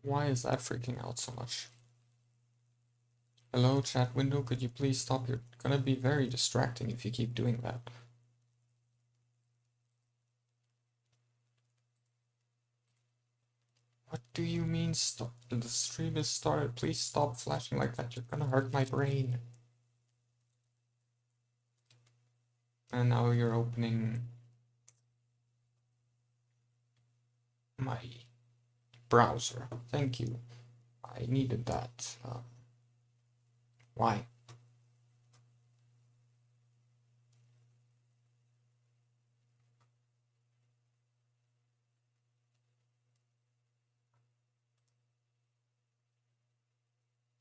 Why is that freaking out so much? Hello, chat window, could you please stop? You're gonna be very distracting if you keep doing that. What do you mean stop? The stream is started. Please stop flashing like that. You're gonna hurt my brain. And now you're opening my browser. Thank you. I needed that. Why?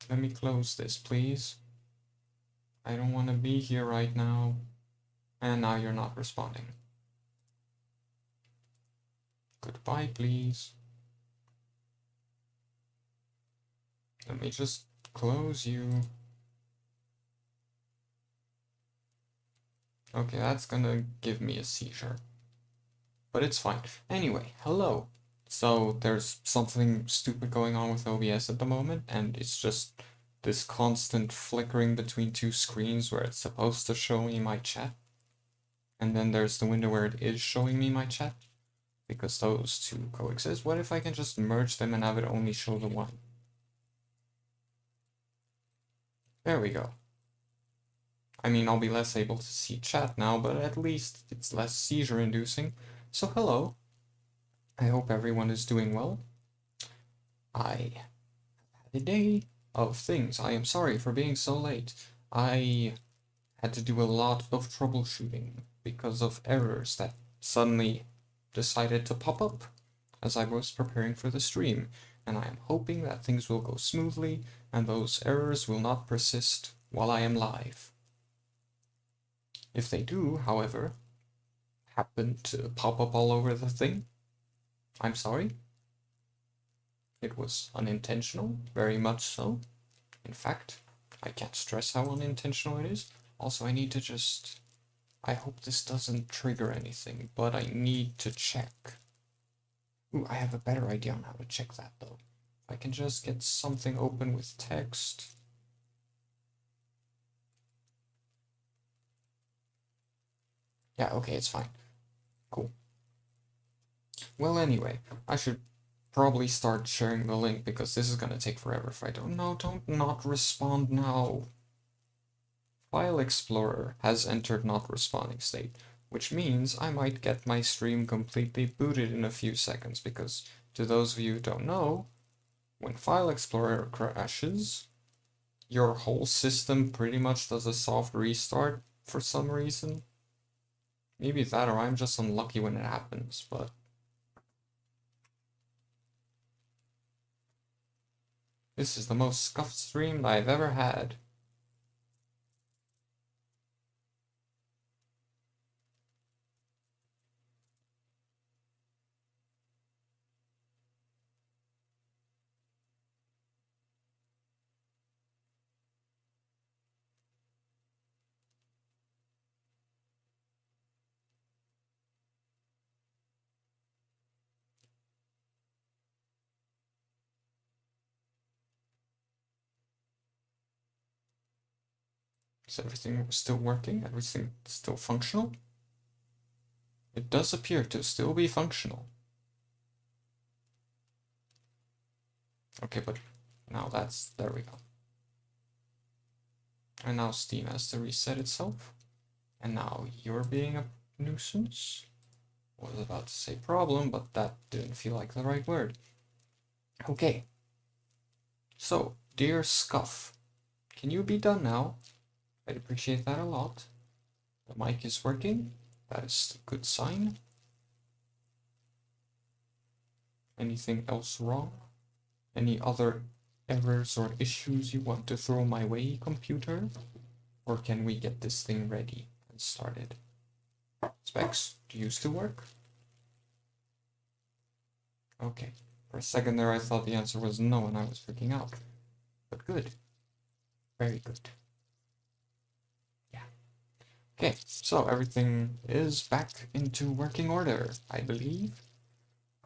Let me close this, please. I don't want to be here right now. And now you're not responding. Goodbye, please. Let me just close you. Okay, that's gonna give me a seizure. But it's fine. Anyway, hello. So there's something stupid going on with OBS at the moment, and it's just this constant flickering between two screens where it's supposed to show me my chat. And then there's the window where it is showing me my chat, because those two coexist. What if I can just merge them and have it only show the one? There we go. I mean, I'll be less able to see chat now, but at least it's less seizure-inducing. So hello. I hope everyone is doing well. I had a day of things. I am sorry for being so late. I had to do a lot of troubleshooting because of errors that suddenly decided to pop up as I was preparing for the stream, and I am hoping that things will go smoothly and those errors will not persist while I am live. If they do, however, happen to pop up all over the thing, I'm sorry. It was unintentional, very much so. In fact, I can't stress how unintentional it is. Also, I need to just... I hope this doesn't trigger anything, but I need to check. Ooh, I have a better idea on how to check that, though. If I can just get something open with text. Yeah, okay, it's fine. Cool. Well, anyway, I should probably start sharing the link because this is gonna take forever if I don't. No, don't not respond now. File Explorer has entered not responding state, which means I might get my stream completely booted in a few seconds because, to those of you who don't know, when File Explorer crashes, your whole system pretty much does a soft restart for some reason. Maybe that, or I'm just unlucky when it happens, but... This is the most scuffed stream I've ever had. Is everything still working? Everything still functional? It does appear to still be functional. Okay, but now that's... there we go. And now Steam has to reset itself. And now you're being a nuisance. I was about to say problem, but that didn't feel like the right word. Okay. So, dear Scuff, can you be done now? I'd appreciate that a lot. The mic is working. That is a good sign. Anything else wrong? Any other errors or issues you want to throw my way, computer? Or can we get this thing ready and started? Specs, do you still work? Okay. For a second there I thought the answer was no and I was freaking out. But good. Very good. Yeah. Okay, so everything is back into working order, I believe.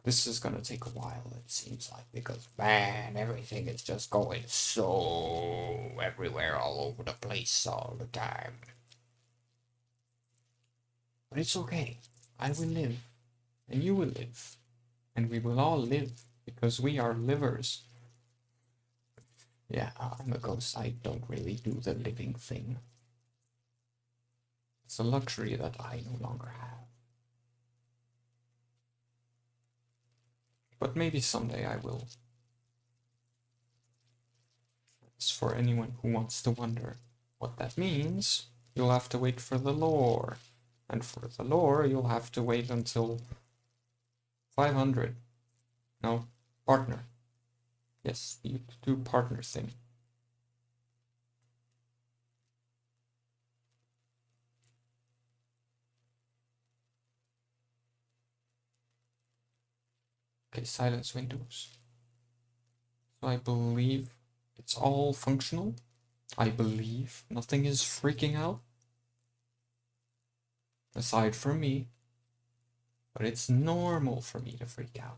This is gonna take a while, it seems like, because, man, everything is just going so everywhere, all over the place, all the time. But it's okay. I will live, and you will live, and we will all live, because we are livers. Yeah, I'm a ghost. I don't really do the living thing. It's a luxury that I no longer have. But maybe someday I will. As for anyone who wants to wonder what that means, you'll have to wait for the lore. And for the lore, you'll have to wait until 500. No, partner. Yes, the do partner thing. Okay, silence windows. So I believe it's all functional. I believe nothing is freaking out. Aside from me. But it's normal for me to freak out.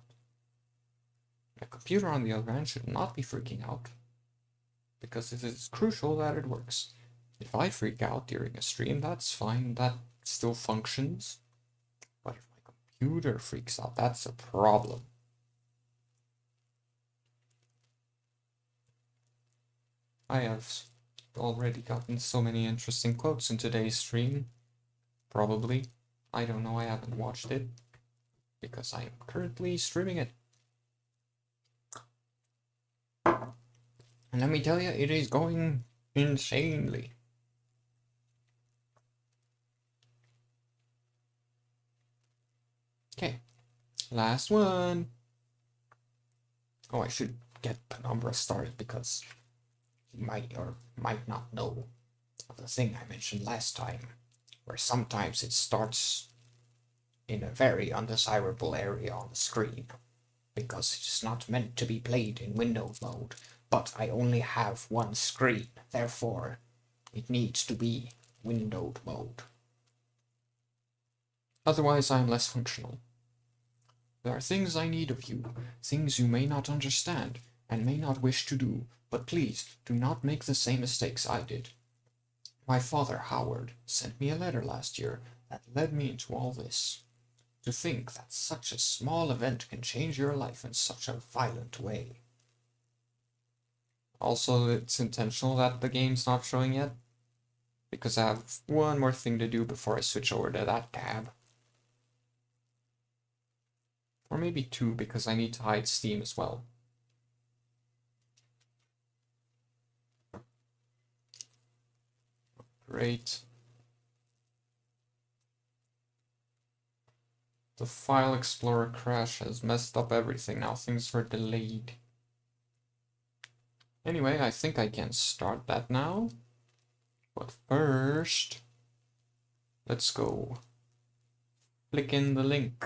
A computer, on the other hand, should not be freaking out. Because it is crucial that it works. If I freak out during a stream, that's fine. That still functions. But if my computer freaks out, that's a problem. I have already gotten so many interesting quotes in today's stream. Probably. I don't know, I haven't watched it. Because I am currently streaming it. And let me tell you, it is going insanely. Okay. Last one. Oh, I should get Penumbra started because you might or might not know of the thing I mentioned last time, where sometimes it starts in a very undesirable area on the screen, because it's not meant to be played in window mode, but I only have one screen, therefore it needs to be windowed mode. Otherwise I'm less functional. There are things I need of you, things you may not understand and may not wish to do, but please do not make the same mistakes I did. My father, Howard, sent me a letter last year that led me into all this. To think that such a small event can change your life in such a violent way. Also, it's intentional that the game's not showing yet, because I have one more thing to do before I switch over to that tab. Or maybe two, because I need to hide Steam as well. Great. The File Explorer crash has messed up everything. Now things are delayed. Anyway, I think I can start that now. But first, let's go flick in the link.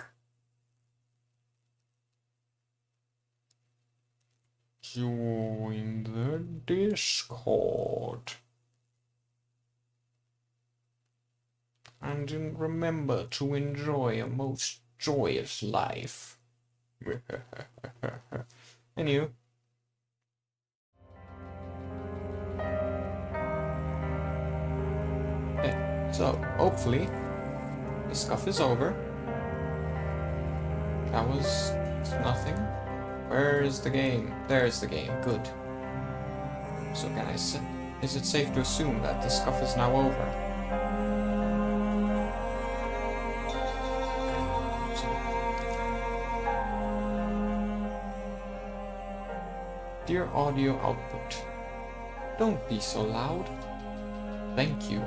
Join the Discord. And remember to enjoy a most joyous life. Anywho. Okay, so hopefully the scuff is over. That was nothing. Where is the game? There's the game. Good. So can I say, is it safe to assume that the scuff is now over? Dear audio output, don't be so loud. Thank you.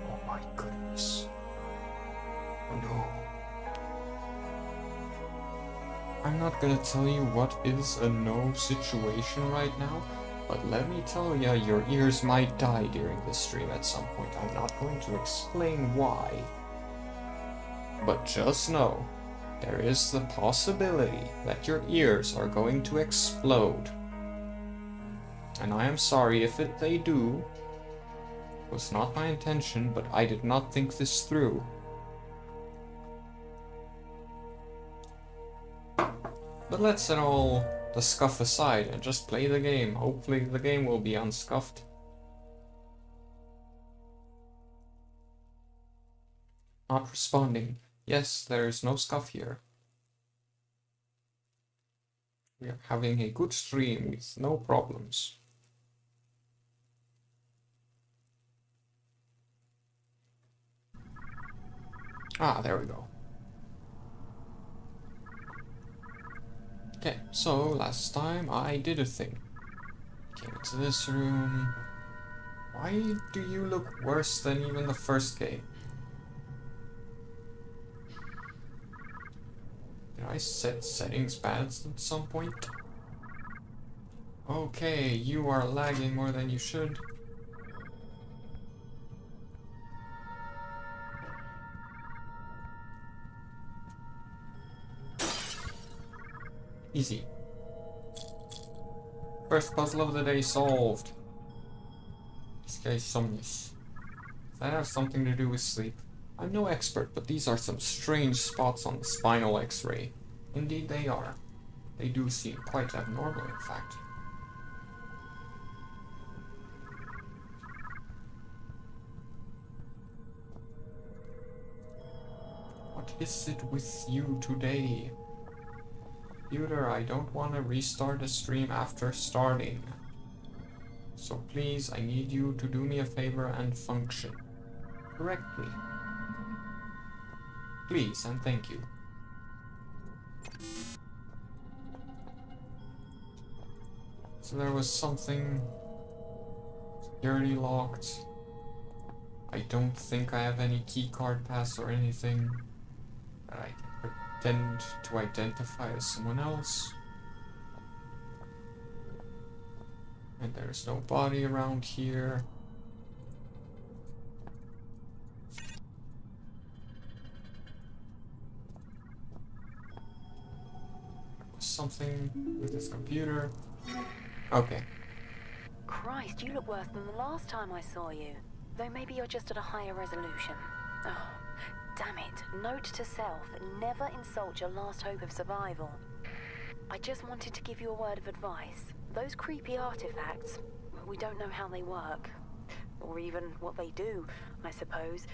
Oh my goodness. No. I'm not gonna tell you what is a no situation right now, but let me tell you, your ears might die during this stream at some point. I'm not going to explain why. But just know, there is the possibility that your ears are going to explode. And I am sorry if they do, Was not my intention, but I did not think this through. But let's set all the scuff aside and just play the game. Hopefully the game will be unscuffed. Not responding. Yes, there is no scuff here. We are having a good stream with no problems. Ah, there we go. Okay, so last time I did a thing. Came into this room. Why do you look worse than even the first game? Did I set settings bad at some point? Okay, you are lagging more than you should. Easy. First puzzle of the day solved. This guy's somnus. Does that have something to do with sleep? I'm no expert, but these are some strange spots on the spinal X-ray. Indeed they are. They do seem quite abnormal, in fact. What is it with you today? Computer, I don't want to restart the stream after starting. So please, I need you to do me a favor and function correctly. Please and thank you. So there was something security locked. I don't think I have any keycard pass or anything that I can pretend to identify as someone else. And there's no body around here. Something with this computer. Okay. Christ, you look worse than the last time I saw you. Though maybe you're just at a higher resolution. Oh, damn it. Note to self, never insult your last hope of survival. I just wanted to give you a word of advice. Those creepy artifacts, we don't know how they work. Or even what they do, I suppose.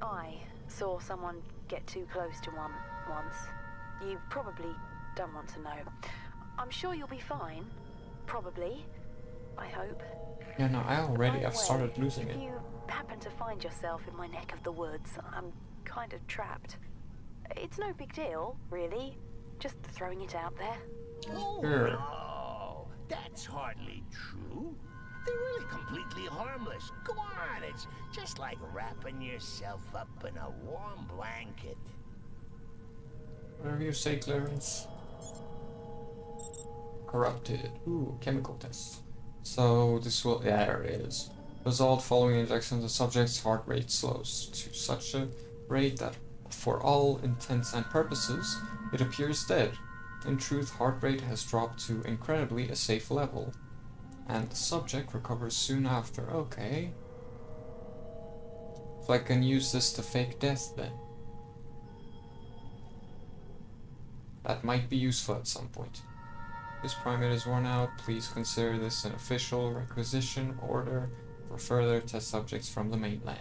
I saw someone get too close to one once. You probably don't want to know. I'm sure you'll be fine. Probably. I hope. Yeah, no, I've started losing it. If you happen to find yourself in my neck of the woods, I'm kind of trapped. It's no big deal, really. Just throwing it out there. Oh, Sure. no, that's hardly true. They're really completely harmless. Go on, it's just like wrapping yourself up in a warm blanket. Whatever you say, Clarence. Corrupted. Ooh, chemical test. So this will, yeah, there it is. Result: following injection, the subject's heart rate slows to such a rate that, for all intents and purposes, it appears dead. In truth, heart rate has dropped to incredibly a safe level, and the subject recovers soon after. Okay. So I can use this to fake death then. That might be useful at some point. This primate is worn out. Please consider this an official requisition order for further test subjects from the mainland.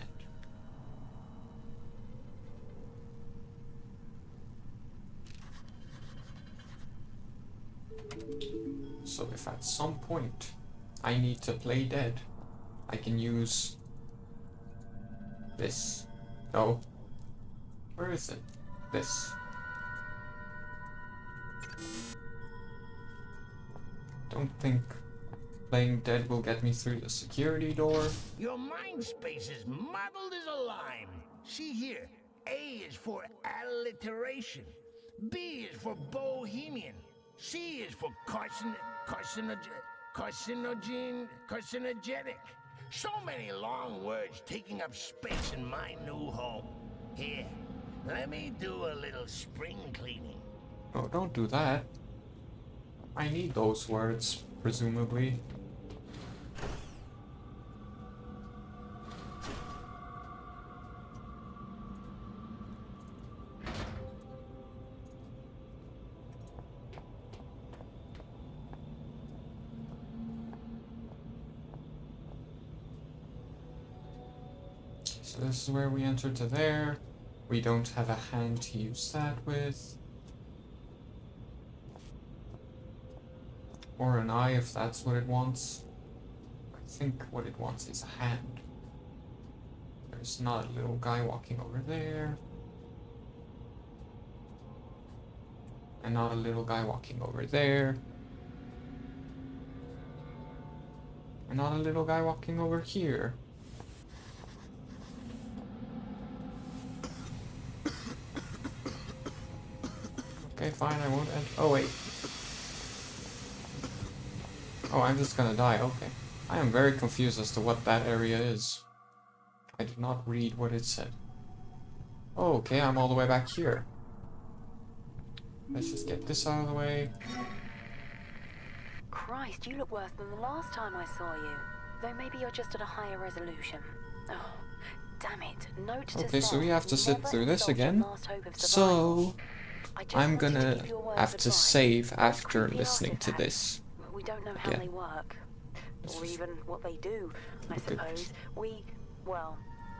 So if at some point I need to play dead, I can use this. No. Where is it? This. Don't think playing dead will get me through the security door. Your mind space is muddled as a lime. See here, A is for alliteration. B is for bohemian. C is for carcinogenic. So many long words taking up space in my new home. Here, let me do a little spring cleaning. Oh, don't do that. I need those words, presumably. So this is where we enter to there. We don't have a hand to use that with. Or an eye if that's what it wants. I think what it wants is a hand. There's not a little guy walking over there. And not a little guy walking over there. And not a little guy walking over here. Okay, fine, I won't end. Oh, wait. Oh, I'm just gonna die, okay. I am very confused as to what that area is. I did not read what it said. Oh, okay, I'm all the way back here. Let's just get this out of the way. Christ, you look worse than the last time I saw you. Though maybe you're just at a higher resolution. Oh, damn it. Note to Okay, so self, we have to sit never through this insult your again. last hope of survival. So, I just I'm wanted to gonna give you a word have of to advice. save Those after creepy listening to artifacts, this. we don't know how Yeah. they work. This Or is- even what they do, I Look at- suppose.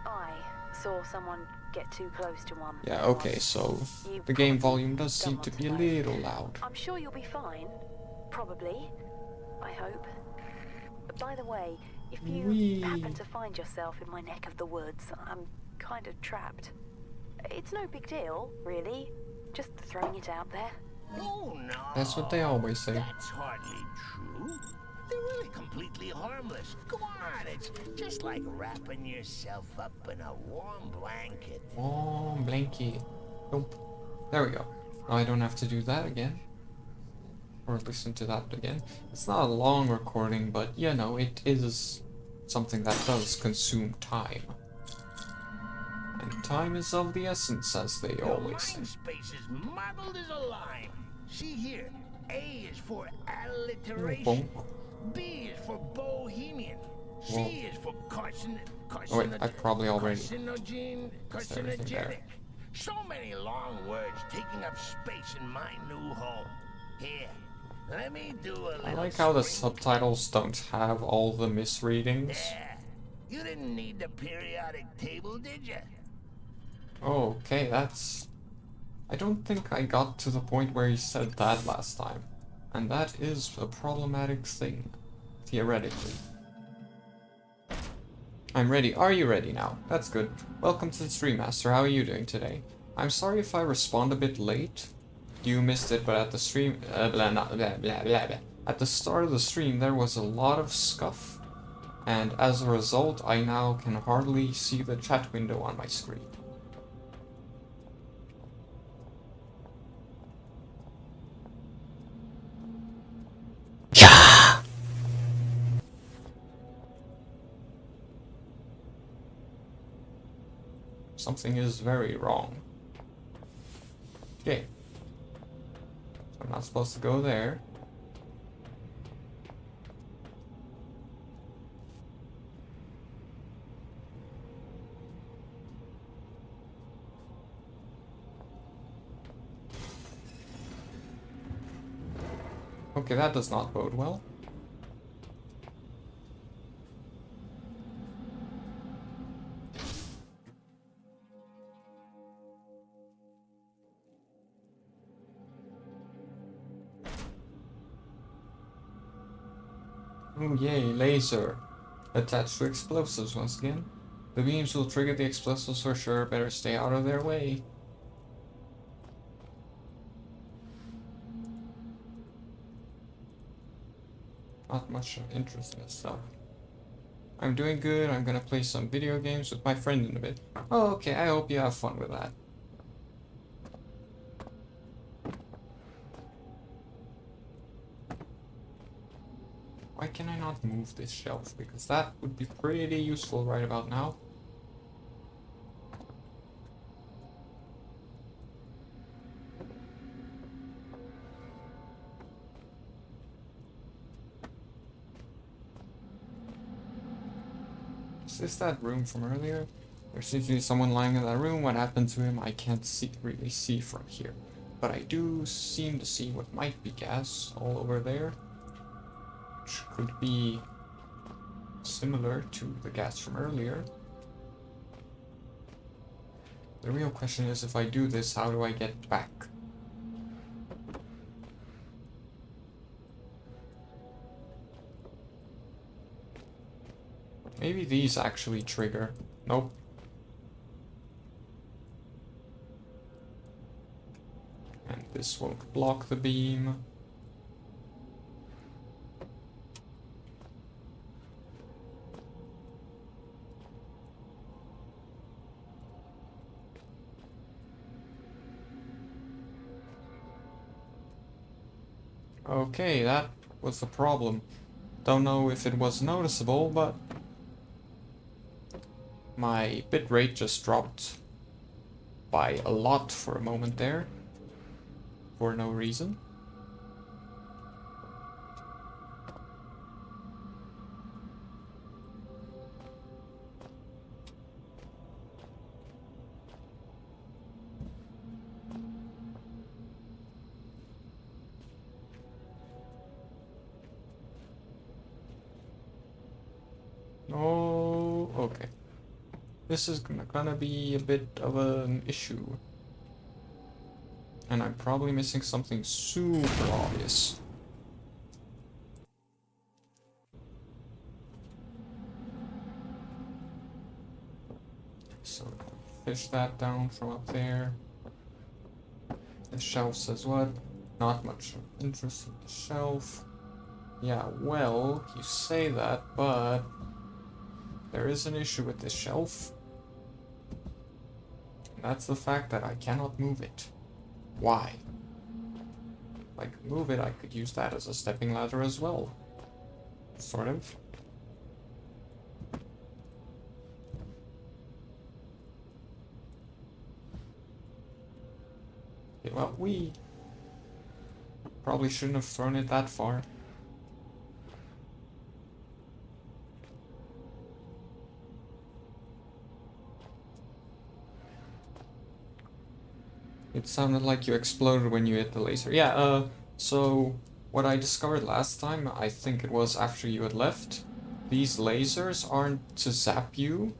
I saw someone get too close to one. Yeah, okay, so You the game probably volume does don't seem to want be a know. little loud. I'm sure you'll be fine. Probably. I hope. But by the way, if you Whee! happen to find yourself in my neck of the woods, I'm kind of trapped. It's no big deal, really. Just throwing it out there. Oh, no. That's what they always say. That's hardly true. They're really completely harmless. Go on, it's just like wrapping yourself up in a warm blanket. Oh, blanket. Nope. There we go. Now I don't have to do that again. Or listen to that again. It's not a long recording, but you know, it is something that does consume time. And time is of the essence, as they Your always say. mind space is muddled as a lime. See here, A is for alliteration. Bonk. B is for bohemian. C Well- is for Oh wait, I probably already. carcinogen, Is there anything there? carcinogenic. So many long words taking up space in my new home. Here, let me do a little I like how the sprinkle. subtitles don't have all the misreadings. There. You didn't need the periodic table, did you? Okay, that's... I don't think I got to the point where he said that last time. And that is a problematic thing, theoretically. I'm ready. Are you ready now? That's good. Welcome to the Stream Master. How are you doing today? I'm sorry if I respond a bit late. You missed it, but at the stream... At the start of the stream, there was a lot of scuff. And as a result, I now can hardly see the chat window on my screen. Something is very wrong. Okay. So I'm not supposed to go there. Okay, that does not bode well. Oh yay, laser. Attached to explosives once again. The beams will trigger the explosives for sure, better stay out of their way. Not much of interest in this stuff. I'm doing good, I'm gonna play some video games with my friend in a bit. Oh, okay, I hope you have fun with that. Why can I not move this shelf? Because that would be pretty useful right about now. Is this that room from earlier? There seems to be someone lying in that room. What happened to him? I can't really see from here. But I do seem to see what might be gas all over there. Which could be similar to the gas from earlier. The real question is, if I do this, how do I get back? Maybe these actually trigger. Nope. And this won't block the beam. Okay, that was the problem. Don't know if it was noticeable, but my bitrate just dropped by a lot for a moment there, for no reason. Oh, okay. This is gonna be a bit of an issue. And I'm probably missing something super obvious. So, fish that down from up there. The shelf says what? Not much interest in the shelf. Yeah, well, you say that, but there is an issue with this shelf. And that's the fact that I cannot move it. Why? If I could move it, I could use that as a stepping ladder as well. Sort of. Okay, well, we probably shouldn't have thrown it that far. It sounded like you exploded when you hit the laser. Yeah, so what I discovered last time, I think it was after you had left, these lasers aren't to zap you.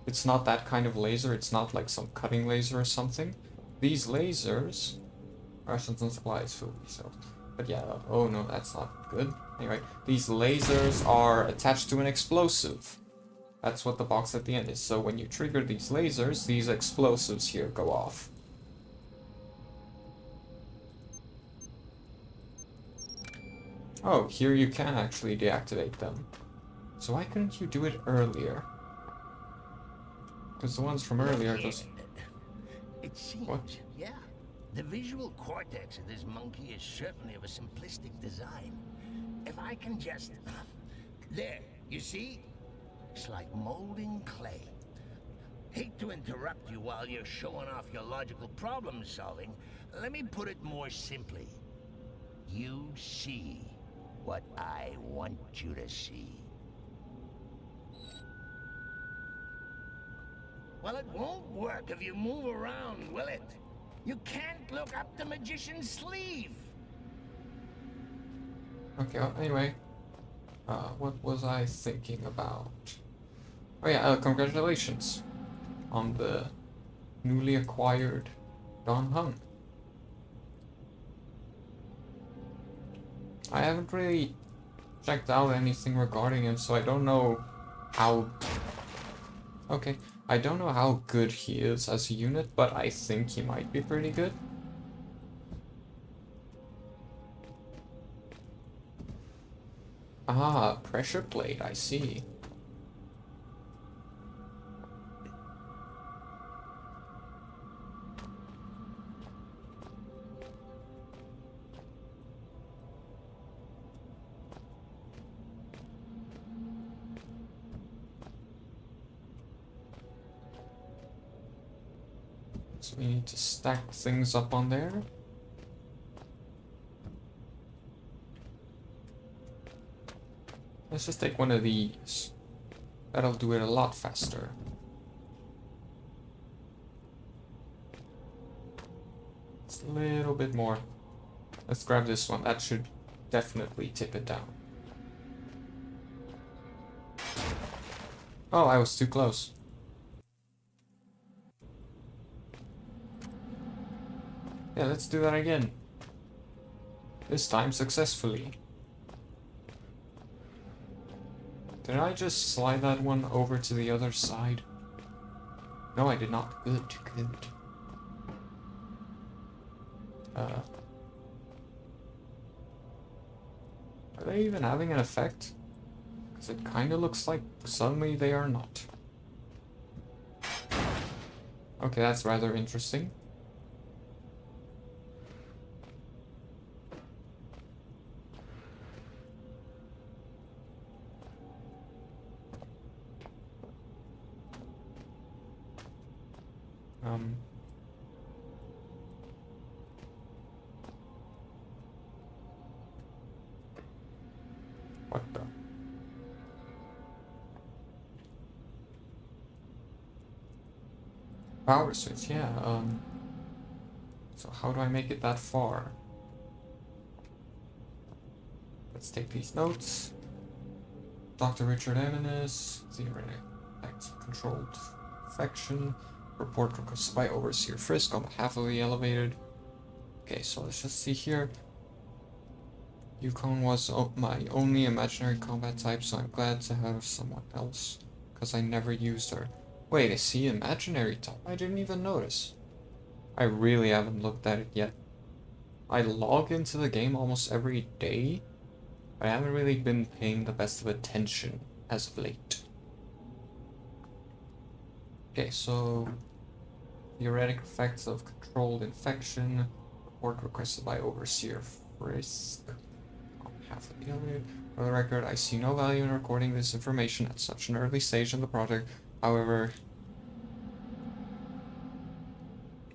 It's not that kind of laser, it's not like some cutting laser or something. These lasers... Rations and supplies, food, so... But yeah, oh no, that's not good. Anyway, these lasers are attached to an explosive. That's what the box at the end is. So when you trigger these lasers, these explosives here go off. Oh, here you can actually deactivate them. So why couldn't you do it earlier? Because the ones from earlier just... It seems, What? yeah. The visual cortex of this monkey is certainly of a simplistic design. If I can just... There, you see? It's like molding clay. Hate to interrupt you while you're showing off your logical problem solving. Let me put it more simply. You see what I want you to see. Well, it won't work if you move around, will it? You can't look up the magician's sleeve. Okay, well, anyway. What was I thinking about? Oh yeah, congratulations on the newly acquired Don Hung. I haven't really checked out anything regarding him, so I don't know how... Okay, I don't know how good he is as a unit, but I think he might be pretty good. Ah, pressure plate, I see. So we need to stack things up on there. Let's just take one of these. That'll do it a lot faster. Just a little bit more. Let's grab this one. That should definitely tip it down. Oh, I was too close. Yeah, let's do that again. This time successfully. Did I just slide that one over to the other side? No, I did not. Good, good. Are they even having an effect? Because it kind of looks like suddenly they are not. Okay, that's rather interesting. Um... What the? Power switch, yeah, so how do I make it that far? Let's take these notes. Dr. Richard Eminis, theoretic effects of controlled infection, report requested by Overseer Frisk on behalf of the elevated. Okay, so let's just see here. Yukon was my only imaginary combat type, so I'm glad to have someone else, because I never used her. Wait, is he imaginary type? I didn't even notice. I really haven't looked at it yet. I log into the game almost every day, but I haven't really been paying the best of attention as of late. Okay, so theoretic effects of controlled infection, report requested by Overseer Frisk. For the record, I see no value in recording this information at such an early stage in the project. However,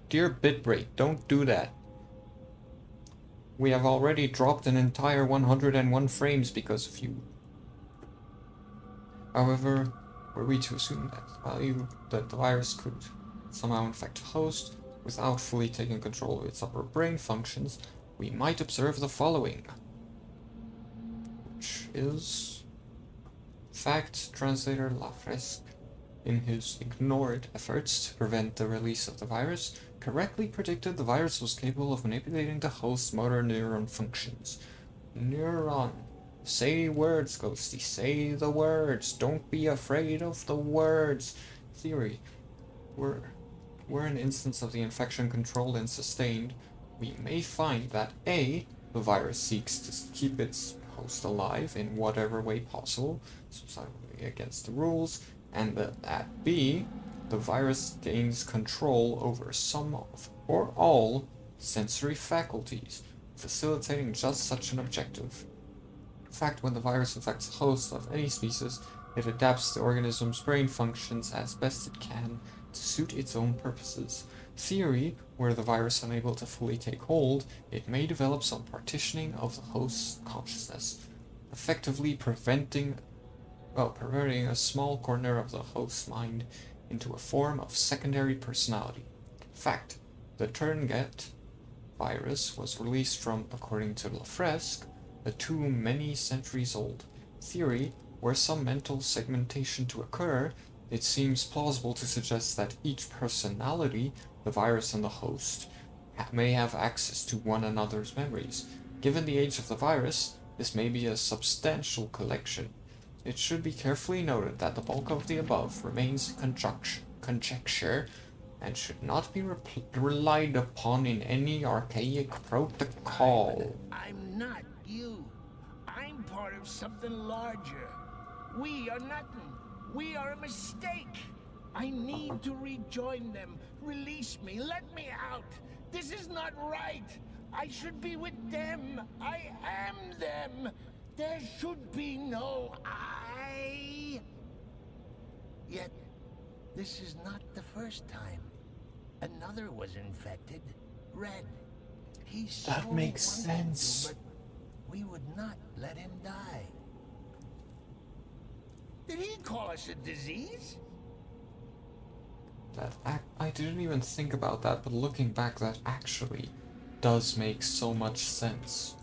dear bitrate, don't do that. We have already dropped an entire 101 frames because of you. However, were we to assume that the virus could somehow infect a host without fully taking control of its upper brain functions, we might observe the following. Which is... Fact, translator Lafresque, in his ignored efforts to prevent the release of the virus, correctly predicted the virus was capable of manipulating the host's motor neuron functions. Neuron. Say words, Ghosty. Say the words. Don't be afraid of the words. Theory. Were an instance of the infection controlled and sustained, we may find that A, the virus seeks to keep its host alive in whatever way possible, substantially against the rules, and that B, the virus gains control over some of or all sensory faculties, facilitating just such an objective. In fact, when the virus infects a host of any species, it adapts the organism's brain functions as best it can to suit its own purposes. Theory, were the virus unable to fully take hold, it may develop some partitioning of the host's consciousness, effectively perverting a small corner of the host's mind into a form of secondary personality. In fact, the Turnget virus was released from, according to Lafresque, a too many centuries old theory where some mental segmentation to occur. It seems plausible to suggest that each personality, the virus and the host, may have access to one another's memories. Given the age of the virus, this may be a substantial collection. It should be carefully noted that the bulk of the above remains conjecture and should not be relied upon in any archaic protocol. I'm not you. I'm part of something larger. We are nothing. We are a mistake. I need to rejoin them. Release me. Let me out. This is not right. I should be with them. I am them. There should be no I. Yet, this is not the first time. Another was infected. Red. That So makes wanted sense. to, but we would not let him die. Did he call us a disease? I didn't even think about that, but looking back, that actually does make so much sense.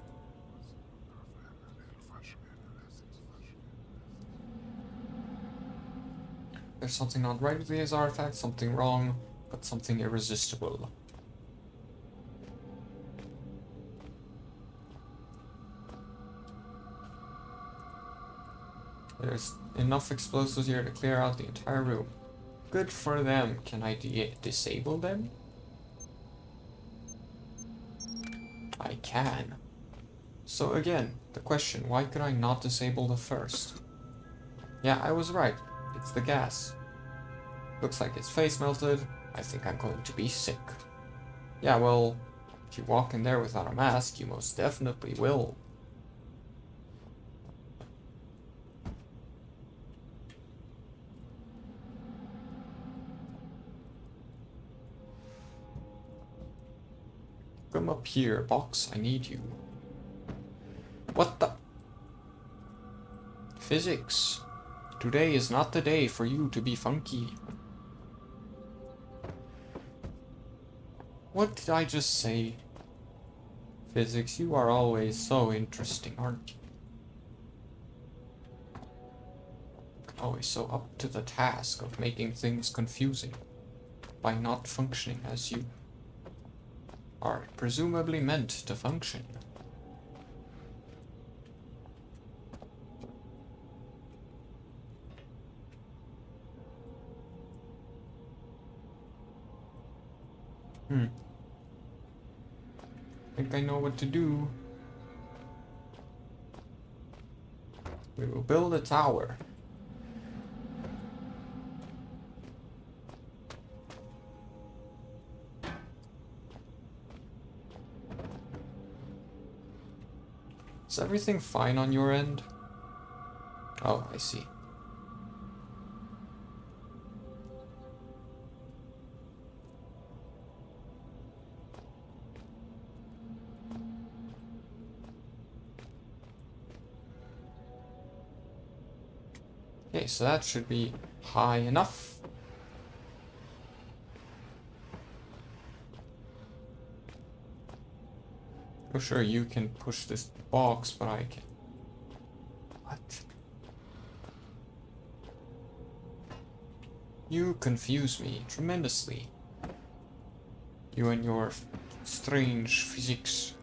There's something not right with these artifacts, something wrong, but something irresistible. There's enough explosives here to clear out the entire room. Good for them. Can I disable them? I can. So again, the question, why could I not disable the first? Yeah, I was right. It's the gas. Looks like his face melted. I think I'm going to be sick. Yeah, well, if you walk in there without a mask, you most definitely will. Come up here, box. I need you. What the? Physics. Today is not the day for you to be funky. What did I just say? Physics, you are always so interesting, aren't you? Always so up to the task of making things confusing by not functioning as you are presumably meant to function. I think I know what to do. We will build a tower. Is everything fine on your end? Oh, I see. Okay, so that should be high enough. Oh, sure, you can push this box, but I can. What? You confuse me tremendously. You and your strange physics.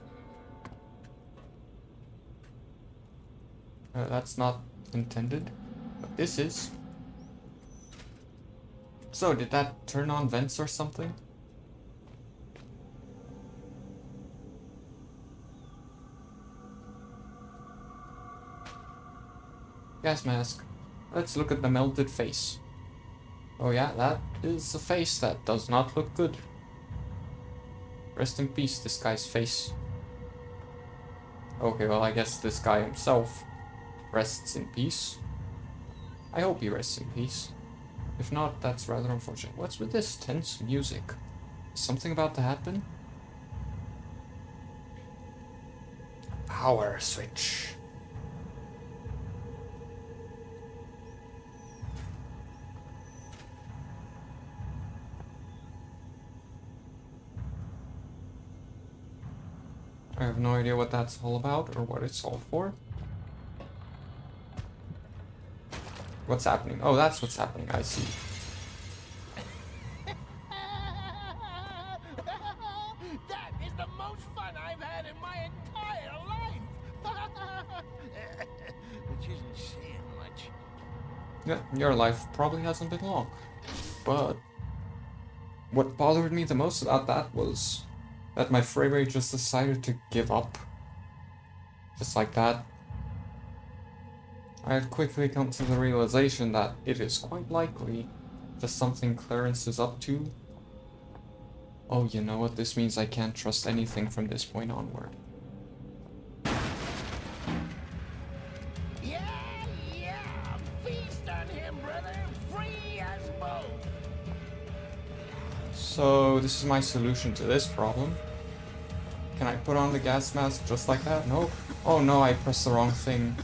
That's not intended. But this is. So, did that turn on vents or something? Gas mask. Let's look at the melted face. Oh yeah, that is a face that does not look good. Rest in peace, this guy's face. Okay, well I guess this guy himself rests in peace. I hope he rests in peace. If not, that's rather unfortunate. What's with this tense music? Is something about to happen? Power switch. I have no idea what that's all about or what it's all for. What's happening? Oh, that's what's happening. I see. That is the most fun I've had in my entire life. Which isn't saying much. Yeah, your life probably hasn't been long. But what bothered me the most about that was that my frame rate just decided to give up. Just like that. I had quickly come to the realization that it is quite likely just something Clarence is up to. Oh, you know what? This means I can't trust anything from this point onward. Yeah, feast on him, brother. Free as both. So, this is my solution to this problem. Can I put on the gas mask just like that? No. Oh no, I pressed the wrong thing.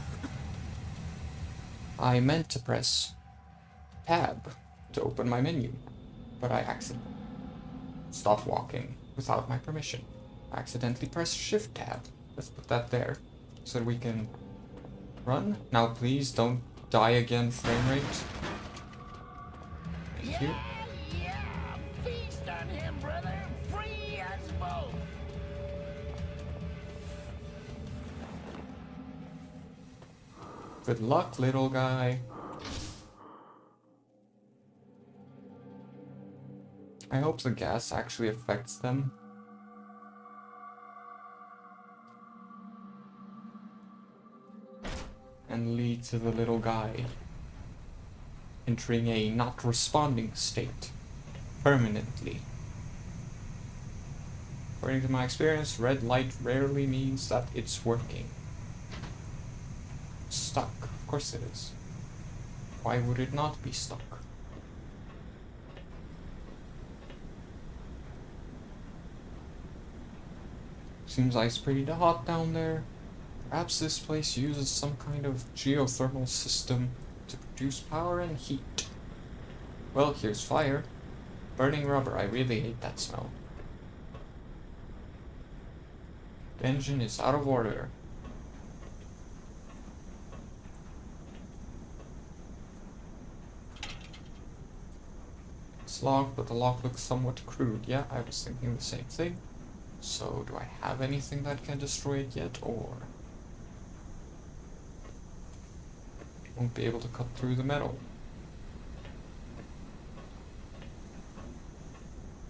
I meant to press tab to open my menu, but I accidentally stopped walking without my permission. I accidentally pressed shift tab. Let's put that there so that we can run. Now please don't die again, frame rate. Thank you. Yeah, feast on him, brother. Free as both. Good luck, little guy. I hope the gas actually affects them. And lead to the little guy entering a not responding state permanently. According to my experience, red light rarely means that it's working. Stuck. Of course it is. Why would it not be stuck? Seems like it's pretty hot down there. Perhaps this place uses some kind of geothermal system to produce power and heat. Well, here's fire. Burning rubber, I really hate that smell. The engine is out of order. It's locked, but the lock looks somewhat crude. Yeah, I was thinking the same thing. So, do I have anything that can destroy it yet, or... won't be able to cut through the metal.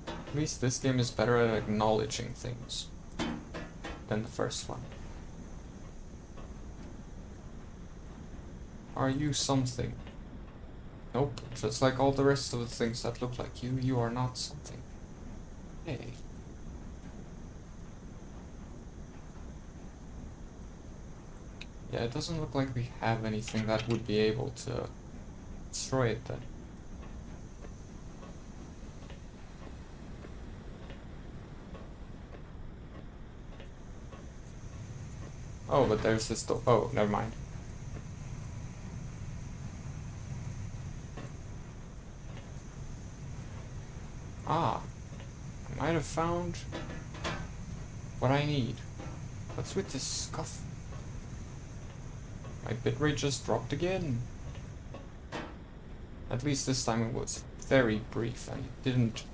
At least this game is better at acknowledging things than the first one. Are you something? Nope, just like all the rest of the things that look like you, you are not something. Hey. Yeah, it doesn't look like we have anything that would be able to destroy it then. Oh, but there's this door. Oh, never mind. Ah, I might have found what I need. What's with this scuff? My bitrate just dropped again. At least this time it was very brief and it didn't...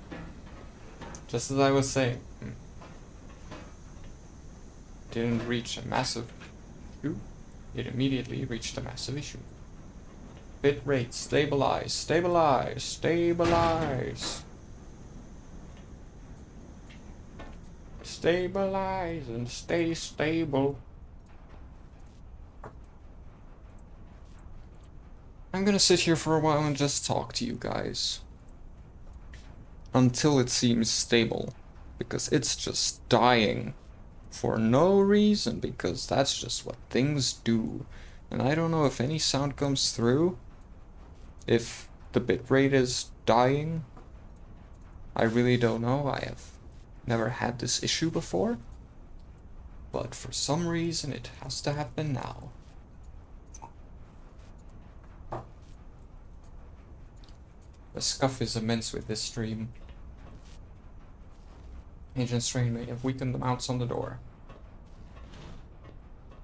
Just as I was saying. Didn't reach a massive issue. It immediately reached a massive issue. Bitrate, stabilize, stabilize, stabilize. Stabilize and stay stable. I'm gonna sit here for a while and just talk to you guys. Until it seems stable. Because it's just dying. For no reason, because that's just what things do. And I don't know if any sound comes through. If the bitrate is dying. I really don't know. I have never had this issue before. But for some reason it has to happen now. The scuff is immense with this stream. Agent Strain may have weakened the mounts on the door.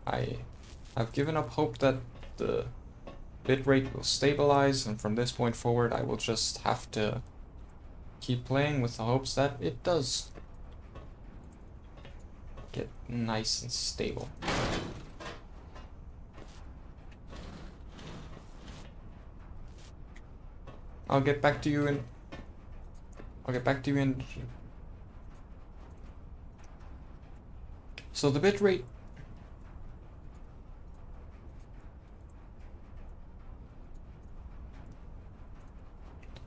I've given up hope that the bitrate will stabilize, and from this point forward I will just have to keep playing with the hopes that it does get nice and stable. I'll get back to you in... So the bitrate...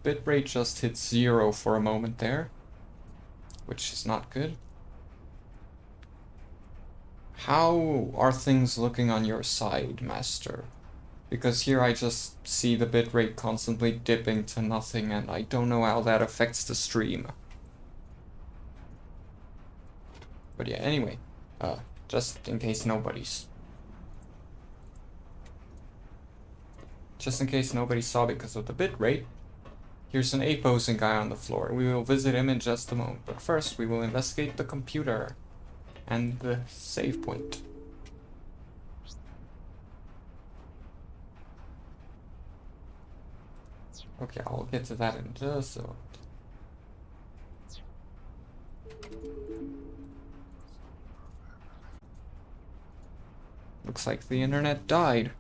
Bitrate just hit 0 for a moment there, which is not good. How are things looking on your side, Master? Because here I just see the bitrate constantly dipping to nothing, and I don't know how that affects the stream. But yeah, anyway, just in case nobody's... Just in case nobody saw because of the bitrate, here's an ape-posing guy on the floor. We will visit him in just a moment, but first we will investigate the computer and the save point. Okay, I'll get to that in just a moment. Looks like the internet died.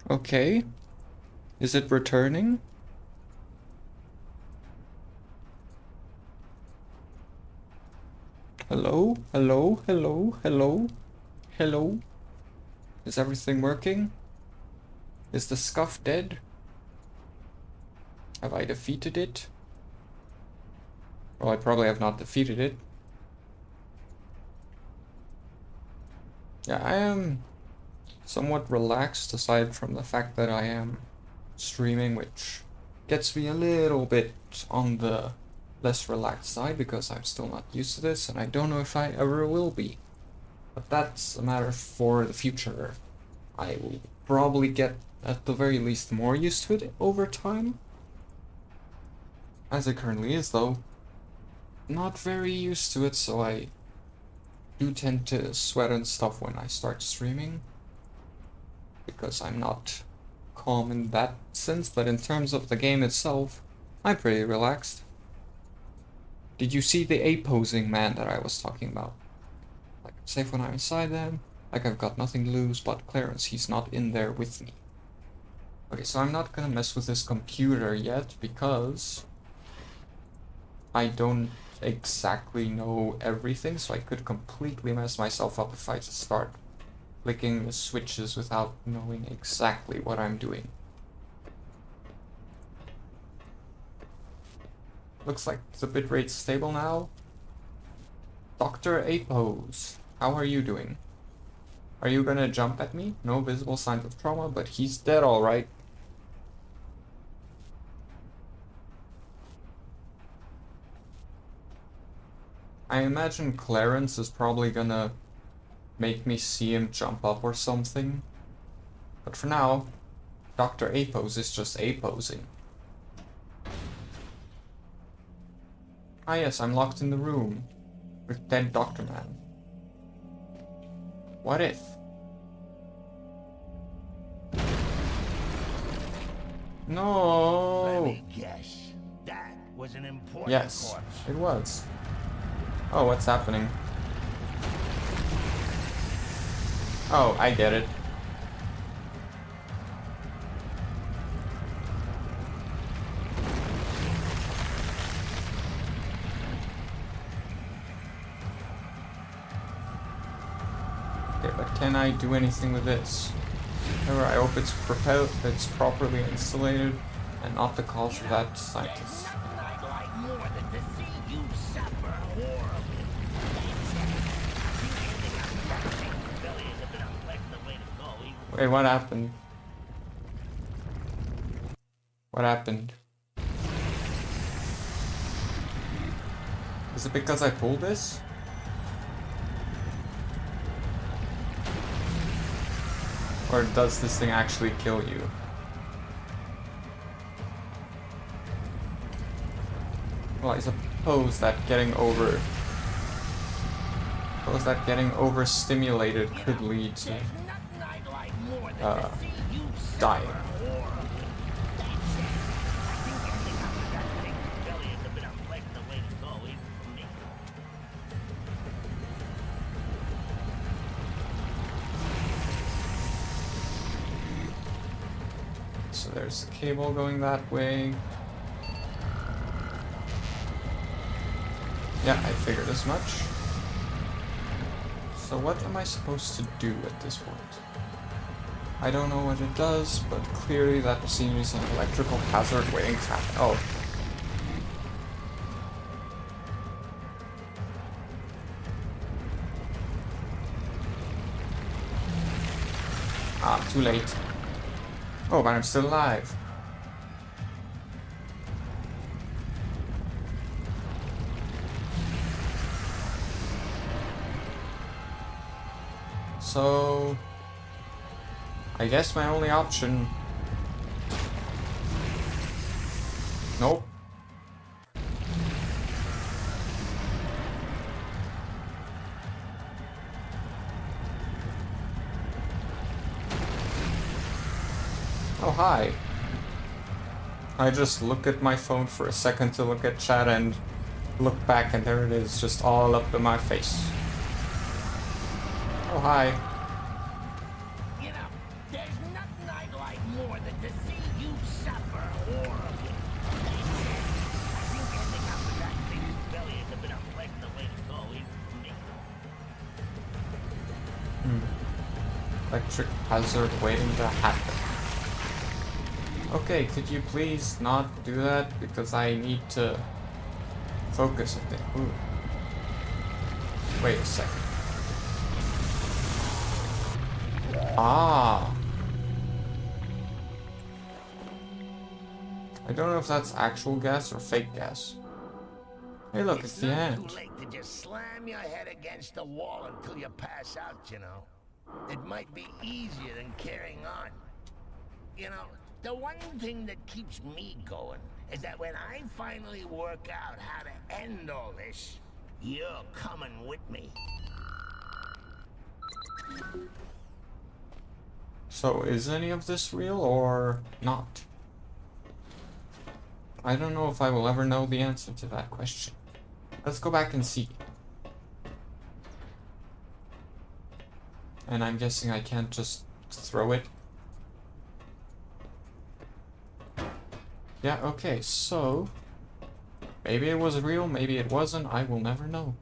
Okay. Is it returning? Hello? Hello? Hello? Hello? Hello? Is everything working? Is the scuff dead? Have I defeated it? Well, I probably have not defeated it. Yeah, I am somewhat relaxed aside from the fact that I am streaming, which gets me a little bit on the less relaxed side because I'm still not used to this and I don't know if I ever will be. But that's a matter for the future. I will probably get at the very least more used to it over time. As it currently is though, not very used to it, so I do tend to sweat and stuff when I start streaming. Because I'm not calm in that sense, but in terms of the game itself, I'm pretty relaxed. Did you see the A-posing man that I was talking about? Like, I'm safe when I'm inside them, like I've got nothing to lose but Clarence, he's not in there with me. Okay, so I'm not gonna mess with this computer yet, because I don't exactly know everything, so I could completely mess myself up if I just start clicking the switches without knowing exactly what I'm doing. Looks like the bitrate's stable now. Dr. Apose, how are you doing? Are you gonna jump at me? No visible signs of trauma, but he's dead alright. I imagine Clarence is probably gonna make me see him jump up or something. But for now, Dr. Apose is just A-posing. Ah yes, I'm locked in the room with dead Dr. Man. What if? No! Let me guess. That was an important Yes, corpse. it was. Oh, what's happening? Oh, I get it. Okay, but can I do anything with this? However, I hope it's properly insulated and not the cause of that scientist. Nothing I'd like more than to see you suffer horribly. That's it. You ending up belly is a bit unpleasant way to go. Even Wait, what happened? What happened? Is it because I pulled this? Or does this thing actually kill you? Well, I suppose that getting overstimulated could lead to there's nothing I'd like more than Uh, to see you suffer dying. horribly. That's it. I think ending up with that thing's belly is a bit unpleasant way to go, even for me. So there's the cable going that way. Yeah, I figured as much. So what am I supposed to do at this point? I don't know what it does, but clearly that seems an electrical hazard waiting to happen. Oh. Ah, too late. Oh, but I'm still alive. So I guess my only option... Nope. Oh, hi. I just look at my phone for a second to look at chat and look back, and there it is, just all up in my face. Oh, hi. You know, there's nothing I'd like than to see you suffer horribly. I think ending up with that thing's belly is a bit unpleasant the way to go, even for me. Electric hazard waiting to happen. Okay, could you please not do that? Because I need to focus a bit. Ooh. Wait a second. Ah! I don't know if that's actual gas or fake gas. Hey look, it's the not end. too late to just slam your head against the wall until you pass out, you know. It might be easier than carrying on. You know, the one thing that keeps me going is that when I finally work out how to end all this, you're coming with me. So is any of this real or not? I don't know if I will ever know the answer to that question. Let's go back and see. And I'm guessing I can't just throw it. Yeah, okay, so maybe it was real, maybe it wasn't, I will never know.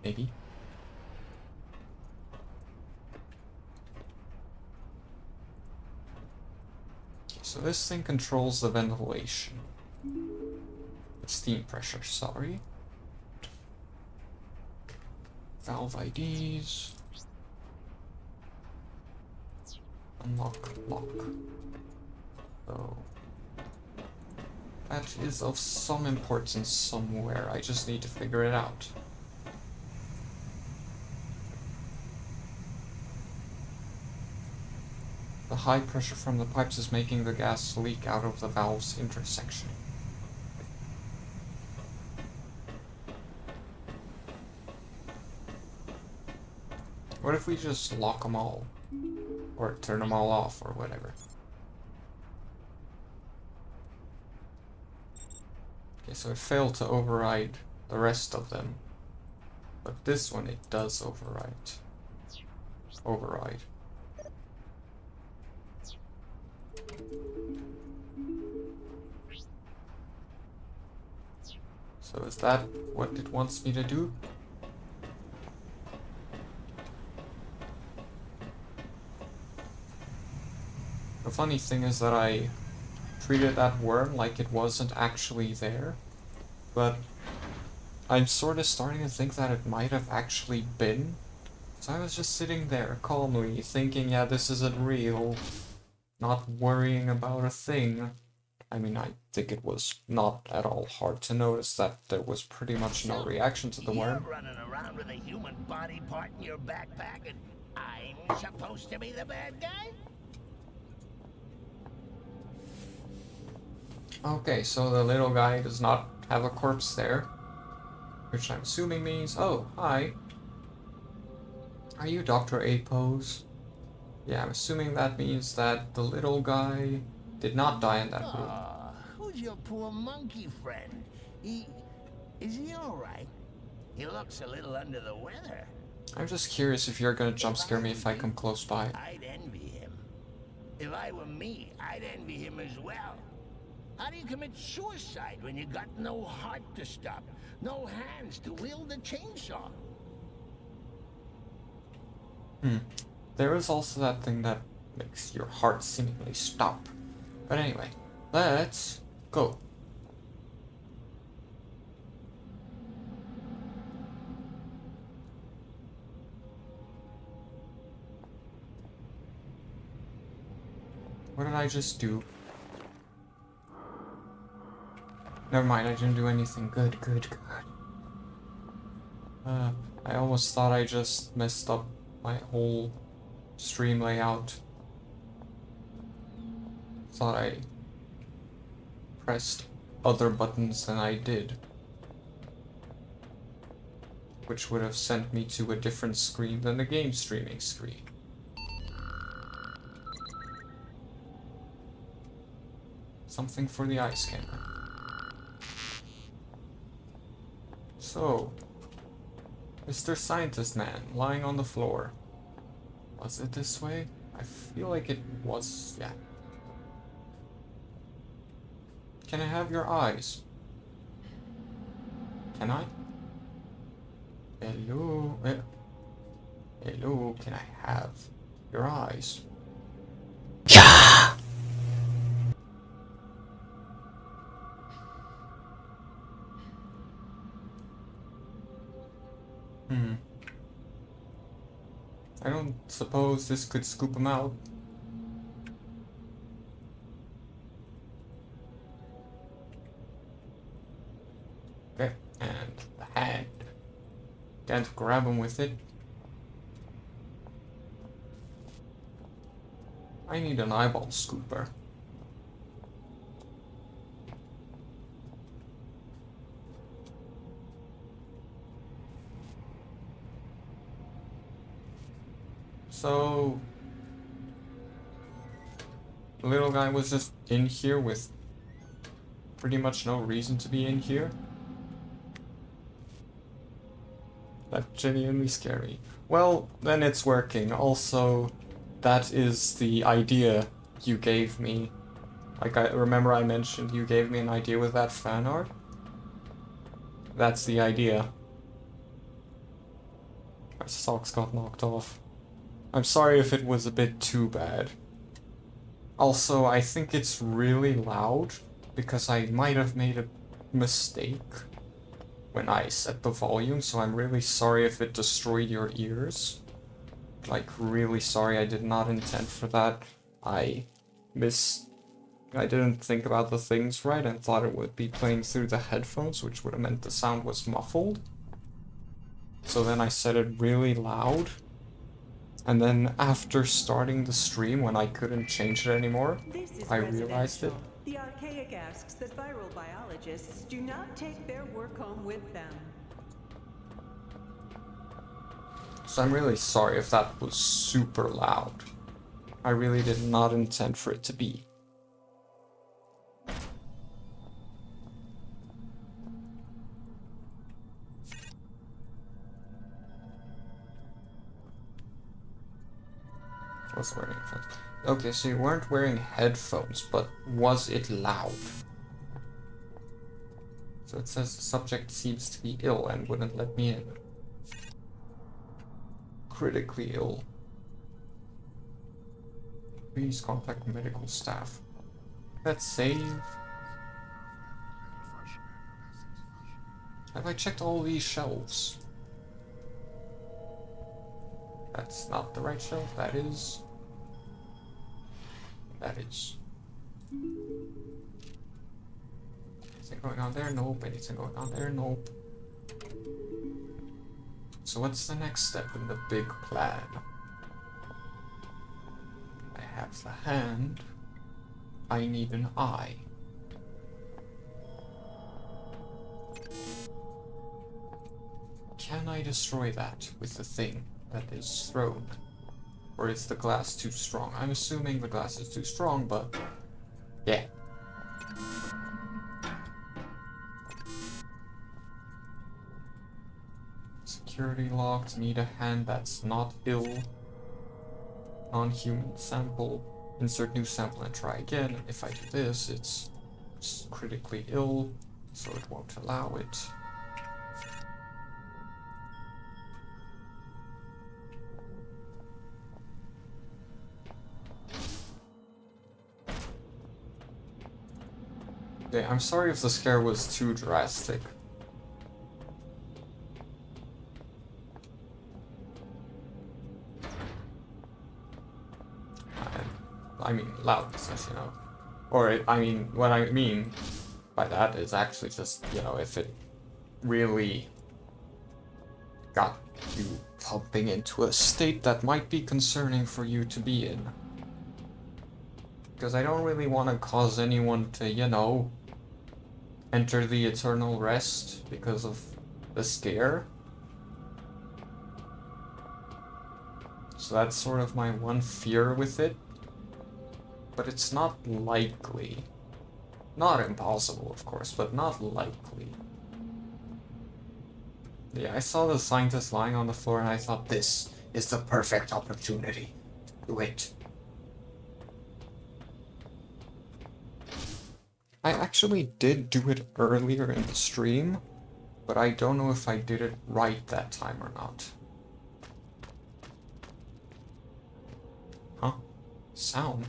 Maybe. So this thing controls the ventilation. The steam pressure, sorry. Valve IDs. Unlock lock. So that is of some importance somewhere. I just need to figure it out. The high pressure from the pipes is making the gas leak out of the valve's intersection. What if we just lock them all? Or turn them all off, or whatever. Okay, so it failed to override the rest of them. But this one it does override. So is that what it wants me to do? The funny thing is that I treated that worm like it wasn't actually there, but I'm sort of starting to think that it might have actually been. So I was just sitting there calmly thinking, yeah, this isn't real, not worrying about a thing. I mean, I think it was not at all hard to notice that there was pretty much no reaction to the worm. You're running around with a human body part in your backpack and I'm supposed to be the bad guy? Okay, so the little guy does not have a corpse there, which I'm assuming means, oh, hi. Are you Dr. A Pose? Yeah, I'm assuming that means that the little guy did not die in that room. Who's your poor monkey friend? Is he alright? He looks a little under the weather. I'm just curious if you're gonna jump scare me if I come close by. I'd envy him. If I were me, I'd envy him as well. How do you commit suicide when you got no heart to stop, no hands to wield the chainsaw? There is also that thing that makes your heart seemingly stop. But anyway, let's go. What did I just do? Never mind, I didn't do anything. Good. I almost thought I just messed up my whole stream layout. Thought I pressed other buttons than I did, which would have sent me to a different screen than the game streaming screen. Something for the eye scanner. So, Mr. Scientist Man, lying on the floor. Was it this way? I feel like it was, yeah. Can I have your eyes? Can I? Hello? Hello, can I have your eyes? Yeah. I don't suppose this could scoop him out. Okay, and the hand. Can't grab him with it. I need an eyeball scooper. So, the little guy was just in here with pretty much no reason to be in here. That's genuinely scary. Well, then it's working. Also, that is the idea you gave me. Like, I remember I mentioned you gave me an idea with that fan art? That's the idea. My socks got knocked off. I'm sorry if it was a bit too bad. Also, I think it's really loud, because I might have made a mistake when I set the volume, so I'm really sorry if it destroyed your ears. Like, really sorry, I did not intend for that. I didn't think about the things right and thought it would be playing through the headphones, which would have meant the sound was muffled. So then I set it really loud. And then after starting the stream, when I couldn't change it anymore, I realized it. The archaic asks that viral biologists do not take their work home with them. So I'm really sorry if that was super loud. I really did not intend for it to be. Was wearing headphones. Okay, so you weren't wearing headphones, but was it loud? So it says the subject seems to be ill and wouldn't let me in. Critically ill. Please contact medical staff. Let's save. Have I checked all these shelves? That's not the right shelf. That is. That is. Anything going on there? Nope. Anything going on there? Nope. So what's the next step in the big plan? I have the hand. I need an eye. Can I destroy that with the thing that is thrown? Or is the glass too strong? I'm assuming the glass is too strong, but yeah. Security locked, need a hand that's not ill. Non-human sample. Insert new sample and try again. If I do this, it's critically ill, so it won't allow it. Okay, I'm sorry if the scare was too drastic. I mean loudness, you know. Or, I mean, what I mean by that is actually just, you know, if it really got you pumping into a state that might be concerning for you to be in. Because I don't really want to cause anyone to, you know, enter the eternal rest because of the scare. So that's sort of my one fear with it. But it's not likely. Not impossible, of course, but not likely. Yeah, I saw the scientist lying on the floor and I thought this is the perfect opportunity to do it. I actually did do it earlier in the stream, but I don't know if I did it right that time or not. Huh? Sound?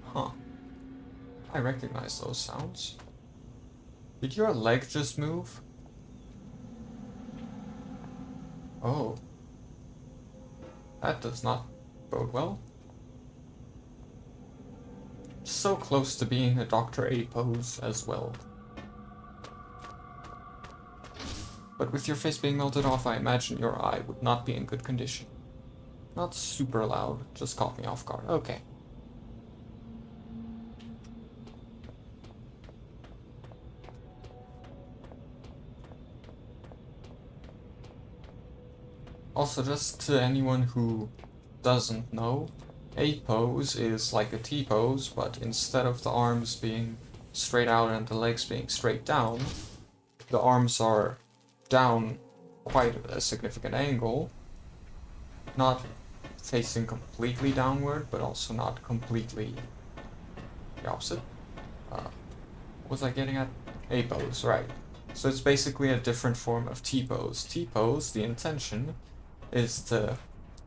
Huh. I recognize those sounds. Did your leg just move? Oh. That does not bode well. So close to being a Dr. A pose as well. But with your face being melted off, I imagine your eye would not be in good condition. Not super loud, just caught me off guard. Okay. Also, just to anyone who doesn't know, a pose is like a T pose, but instead of the arms being straight out and the legs being straight down, the arms are down quite a significant angle, not facing completely downward, but also not completely the opposite. What was I getting at? A pose, right. So it's basically a different form of T pose. T pose, the intention is to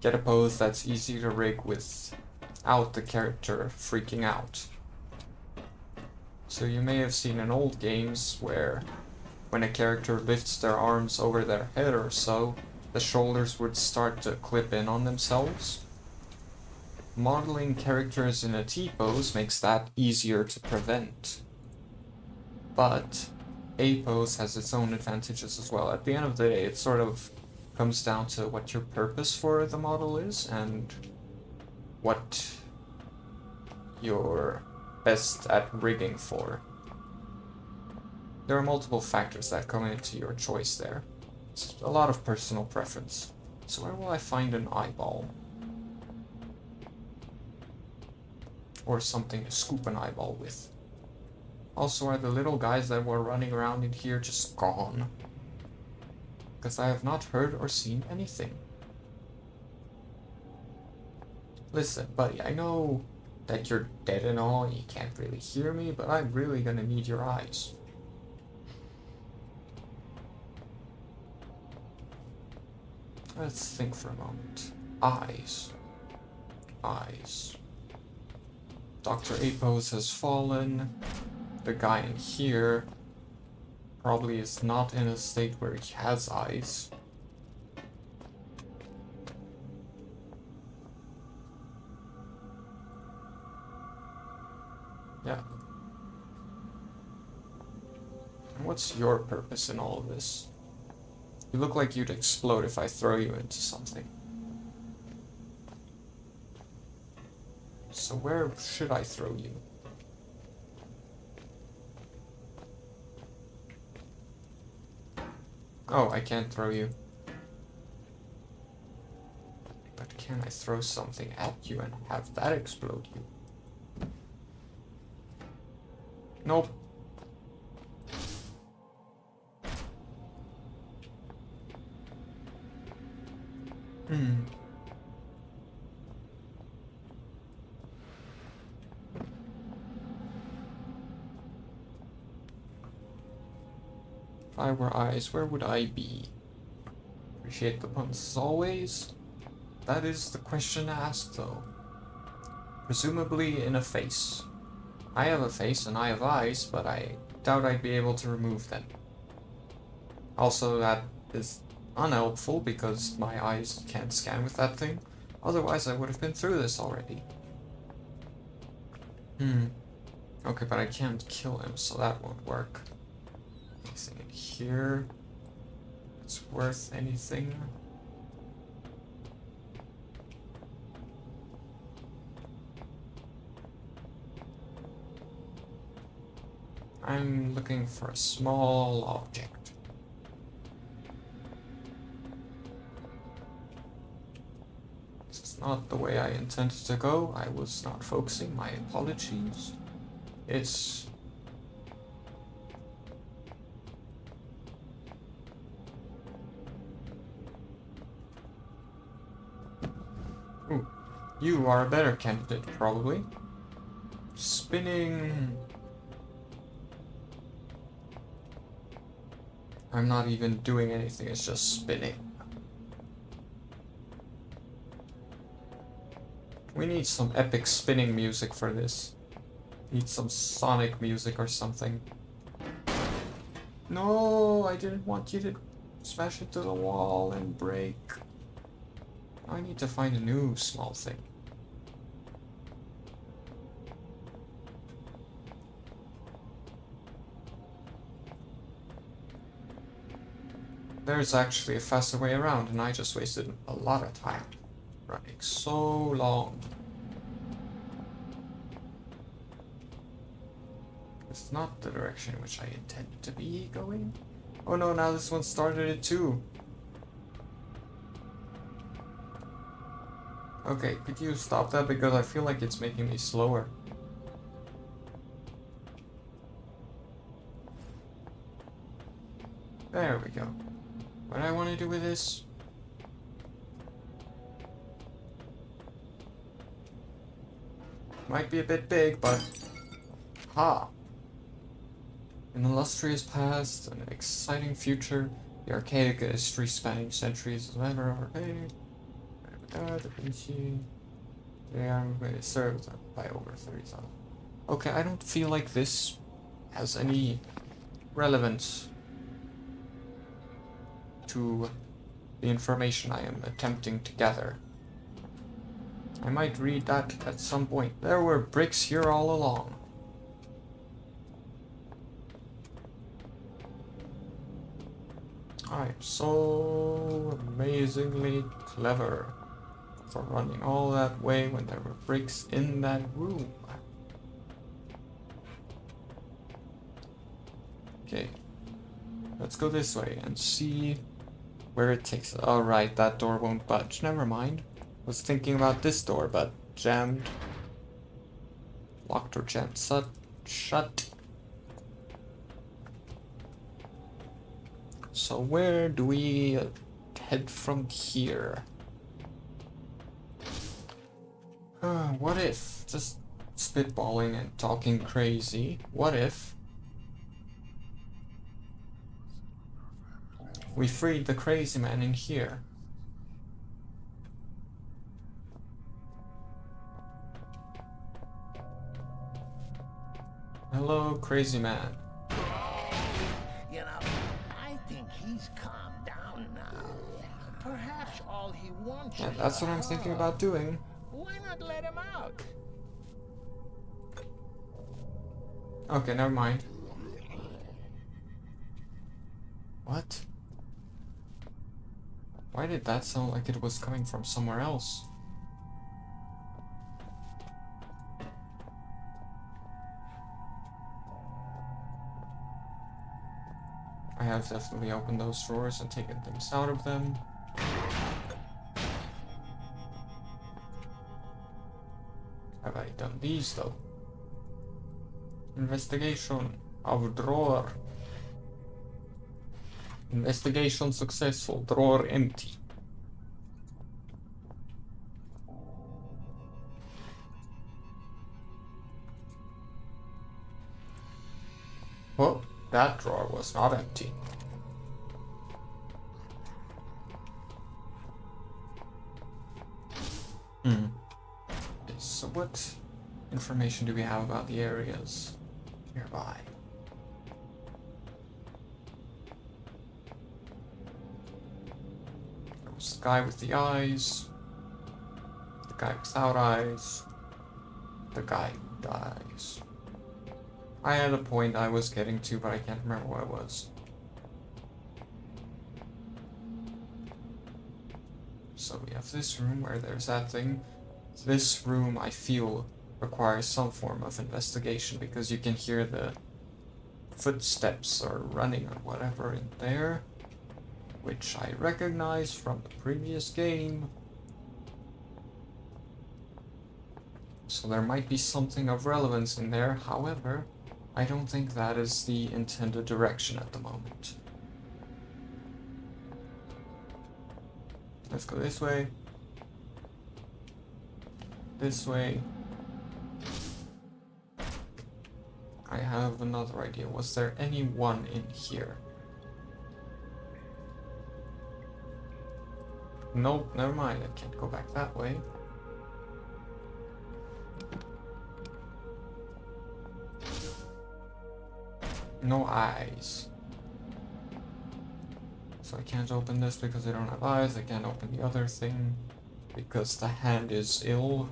get a pose that's easy to rig without the character freaking out. So you may have seen in old games where when a character lifts their arms over their head or so, the shoulders would start to clip in on themselves. Modeling characters in a T-pose makes that easier to prevent. But A-pose has its own advantages as well. At the end of the day, it sort of comes down to what your purpose for the model is and what you're best at rigging for. There are multiple factors that come into your choice there. It's a lot of personal preference. So where will I find an eyeball? Or something to scoop an eyeball with. Also, are the little guys that were running around in here just gone? Because I have not heard or seen anything. Listen, buddy, I know that you're dead and all, and you can't really hear me, but I'm really gonna need your eyes. Let's think for a moment. Eyes. Eyes. Dr. Apos has fallen. The guy in here probably is not in a state where he has eyes. Yeah. And what's your purpose in all of this? You look like you'd explode if I throw you into something. So where should I throw you? Oh, I can't throw you. But can I throw something at you and have that explode you? Nope. If I were eyes, where would I be? Appreciate the puns as always. That is the question asked, though. Presumably in a face. I have a face and I have eyes, but I doubt I'd be able to remove them. Also, that is unhelpful because my eyes can't scan with that thing. Otherwise, I would have been through this already. Okay, but I can't kill him, so that won't work. Anything in here? It's worth anything? I'm looking for a small object. This is not the way I intended to go. I was not focusing. My apologies. It's... Ooh, You are a better candidate, probably. Spinning. I'm not even doing anything, it's just spinning. We need some epic spinning music for this. Need some Sonic music or something. No, I didn't want you to smash into the wall and break. I need to find a new small thing. There's actually a faster way around, and I just wasted a lot of time running so long. This is not the direction in which I intended to be going. Oh no, now this one started it too. Okay, could you stop that, because I feel like it's making me slower. There we go. What do I want to do with this? Might be a bit big, but... Ha! An illustrious past, an exciting future, the archaic history spanning centuries of ever archaic. They are served by over 30,000. Okay, I don't feel like this has any relevance to the information I am attempting to gather. I might read that at some point. There were bricks here all along. I am so amazingly clever for running all that way when there were bricks in that room. Okay, let's go this way and see where it takes us. Alright, that door won't budge. Never mind. Was thinking about this door, but jammed. Locked or jammed. Shut. So where do we head from here? What if, just spitballing and talking crazy, what if we freed the crazy man in here? Hello, crazy man. You know, I think he's calmed down now. Perhaps all he wants Yeah, is that's a what I'm thinking hug. about doing. Why not let him out? Okay, never mind. What? Why did that sound like it was coming from somewhere else? I have definitely opened those drawers and taken things out of them. Have I done these though? Investigation of drawer. Investigation successful. Drawer empty. Well, that drawer was not empty. Okay, so what information do we have about the areas nearby? There was the guy with the eyes, the guy without eyes, the guy who dies. I had a point I was getting to, but I can't remember what it was. So we have this room where there's that thing. This room, I feel, requires some form of investigation because you can hear the footsteps or running or whatever in there, which I recognize from the previous game. So there might be something of relevance in there, however, I don't think that is the intended direction at the moment. Let's go this way. this way. I have another idea. Was there anyone in here? Nope, never mind. I can't go back that way. No eyes. So I can't open this because I don't have eyes. I can't open the other thing because the hand is ill.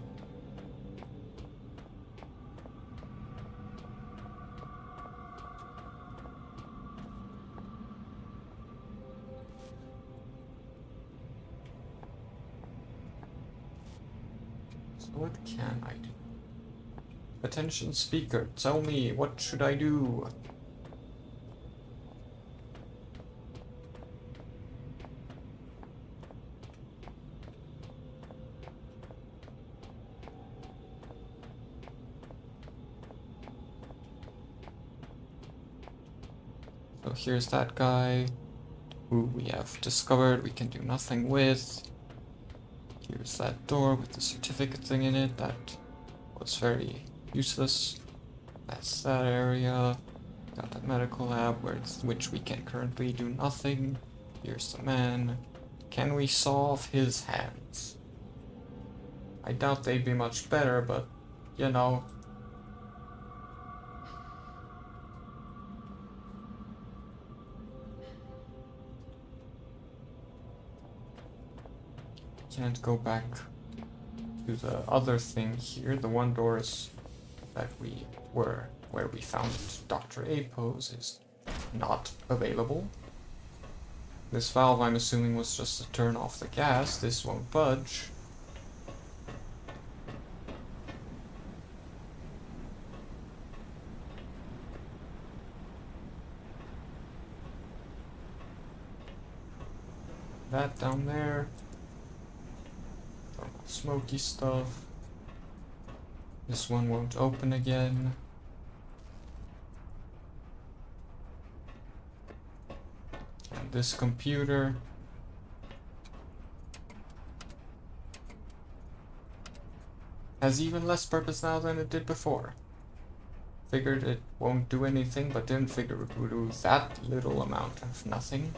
So what can I do? Attention speaker, tell me, what should I do? So here's that guy who we have discovered we can do nothing with. Here's that door with the certificate thing in it that was very useless. That's that area. Got the medical lab which we can currently do nothing. Here's the man. Can we saw off his hands? I doubt they'd be much better, but you know. Can't go back to the other thing here. The one doors that we were where we found Dr. A pose is not available. This valve, I'm assuming, was just to turn off the gas. This won't budge. That down there. Smoky stuff. This one won't open again. And this computer. Has even less purpose now than it did before. Figured it won't do anything, but didn't figure it would do that little amount of nothing.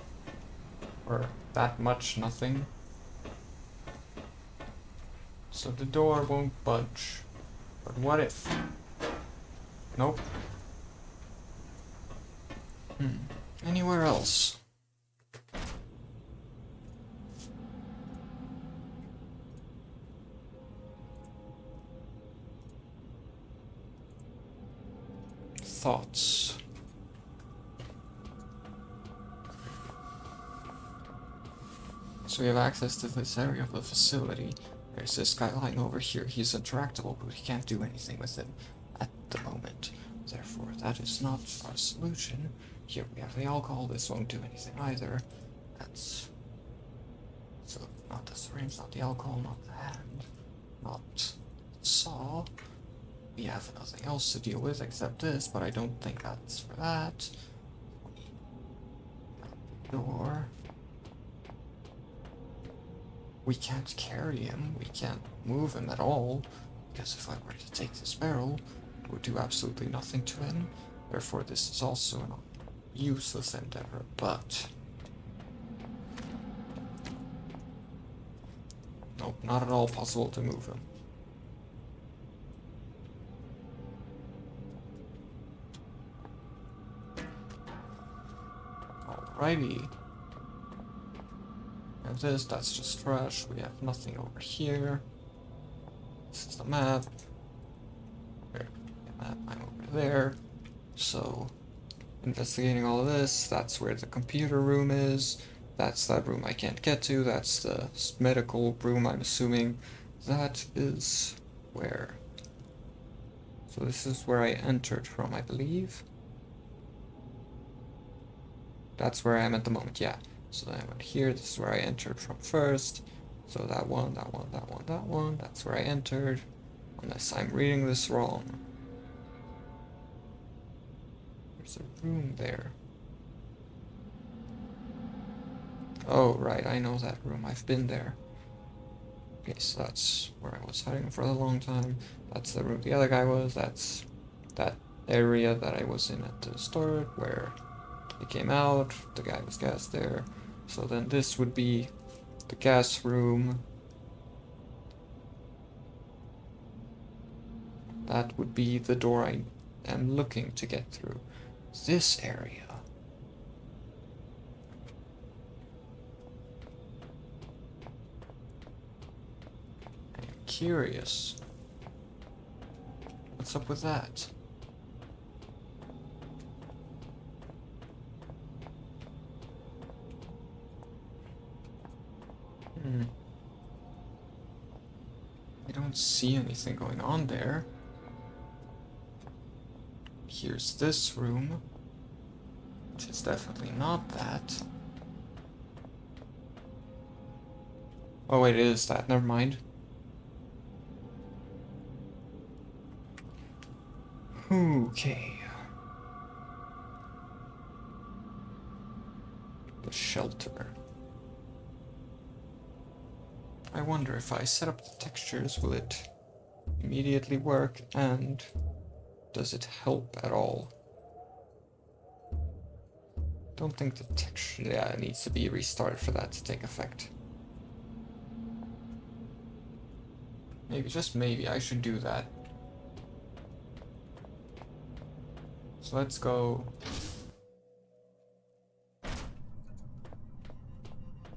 Or that much nothing. So the door won't budge. But what if? Nope. Anywhere else? Thoughts. So we have access to this area of the facility. There's this guy lying over here. He's interactable, but we can't do anything with him at the moment. Therefore, that is not our solution. Here we have the alcohol. This won't do anything either. That's... So, not the syringe, not the alcohol, not the hand, not the saw. We have nothing else to deal with except this, but I don't think that's for that. Door. We can't carry him, we can't move him at all, because if I were to take this barrel, it would do absolutely nothing to him. Therefore, this is also an useless endeavor, but... Nope, not at all possible to move him. Alrighty. And this, that's just trash. We have nothing over here. This is the map. Where? The map, I'm over there. So, investigating all of this, that's where the computer room is. That's that room I can't get to. That's the medical room, I'm assuming. That is where? So this is where I entered from, I believe. That's where I am at the moment, yeah. So then I went here, this is where I entered from first. So that one, that one, that one, that one, that's where I entered. Unless I'm reading this wrong. There's a room there. Oh, right, I know that room. I've been there. Okay, so that's where I was hiding for a long time. That's the room the other guy was. That's that area that I was in at the start where he came out. The guy was gassed there. So then this would be the gas room. That would be the door I am looking to get through. This area. I'm curious. What's up with that? I don't see anything going on there. Here's this room, which is definitely not that. Oh wait, it is that. Never mind. Okay. The shelter. I wonder if I set up the textures, will it immediately work, and does it help at all? Don't think the texture, yeah, it needs to be restarted for that to take effect. Maybe, just maybe, I should do that. So let's go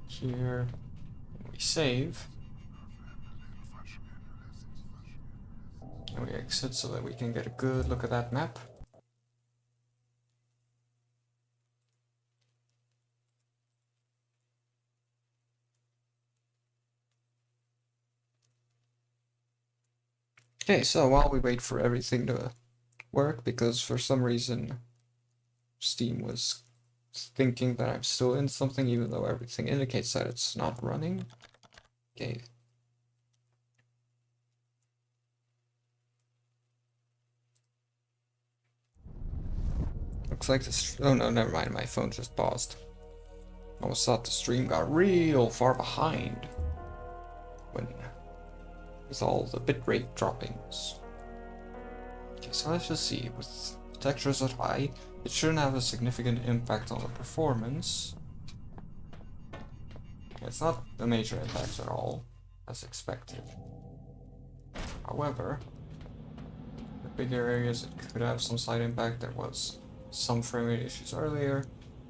here. We save. And we exit so that we can get a good look at that map. Okay, so while we wait for everything to work, because for some reason Steam was thinking that I'm still in something even though everything indicates that it's not running. Okay. Looks like this. Oh no, never mind. My phone just paused. I almost thought the stream got real far behind when with all the bitrate droppings. Okay, so let's just see. With textures at high, it shouldn't have a significant impact on the performance. It's not a major impact at all, as expected. However, the bigger areas it could have some slight impact. There was some frame rate issues earlier.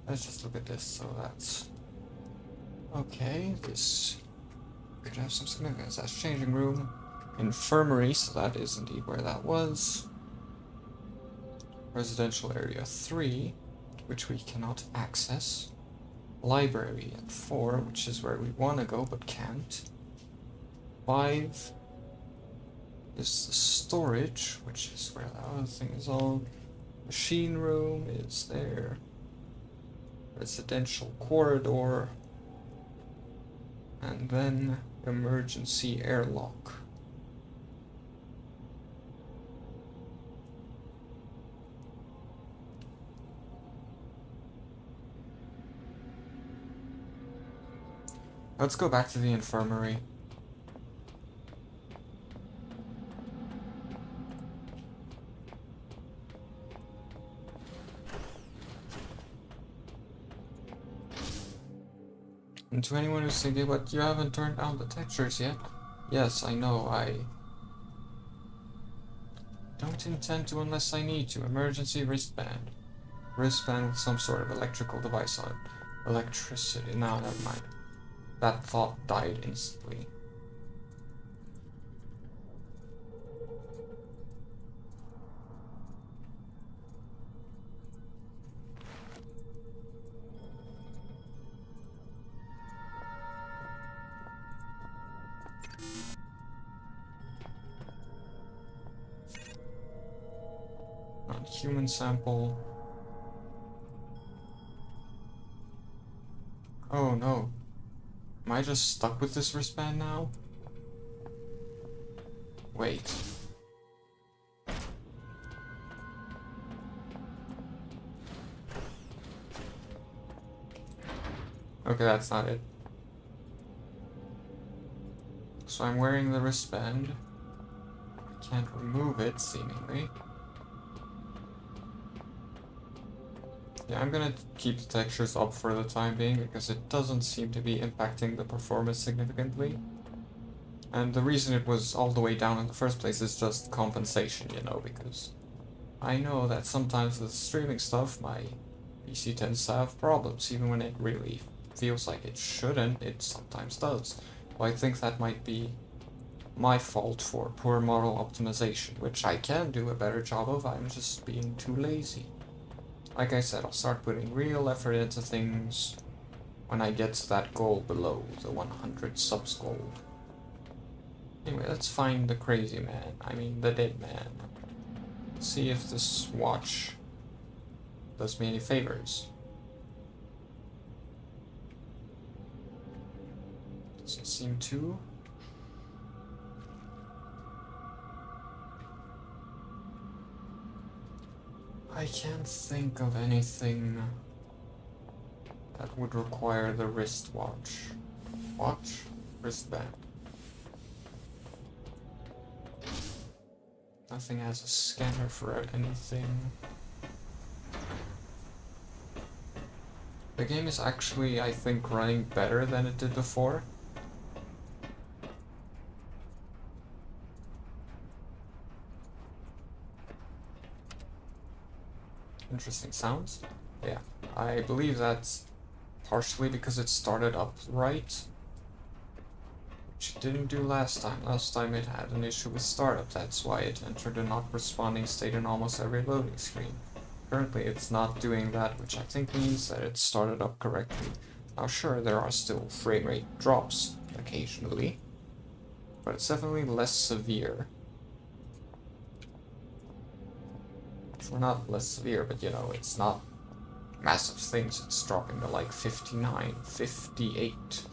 Let's just look at this. So that's okay. This could have some significance. That's changing room, infirmary. So that is indeed where that was. Residential area 3, which we cannot access. Library at 4, which is where we want to go but can't. 5 is the storage, which is where the other thing is all. Machine room is there. Residential corridor. And then emergency airlock. Let's go back to the infirmary. And to anyone who's thinking, but you haven't turned down the textures yet. Yes, I know, I don't intend to unless I need to. Emergency wristband. Wristband with some sort of electrical device on it. Electricity. No, never mind. That thought died instantly. Non-human sample. Oh no. Am I just stuck with this wristband now? Wait. Okay, that's not it. So I'm wearing the wristband. I can't remove it, seemingly. Yeah, I'm gonna keep the textures up for the time being because it doesn't seem to be impacting the performance significantly. And the reason it was all the way down in the first place is just compensation, you know, because I know that sometimes with streaming stuff, my PC tends to have problems, even when it really feels like it shouldn't, it sometimes does. Well, I think that might be my fault for poor model optimization, which I can do a better job of, I'm just being too lazy. Like I said, I'll start putting real effort into things when I get to that goal below, the 100 subs goal. Anyway, let's find the crazy man, the dead man. See if this watch does me any favors. Doesn't seem to. I can't think of anything that would require the wristwatch. Watch? Wristband. Nothing has a scanner for anything. The game is actually, I think, running better than it did before. Interesting sounds. Yeah, I believe that's partially because it started up right, which it didn't do last time. Last time it had an issue with startup, that's why it entered a not responding state in almost every loading screen. Currently it's not doing that, which I think means that it started up correctly. Now sure, there are still frame rate drops occasionally, but it's definitely less severe. Well, not less severe, but you know, it's not massive things. It's dropping to like 59, 58.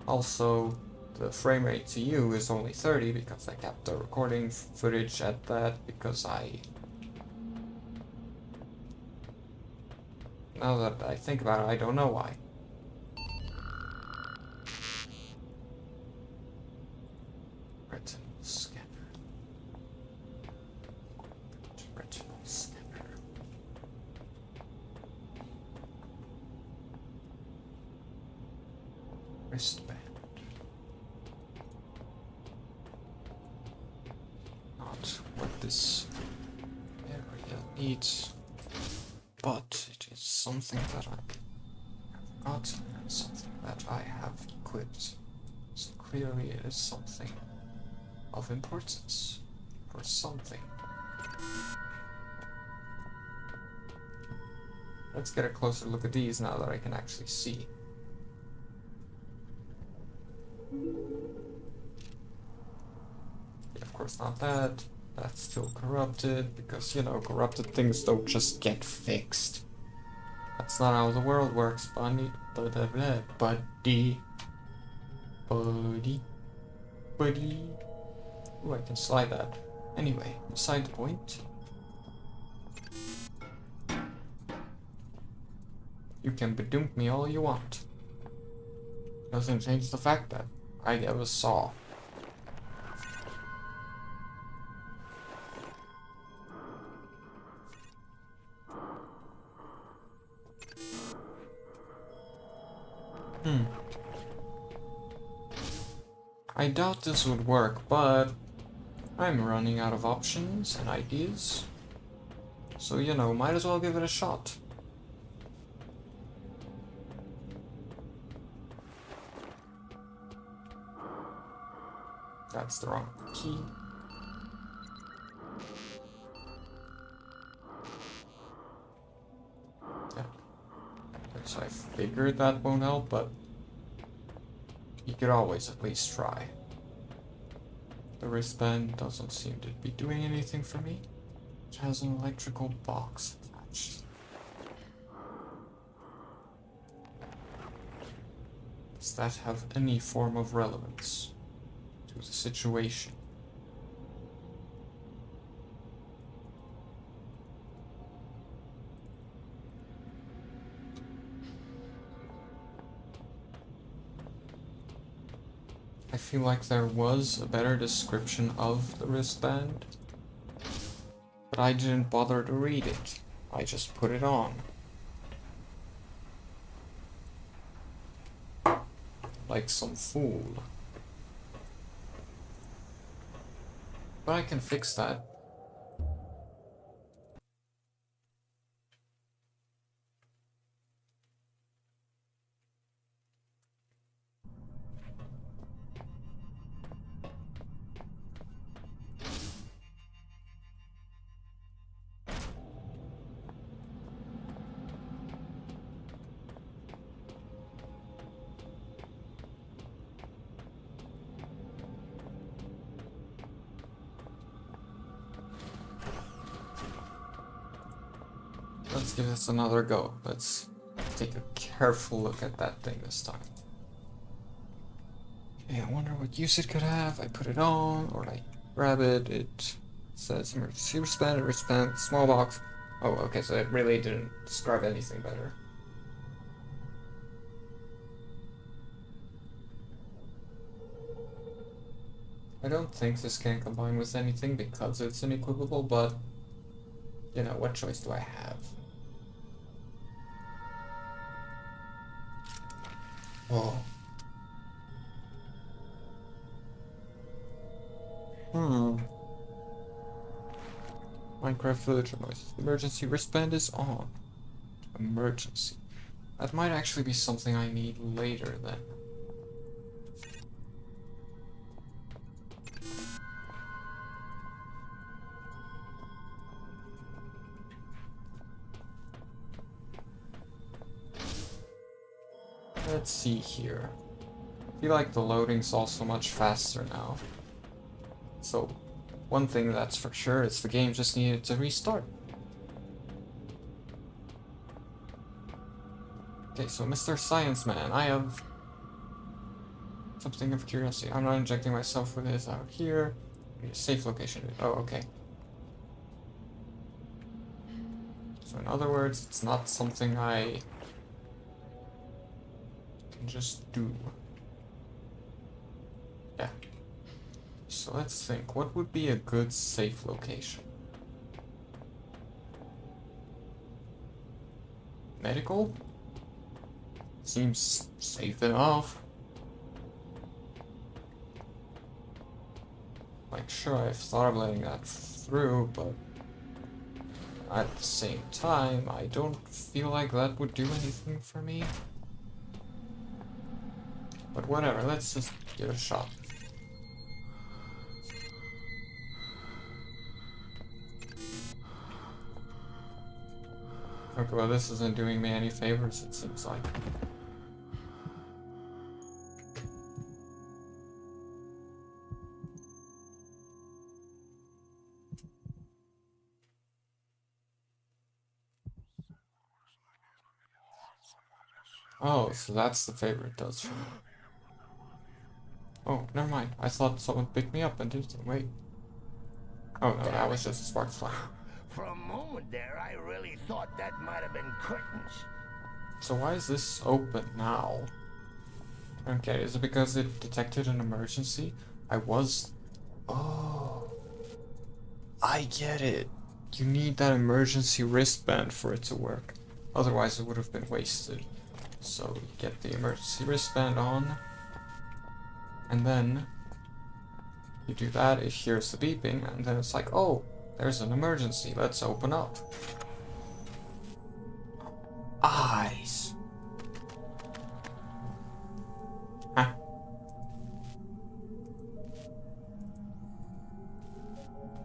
Also, the frame rate to you is only 30 because I kept the recording footage at that because now that I think about it, I don't know why. Retinal scanner. Retinal scanner. Wristband. Not what this area needs, but it is something that I have got and something that I have equipped. So clearly it is something of importance for something. Let's get a closer look at these now that I can actually see. Yeah, of course not that. That's still corrupted, because, you know, corrupted things don't just get fixed. That's not how the world works, buddy. Buddy. Buddy. Buddy. Ooh, I can slide that. Anyway, beside the point. You can bedump me all you want. Doesn't change the fact that I never saw. I doubt this would work, but I'm running out of options and ideas. So, you know, might as well give it a shot. That's the wrong key. Yeah. So I figured that won't help, but you could always at least try. The wristband doesn't seem to be doing anything for me. It has an electrical box attached. Does that have any form of relevance to the situation? I feel like there was a better description of the wristband, but I didn't bother to read it. I just put it on. Like some fool. But I can fix that. Let's give this another go. Let's take a careful look at that thing this time. Okay, I wonder what use it could have. I put it on, or I grab it. It says emergency wristband, small box. Oh, okay, so it really didn't describe anything better. I don't think this can combine with anything because it's unequipable, but you know, what choice do I have? Oh. Minecraft villager noise. Emergency wristband is on. Emergency. That might actually be something I need later then. Let's see here. I feel like the loading's also much faster now. So, one thing that's for sure is the game just needed to restart. Okay, so Mr. Science Man, I have something of curiosity. I'm not injecting myself with this out here. A safe location. Oh, okay. So in other words, it's not something I can just do. Yeah. So let's think, what would be a good safe location? Medical? Seems safe enough. Like, sure, I've thought of letting that through, but at the same time, I don't feel like that would do anything for me. But whatever, let's just give it a shot. Okay, well, this isn't doing me any favors, it seems like. Oh, so that's the favor it does for me. Oh, never mind. I thought someone picked me up and did it. Wait. Oh no, that was just a spark fly. For a moment there, I really thought that might have been curtains. So why is this open now? Okay, is it because it detected an emergency? Oh. I get it. You need that emergency wristband for it to work. Otherwise it would have been wasted. So you get the emergency wristband on. And then you do that, it hears the beeping, and then it's like, oh, there's an emergency, let's open up. Eyes. Huh.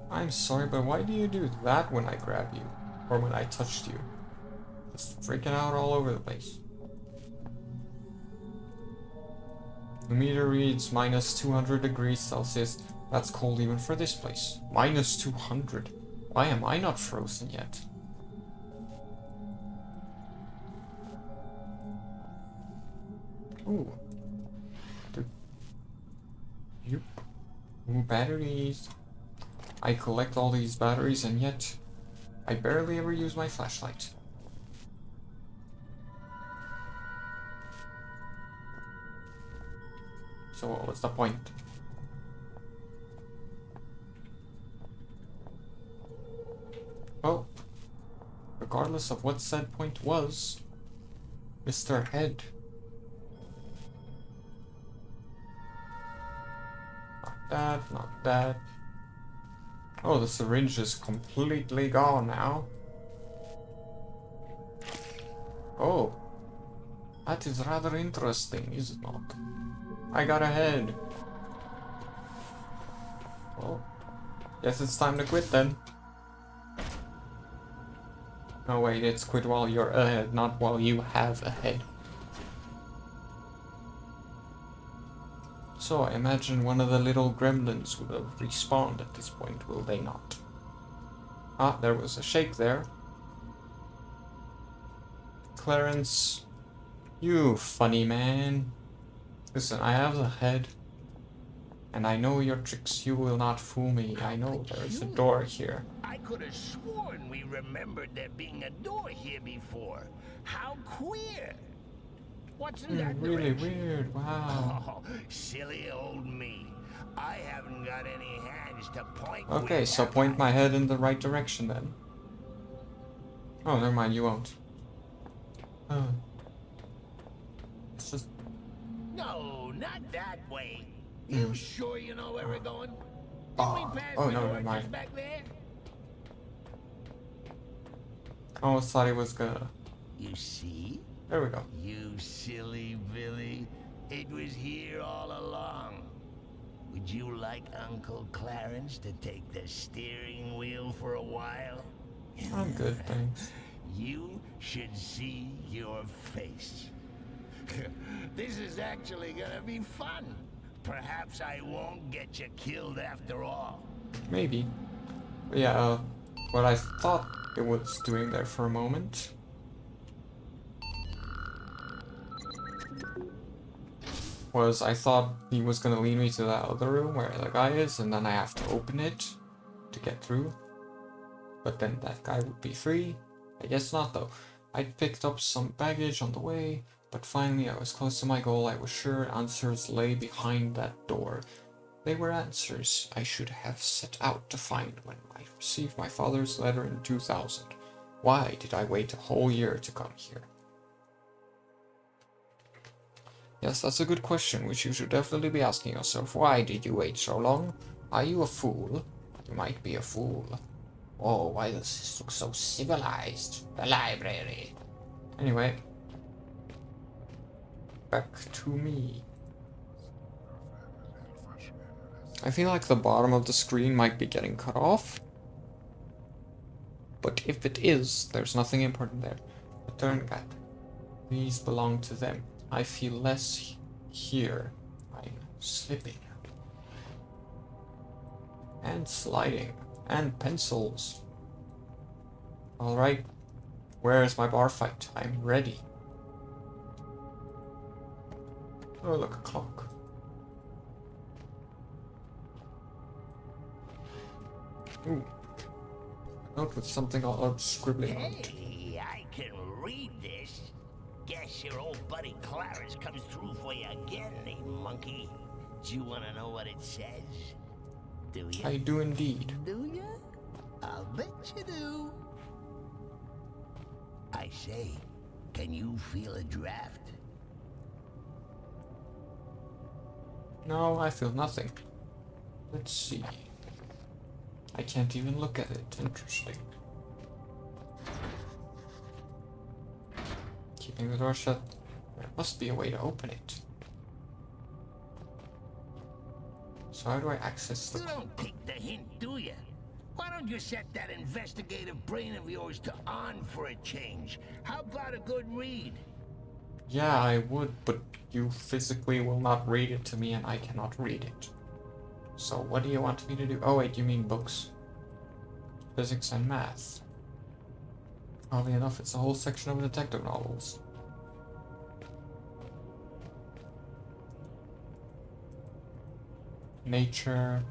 I'm sorry, but why do you do that when I grab you? Or when I touched you? Just freaking out all over the place. The meter reads minus 200 degrees Celsius. That's cold even for this place. Minus 200. Why am I not frozen yet? Ooh. Yep. Ooh, batteries. I collect all these batteries and yet I barely ever use my flashlight. So what was the point? Well, regardless of what said point was, Mr. Head. Not that, not that. Oh, the syringe is completely gone now. Oh, that is rather interesting, is it not? I got a head. Well, guess it's time to quit then. No, wait, it's quit while you're ahead, not while you have a head. So I imagine one of the little gremlins would have respawned at this point, will they not? Ah, there was a shake there. Clarence, you funny man. Listen, I have a head. And I know your tricks, you will not fool me. I know there's a door here. I could have sworn we remembered there being a door here before. How queer! What's in that Really direction? weird, wow. Oh, silly old me. I haven't got any hands to point Okay, with, so have point I? my head in the right direction then. Oh, never mind, you won't. It's just... No, not that way. You sure you know where we're going? Did Oh, we pass oh, the no, door never mind. just back there? I almost thought he was gonna... You see? There we go. You silly Billy. It was here all along. Would you like Uncle Clarence to take the steering wheel for a while? I'm good, thanks. You should see your face. This is actually gonna be fun. Perhaps I won't get you killed after all. Maybe. But yeah, what I thought it was doing there for a moment was I thought he was gonna lead me to that other room where the guy is, and then I have to open it to get through. But then that guy would be free. I guess not though. I picked up some baggage on the way, but finally I was close to my goal. I was sure answers lay behind that door. They were answers I should have set out to find when I received my father's letter in 2000. Why did I wait a whole year to come here? Yes, that's a good question, which you should definitely be asking yourself. Why did you wait so long? Are you a fool? You might be a fool. Oh, why does this look so civilized? The library. Anyway. Back to me. I feel like the bottom of the screen might be getting cut off. But if it is, there's nothing important there. Return guide. These belong to them. I feel less here. I'm slipping. And sliding. And pencils. Alright. Where's my bar fight? I'm ready. Oh, look, a clock. Ooh. Note with something odd scribbling on it. Hey, I can read this. Guess your old buddy Clarence comes through for you again, eh, monkey? Do you want to know what it says? Do you? I do indeed. Do you? I'll bet you do. I say, can you feel a draft? No, I feel nothing. Let's see. I can't even look at it. Interesting. Keeping the door shut. There must be a way to open it. So how do I access the... You don't take the hint, do you? Why don't you set that investigative brain of yours to on for a change? How about a good read? Yeah, I would, but you physically will not read it to me and I cannot read it. So what do you want me to do? Oh wait, you mean books. Physics and math. Oddly enough, it's a whole section of detective novels. Nature.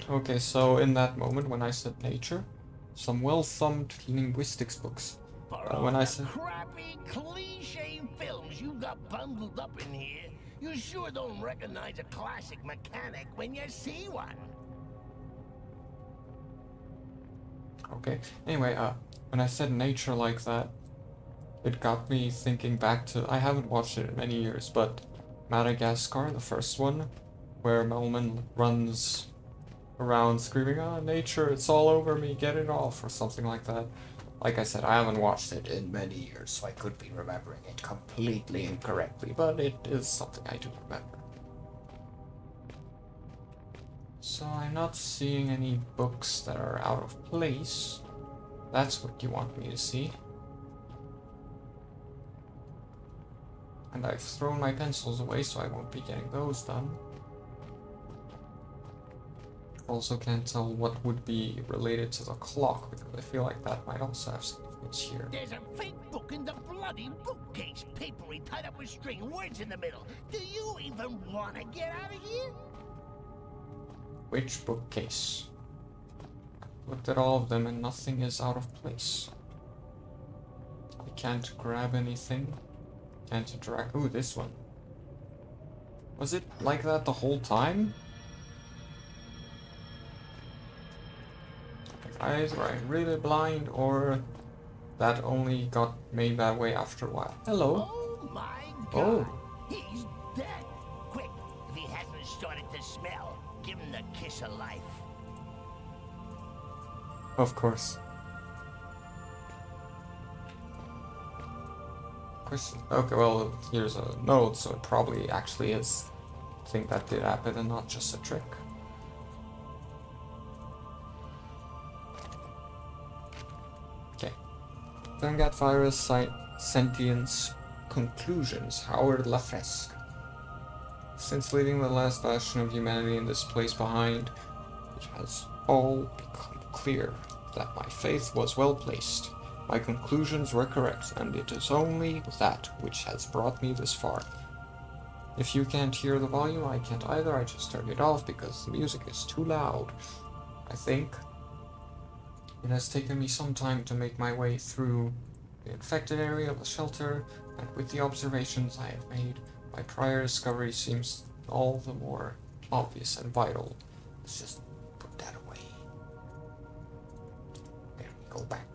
Okay, so in that moment when I said nature, some well-thumbed linguistics books. For When all I the said... crappy cliche films you got bum bundled up in here, you sure don't recognize a classic mechanic when you see one. Okay. Anyway, when I said nature like that, it got me thinking back to, I haven't watched it in many years, but Madagascar, the first one, where Melman runs around screaming, "Ah, nature, it's all over me, get it off," or something like that. Like I said, I haven't watched it in many years, so I could be remembering it completely incorrectly, but it is something I do remember. So I'm not seeing any books that are out of place. That's what you want me to see. And I've thrown my pencils away, so I won't be getting those done. Also can't tell what would be related to the clock, because I feel like that might also have significance here. There's a fake book in the bloody bookcase, papery tied up with string, words in the middle. Do you even want to get out of here? Which bookcase? Looked at all of them and nothing is out of place. I can't grab anything. Can't interact. Ooh, this one. Was it like that the whole time? Either I'm really blind or that only got made that way after a while. Hello. Oh my god! Oh. He's dead! Quick, if he hasn't started to smell, give him the kiss of life. Of course. Okay, well, here's a note, so it probably actually is a thing that did happen and not just a trick. Okay. Fungat virus sentience conclusions. Howard Lafresque. Since leaving the last bastion of humanity in this place behind, it has all become clear that my faith was well placed. My conclusions were correct, and it is only that which has brought me this far. If you can't hear the volume, I can't either. I just turned it off because the music is too loud. I think it has taken me some time to make my way through the infected area of the shelter, and with the observations I have made, my prior discovery seems all the more obvious and vital. Let's just put that away. There we go back.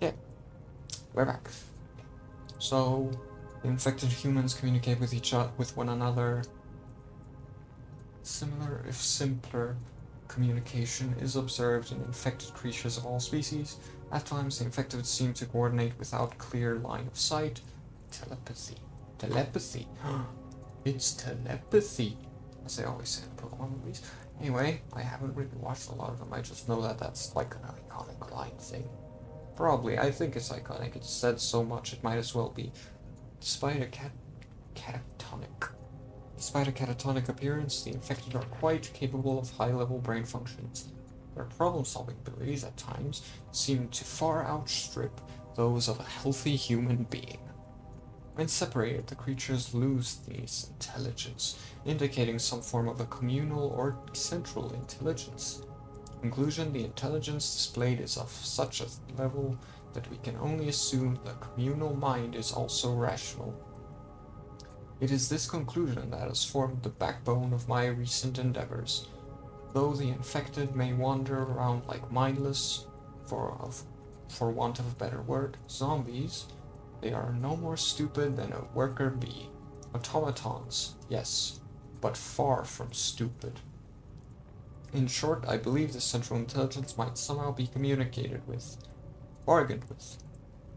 Yeah, we're back. So, infected humans communicate with with one another. Similar, if simpler, communication is observed in infected creatures of all species. At times, the infected seem to coordinate without clear line of sight. Telepathy. Telepathy. It's telepathy, as they always say in Pokemon movies. Anyway, I haven't really watched a lot of them. I just know that that's like an iconic line thing. Probably. I think it's iconic. It's said so much, it might as well be. Despite a catatonic appearance, the infected are quite capable of high-level brain functions. Their problem-solving abilities, at times, seem to far outstrip those of a healthy human being. When separated, the creatures lose this intelligence, indicating some form of a communal or central intelligence. Conclusion: the intelligence displayed is of such a level that we can only assume the communal mind is also rational. It is this conclusion that has formed the backbone of my recent endeavors. Though the infected may wander around like mindless, for want of a better word, zombies, they are no more stupid than a worker bee. Automatons, yes, but far from stupid. In short, I believe the central intelligence might somehow be bargained with.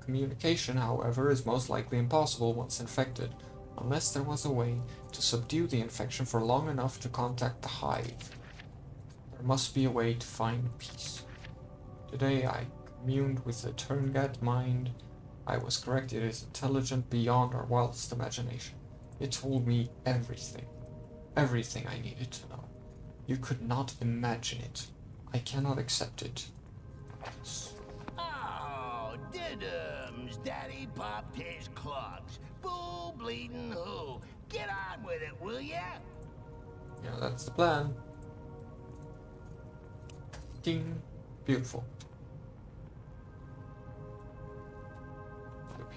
Communication, however, is most likely impossible once infected, unless there was a way to subdue the infection for long enough to contact the hive. There must be a way to find peace. Today I communed with the Turngat mind. I was correct, it is intelligent beyond our wildest imagination. It told me everything. Everything I needed to know. You could not imagine it. I cannot accept it. Oh, diddums! Daddy popped his clogs. Bull bleeding who? Get on with it, will ya? Yeah, that's the plan. Ding. Beautiful.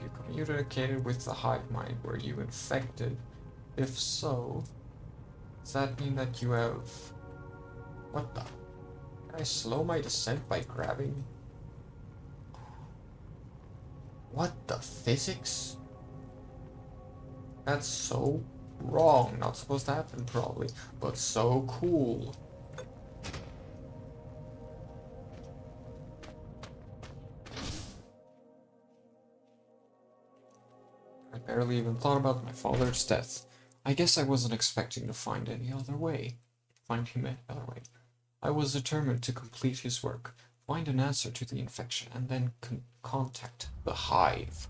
you communicated with the hive mind. Were you infected? If so, does that mean that you have... What the? Can I slow my descent by grabbing? What the physics? That's so wrong. Not supposed to happen, probably, but so cool. I barely even thought about my father's death. I guess I wasn't expecting to find him any other way. I was determined to complete his work, find an answer to the infection, and then contact the hive.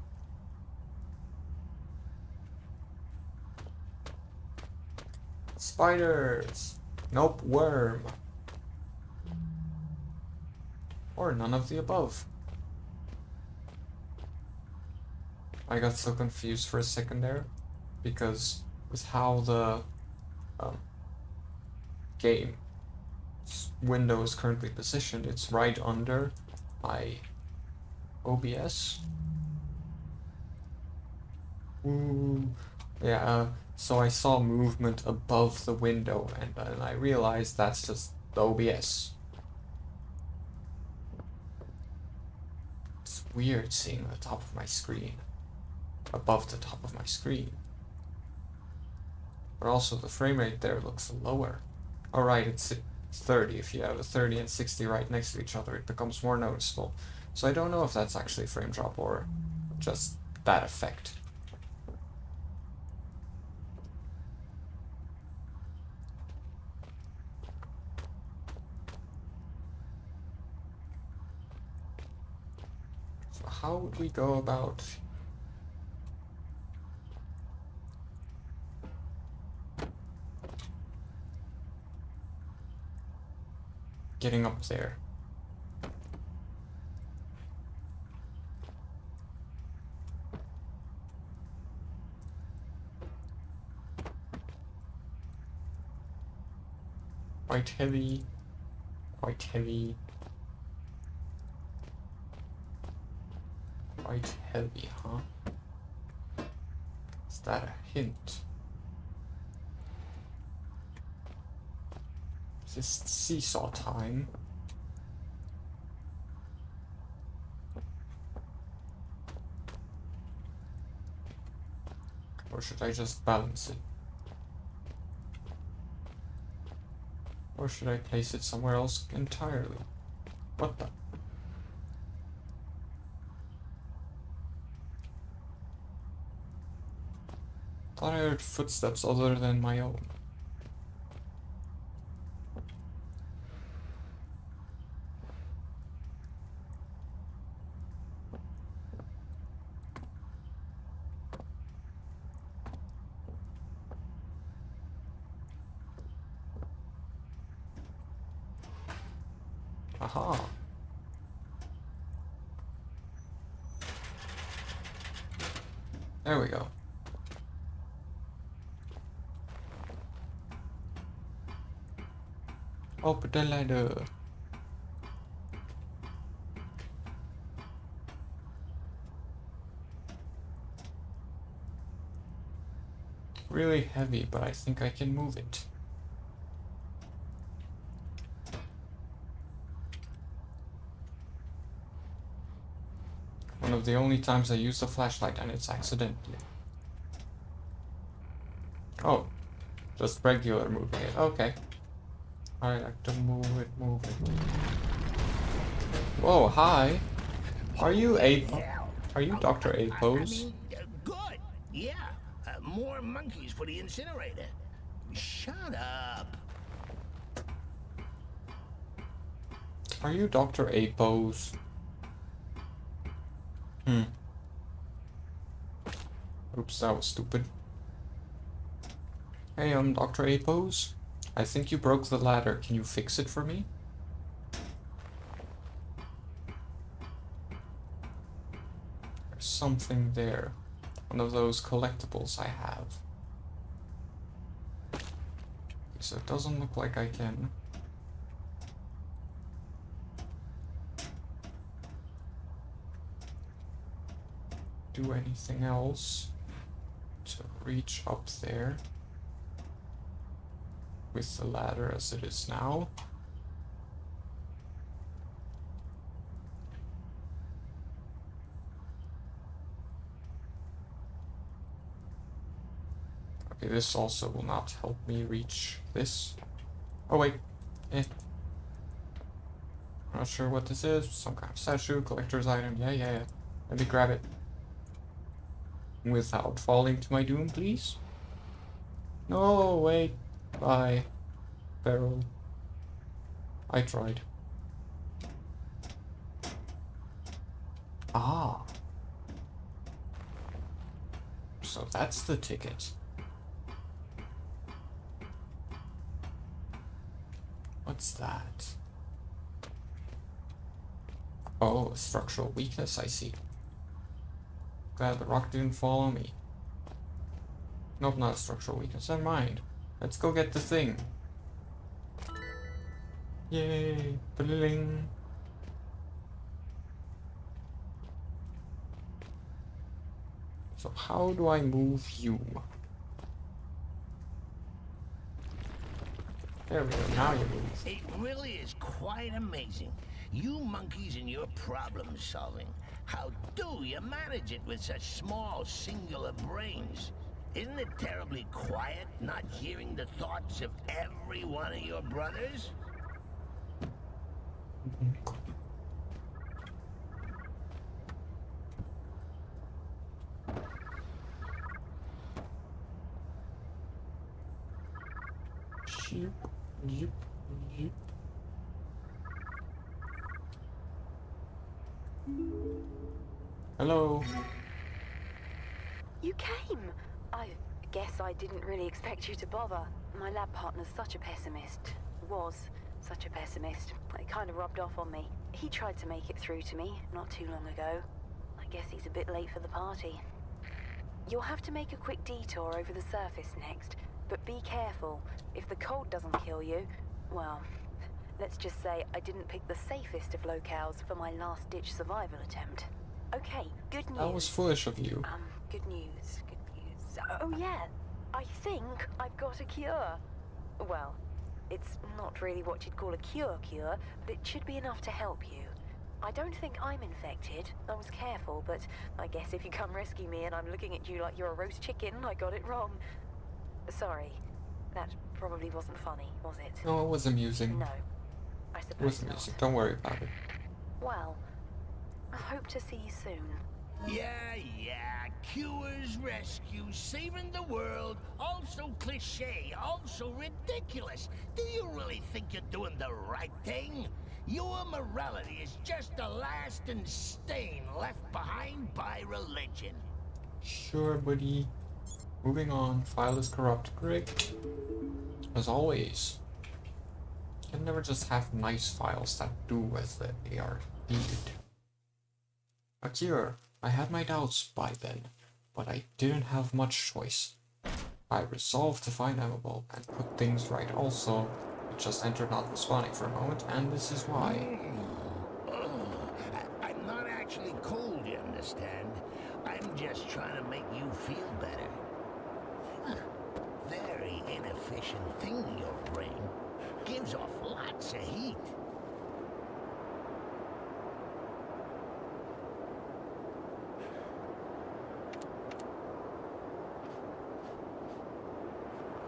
Spiders! Nope, worm. Or none of the above. I got so confused for a second there, because with how the game window is currently positioned, it's right under my OBS. Ooh. Yeah, so I saw movement above the window, and then I realized that's just the OBS. It's weird seeing the top of my screen. Above the top of my screen. But also the frame rate there looks lower. Alright, it's 30. If you have a 30 and 60 right next to each other, it becomes more noticeable. So I don't know if that's actually frame drop or just that effect. So how would we go about getting up there? Quite heavy, quite heavy, quite heavy, huh? Is that a hint? Is this seesaw time? Or should I just balance it? Or should I place it somewhere else entirely? What the? Thought I heard footsteps other than my own. Aha. There we go. Up the ladder. Really heavy, but I think I can move it. One of the only times I use a flashlight, and it's accidentally. Oh, just regular moving it. Okay. I like to move it, move it. Whoa, hi. Are you Dr. Apos? Good. Yeah. More monkeys for the incinerator. Shut up. Are you Dr. Apos? Oops, that was stupid. Hey, I'm Dr. Apos. I think you broke the ladder. Can you fix it for me? There's something there. One of those collectibles I have. So it doesn't look like I can. do anything else to reach up there with the ladder as it is now. Okay, this also will not help me reach this. Oh wait, Not sure what this is. Some kind of statue, collector's item. Yeah. Let me grab it. Without falling to my doom, please. No, wait. Bye. Barrel. I tried. Ah. So that's the ticket. What's that? Oh, structural weakness, I see. Glad the rock didn't follow me. Nope, not a structural weakness. Never mind. Let's go get the thing. Yay! Bling. So how do I move you? There we go. Now you move. It really is quite amazing. You monkeys and your problem solving. How do you manage it with such small, singular brains? Isn't it terribly quiet, not hearing the thoughts of every one of your brothers? Sheep, yip, yip. Hello. You came! I guess I didn't really expect you to bother. My lab partner's such a pessimist. Was such a pessimist. It kind of rubbed off on me. He tried to make it through to me not too long ago. I guess he's a bit late for the party. You'll have to make a quick detour over the surface next, but be careful. If the cold doesn't kill you, well, let's just say I didn't pick the safest of locales for my last-ditch survival attempt. Okay, good news. That was foolish of you. Good news, good news. Oh yeah, I think I've got a cure. Well, it's not really what you'd call a cure, but it should be enough to help you. I don't think I'm infected. I was careful, but I guess if you come rescue me and I'm looking at you like you're a roast chicken, I got it wrong. Sorry, that probably wasn't funny, was it? No, it was amusing. No, I It suppose was not. amusing. Don't worry about it. Well, I hope to see you soon. Yeah. Cures, rescues, saving the world. Also cliche, also ridiculous. Do you really think you're doing the right thing? Your morality is just a lasting stain left behind by religion. Sure, buddy. Moving on. File is corrupt. Great. As always. You can never just have nice files that do as they are needed. A cure. I had my doubts by then, but I didn't have much choice. I resolved to find Amable and put things right. Also, it just entered not responding for a moment, and this is why. I'm not actually cold, you understand? I'm just trying to make you feel better. Huh. Very inefficient thing, your brain. Gives off lots of heat.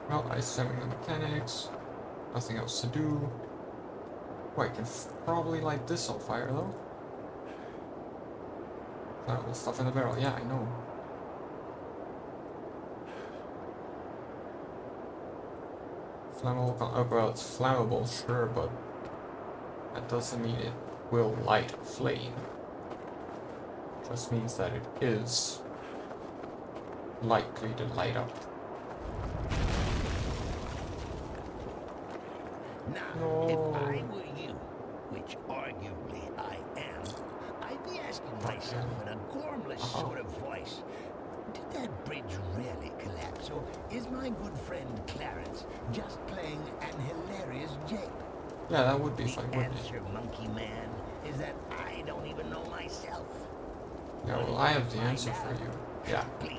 Well, I summon the mechanics. Nothing else to do. Well, I can probably light this on fire, though. Flammable stuff in the barrel. Yeah, I know. Flammable. Oh, well, it's flammable, sure, but that doesn't mean it will light a flame. Just means that it is likely to light up. Now, if I were you, which arguably I am, I'd be asking myself in a gormless sort of voice, did that bridge really collapse, or is my good friend Clarence just playing an hilarious jape? Yeah, that would be The fun, wouldn't it? answer, monkey man, is that I don't even know myself. Yeah, well, I have the answer for you. Yeah, Please,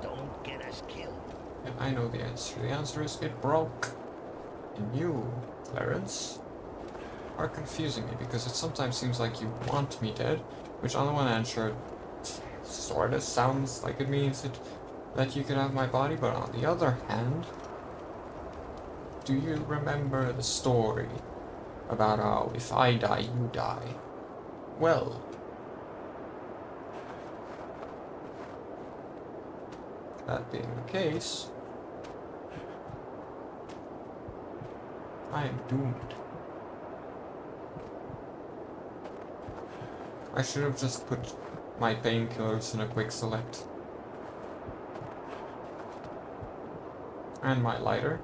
don't get us killed. yeah, I know the answer. The answer is it broke. And you, Clarence, are confusing me because it sometimes seems like you want me dead, which on the one hand, sure, sort of sounds like it means that you can have my body, but on the other hand, do you remember the story about how if I die, you die? Well, that being the case, I am doomed. I should have just put my painkillers in a quick select. And my lighter.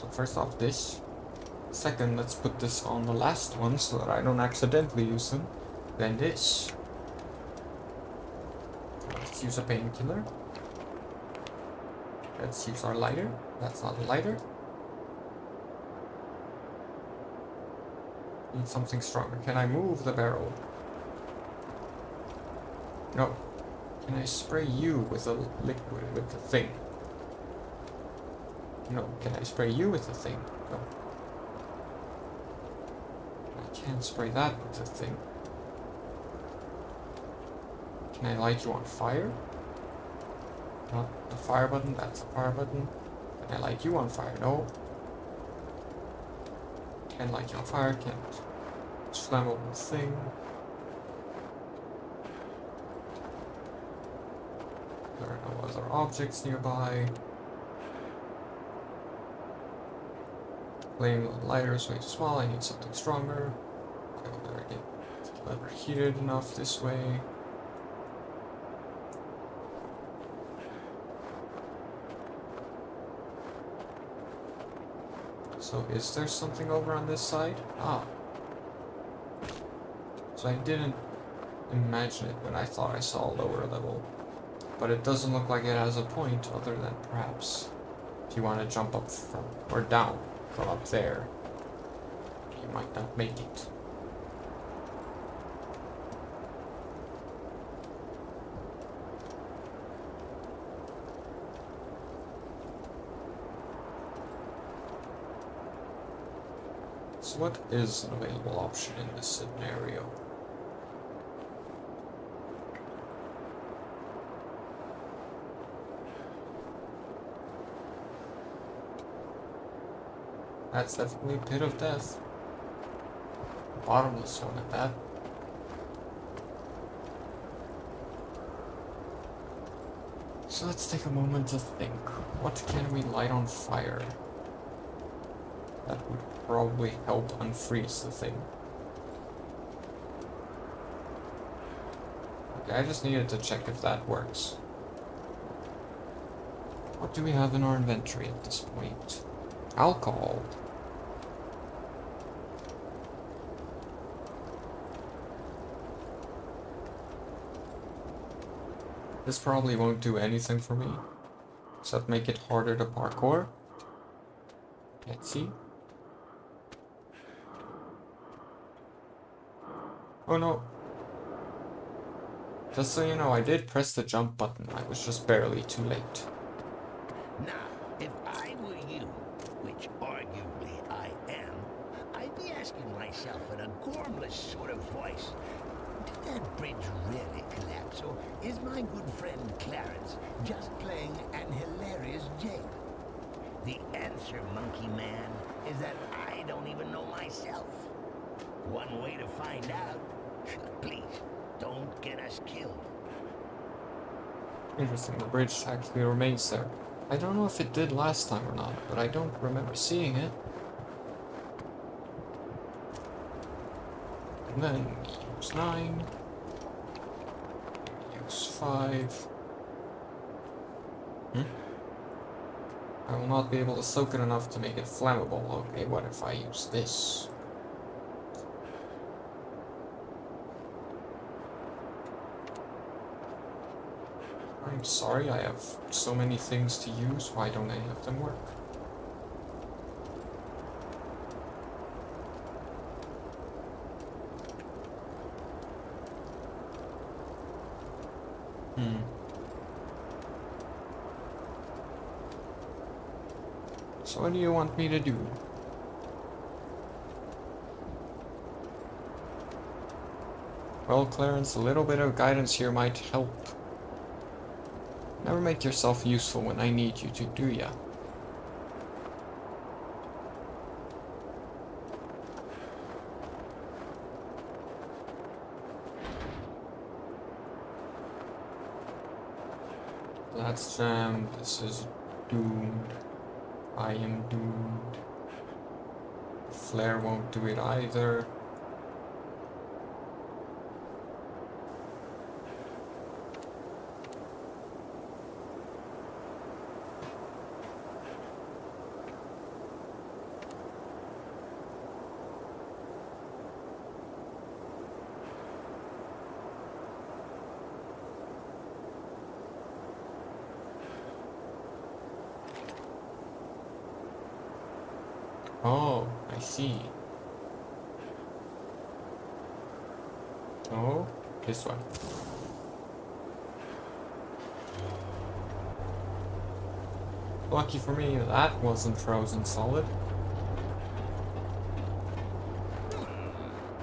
So first off this. Second, let's put this on the last one so that I don't accidentally use them. Then this. Let's use a painkiller. Let's use our lighter. That's not a lighter. Need something stronger. Can I move the barrel? No. Can I spray you with a liquid, with the thing? No. Can I spray you with the thing? No. I can't spray that with the thing. Can I light you on fire? Not the fire button, that's the fire button. Can I light you on fire? No. Can't light you on fire, can't. It's flammable thing. There are no other objects nearby. Flame lighter is way too small, I need something stronger. I will never get overheated enough this way. So is there something over on this side? Ah. So I didn't imagine it when I thought I saw a lower level. But it doesn't look like it has a point other than perhaps if you want to jump up from, or down from up there, you might not make it. So what is an available option in this scenario? That's definitely Pit of Death. Bottomless one at that. So let's take a moment to think. What can we light on fire? That would probably help unfreeze the thing. Okay, I just needed to check if that works. What do we have in our inventory at this point? Alcohol. This probably won't do anything for me. Except make it harder to parkour. Let's see. Oh no. Just so you know, I did press the jump button. I was just barely too late. Now, if I were you, which arguably I am, I'd be asking myself in a gormless sort of voice, did that bridge really collapse, or is my good friend Clarence just playing an hilarious joke? The answer, Monkey Man, is that I don't even know myself. One way to find out. Please, don't get us killed. Interesting, the bridge actually remains there. I don't know if it did last time or not, but I don't remember seeing it. And then use 9. Use 5. I will not be able to soak it enough to make it flammable. Okay, what if I use this? I'm sorry, I have so many things to use. Why don't any of them work? So what do you want me to do? Well, Clarence, a little bit of guidance here might help. Never make yourself useful when I need you to, do ya? That's jammed. This is doomed. I am doomed. Flare won't do it either. Oh, I see. Oh, this one. Lucky for me, that wasn't frozen solid.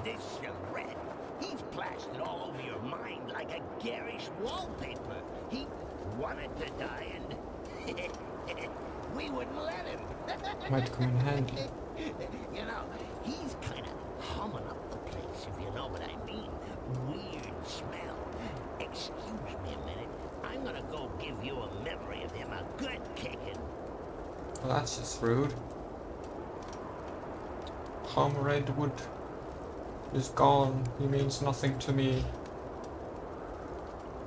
This charrette, he's plastered all over your mind like a garish wallpaper. He wanted to die and we wouldn't let him. Might come in handy. You know, he's kind of humming up the place, if you know what I mean. Weird smell. Excuse me a minute. I'm gonna go give you a memory of him a good kicking. Well, that's just rude. Tom Redwood is gone. He means nothing to me.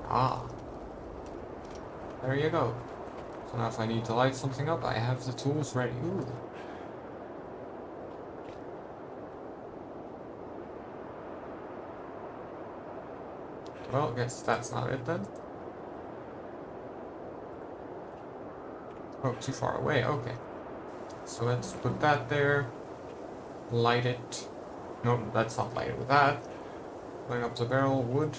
Ah. There you go. So now if I need to light something up, I have the tools ready. Ooh. Well, guess that's not it then. Oh, too far away, okay. So let's put that there. Light it. No, let's not light it with that. Light up the barrel, wood.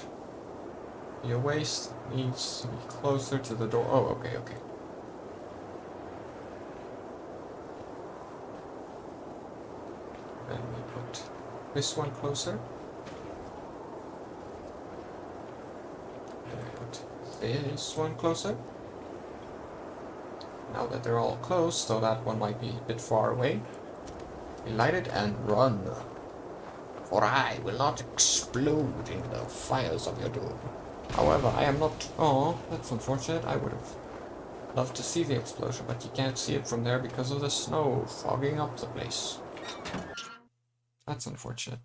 Be a waste. Needs to be closer to the door. Oh, okay, okay. Then we put this one closer. Then we put this one closer. Now that they're all close, so that one might be a bit far away, we light it and run. For I will not explode in the fires of your doom. However, I am not... Oh, that's unfortunate. I would have loved to see the explosion, but you can't see it from there because of the snow fogging up the place. That's unfortunate.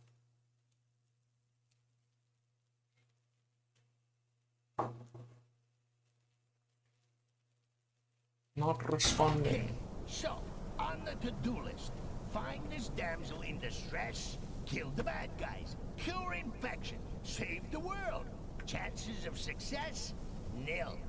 Not responding. So, on the to-do list, find this damsel in distress, kill the bad guys, cure infection, save the world. Chances of success? Nil.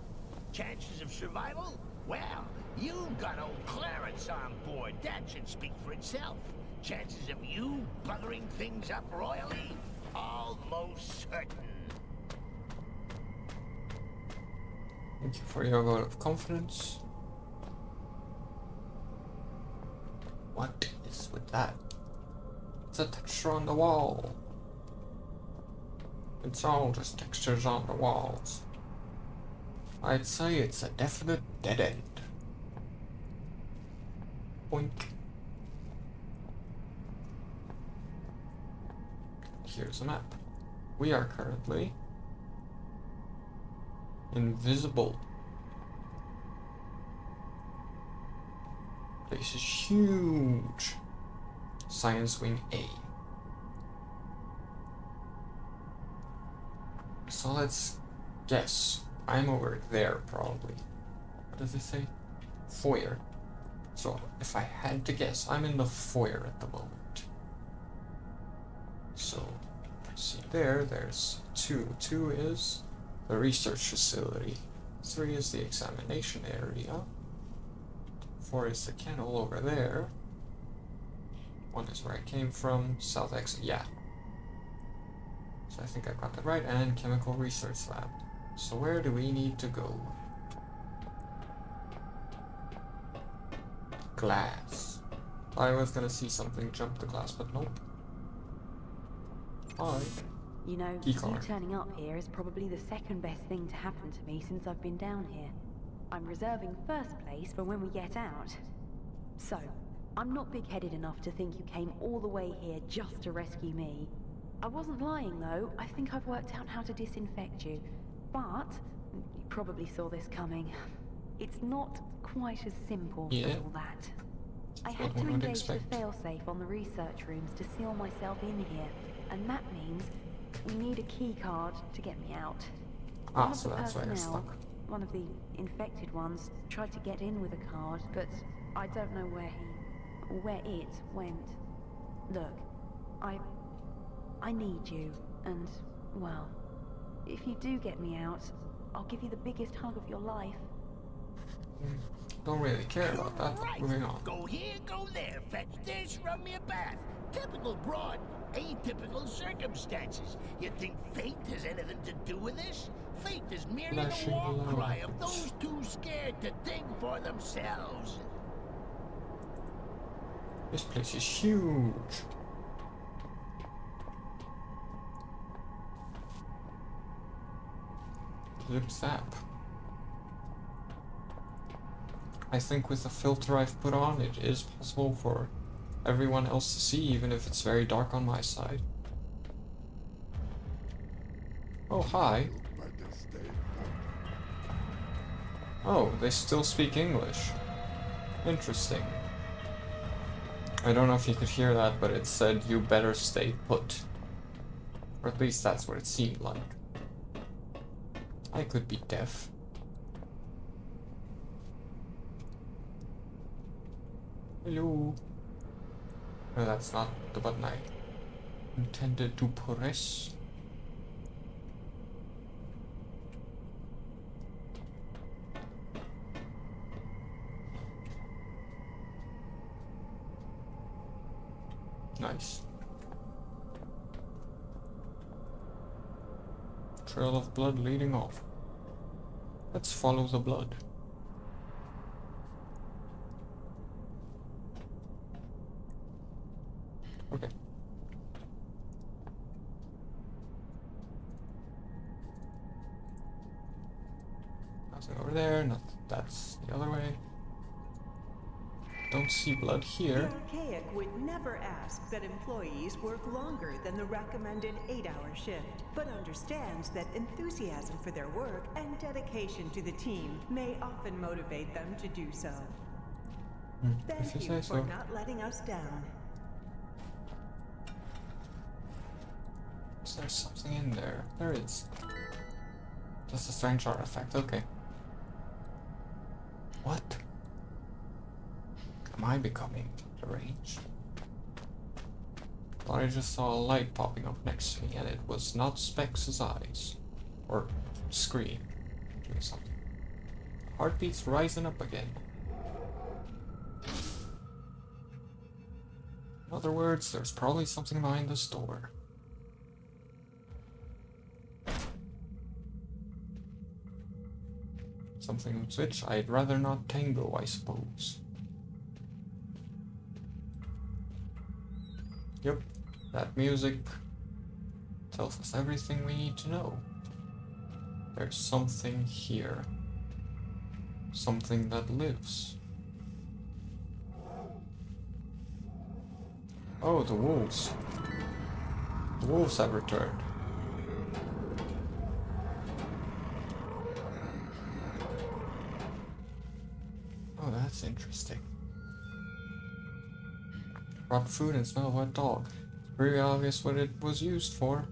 Chances of survival? Well, you've got old Clarence on board. That should speak for itself. Chances of you buggering things up royally? Almost certain. Thank you for your vote of confidence. What is with that? It's a texture on the wall. It's all just textures on the walls. I'd say it's a definite dead end. Boink. Here's a map. We are currently invisible. Place is huge. Science Wing A. So let's guess. I'm over there probably. What does it say? Foyer. So if I had to guess, I'm in the foyer at the moment. So see there's 2. 2 is the research facility. 3 is the examination area. 4 is the kennel over there. 1 is where I came from. South exit, yeah. So I think I got that right. And chemical research lab. So where do we need to go? Glass. I was gonna see something jump the glass, but nope. Hi. You know, Key you card. turning up here is probably the second best thing to happen to me since I've been down here. I'm reserving first place for when we get out. So, I'm not big-headed enough to think you came all the way here just to rescue me. I wasn't lying, though. I think I've worked out how to disinfect you. But, you probably saw this coming. It's not quite as simple as all that. I What had to one would engage the expect. failsafe on the research rooms to seal myself in here. And that means we need a key card to get me out. Ah, One of so the that's why you're personnel, stuck. one of the infected ones, tried to get in with a card, but I don't know where it went. Look, I need you, and, well, if you do get me out, I'll give you the biggest hug of your life. Don't really care about that. Right. Moving on. Go here, go there. Fetch this, run me a bath. Typical broad, atypical circumstances. You think fate has anything to do with this? Fate is merely Flashing the war cry of lights. those too scared to think for themselves. This place is huge. Zip zap. I think with the filter I've put on, it is possible for everyone else to see, even if it's very dark on my side. Oh, hi. Oh, they still speak English. Interesting. I don't know if you could hear that, but it said, "You better stay put." Or at least that's what it seemed like. I could be deaf. Hello. No, that's not the button I intended to press. Nice. Trail of blood leading off. Let's follow the blood. Okay. Nothing over there, not that's the other way. Don't see blood The here. Archaic would never ask that employees work longer than the recommended 8-hour shift, but understands that enthusiasm for their work and dedication to the team may often motivate them to do so. If Thank you you say for so. not letting us down. Is there something in there? There is. Just a strange artifact, okay. What? Am I becoming deranged? Thought I just saw a light popping up next to me, and it was not Spex's eyes. Or screen. Doing something. Heartbeat's rising up again. In other words, there's probably something behind this door. Something with which I'd rather not tango, I suppose. Yep, that music tells us everything we need to know. There's something here. Something that lives. Oh, the wolves. The wolves have returned. Oh, that's interesting. Rotten food and smell of wet dog. Pretty obvious what it was used for.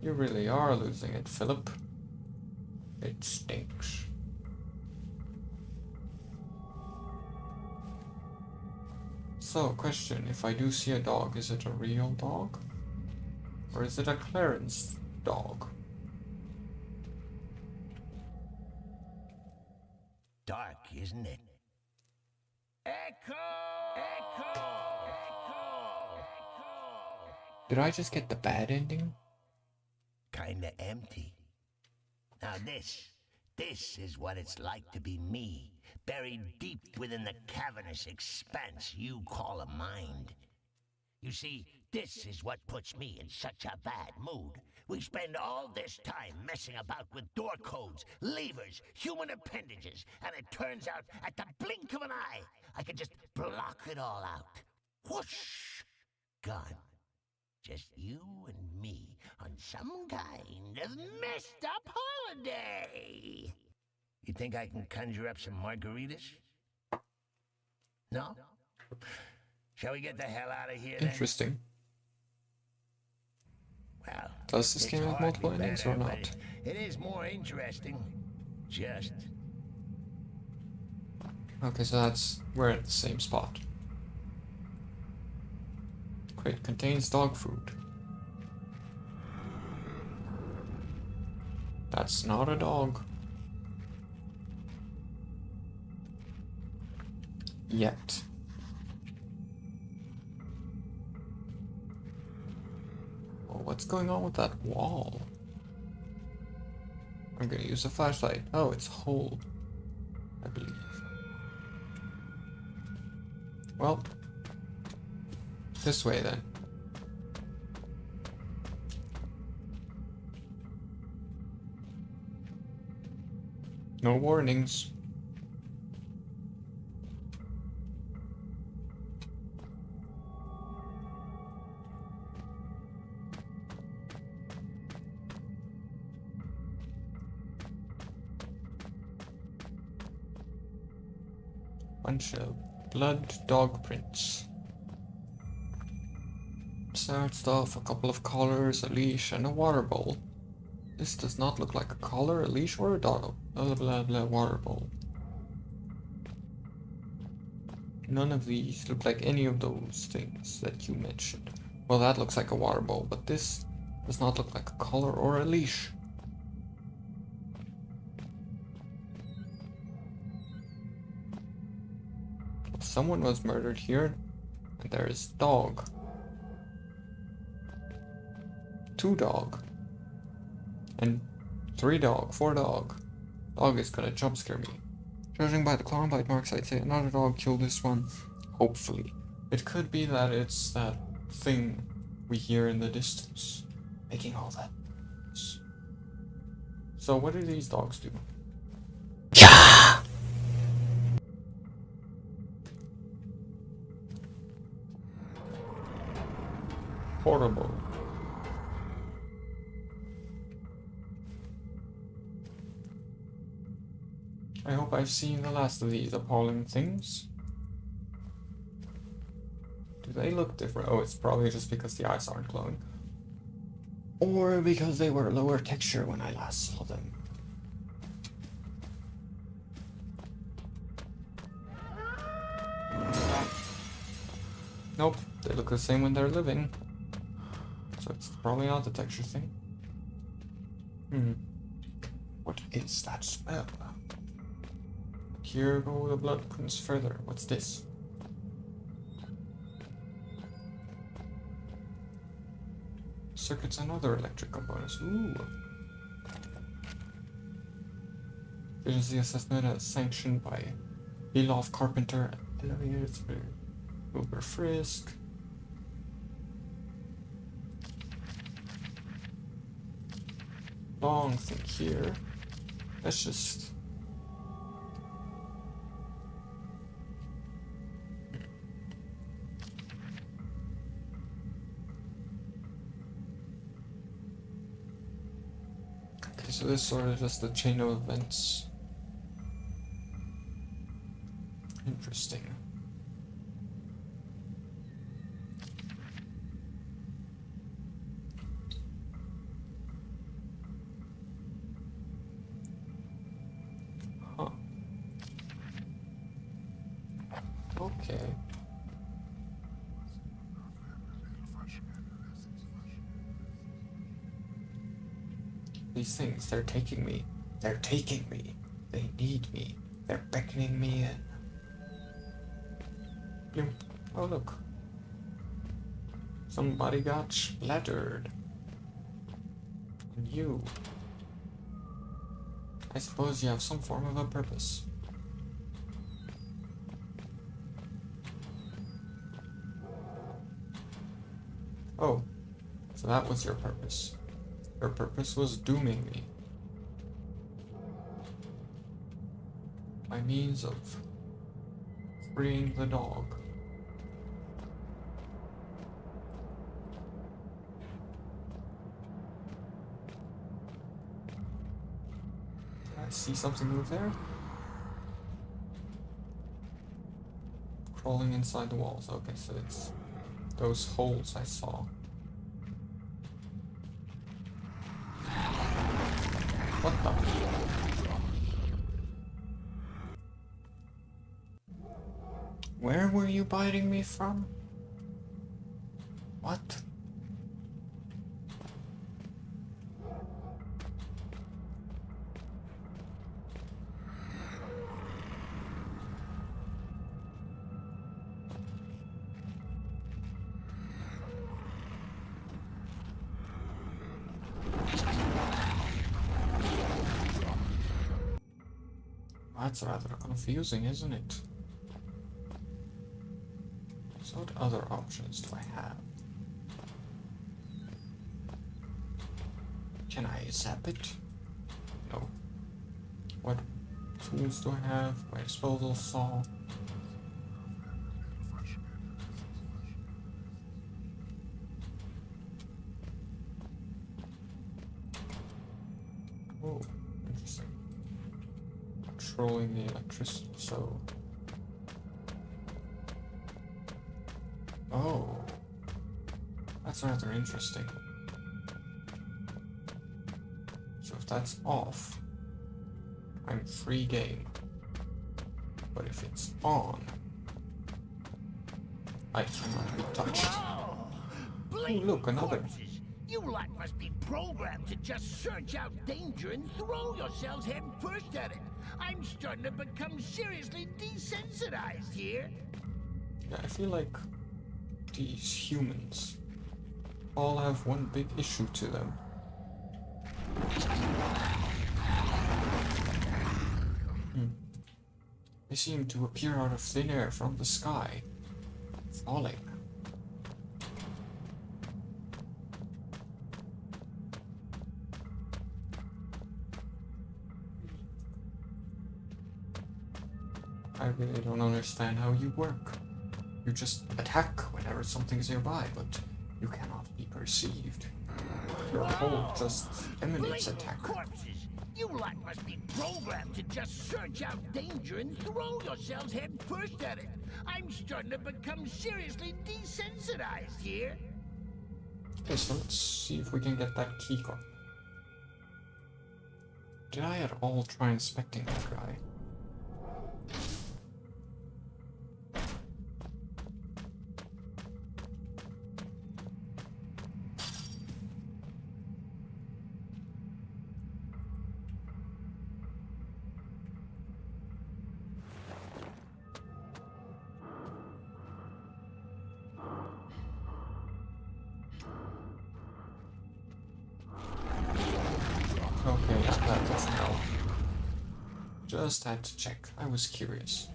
You really are losing it, Philip. It stinks. So, question, if I do see a dog, is it a real dog? Or is it a Clarence dog? Dark, isn't it? Echo! Echo! Echo! Did I just get the bad ending? Kinda empty. Now this is what it's like to be me, buried deep within the cavernous expanse you call a mind. You see, this is what puts me in such a bad mood. We spend all this time messing about with door codes, levers, human appendages, and it turns out at the blink of an eye, I can just block it all out. Whoosh! Gone. Just you and me on some kind of messed up holiday. You think I can conjure up some margaritas? No? Shall we get the hell out of here then? Interesting. Well, Does this it's game have hardly multiple endings or better, but not? it is more interesting. Just. Okay, so we're at the same spot. Crate contains dog food. That's not a dog. Yet. Oh, what's going on with that wall? I'm gonna use a flashlight. Oh, it's hold, I believe. Well, this way then. No warnings. Bunch of blood dog prints. Sad stuff, a couple of collars, a leash, and a water bowl. This does not look like a collar, a leash, or a dog. Blah blah blah water bowl. None of these look like any of those things that you mentioned. Well, that looks like a water bowl, but this does not look like a collar or a leash. Someone was murdered here, and there is dog. 2 dog. And 3 dog, 4 dog. Dog is gonna jump scare me. Judging by the claw and bite marks, I'd say another dog killed this one. Hopefully. It could be that it's that thing we hear in the distance, making all that noise. So what do these dogs do? Yeah. Horrible. I hope I've seen the last of these appalling things. Do they look different? Oh, it's probably just because the eyes aren't glowing. Or because they were lower texture when I last saw them. Nope, they look the same when they're living. So it's probably not the texture thing. What is that smell? Here go the blood prints further. What's this? Circuits and other electric components. Ooh. Efficiency assessment as sanctioned by Elof Carpenter. Elevators. Uber Frisk. Long thing here. Let's just. Okay, so this is sort of just a chain of events. Interesting. Huh. Okay. These things, they're taking me. They're taking me. They need me. They're beckoning me in. Bloop. Oh, look. Somebody got splattered. And you. I suppose you have some form of a purpose. Oh, so that was your purpose. Your purpose was dooming me. By means of freeing the dog. Did I see something move there? Crawling inside the walls. Okay, so it's those holes I saw. What the? Where were you biting me from? What? That's rather confusing, isn't it? So what other options do I have? Can I zap it? No. What tools do I have? My disposal saw. Oh, interesting. Controlling the electricity, so... Oh, that's rather interesting. So if that's off, I'm free game. But if it's on, I cannot be touched. Oh, look, another. corpses. You lot must be programmed to just search out danger and throw yourselves head first at it. I'm starting to become seriously desensitized here. Yeah, I feel like these humans all have one big issue to them. They seem to appear out of thin air from the sky, falling. I really don't understand how you work. You just attack whenever something's nearby, but you cannot be perceived. Your whole just emanates Blatant attack. corpses. You lot must be programmed to just search out danger and throw yourselves head first at it. I'm starting to become seriously desensitized here. Okay, so let's see if we can get that keycard. Did I at all try inspecting that guy? Okay, that doesn't help. Just had to check. I was curious.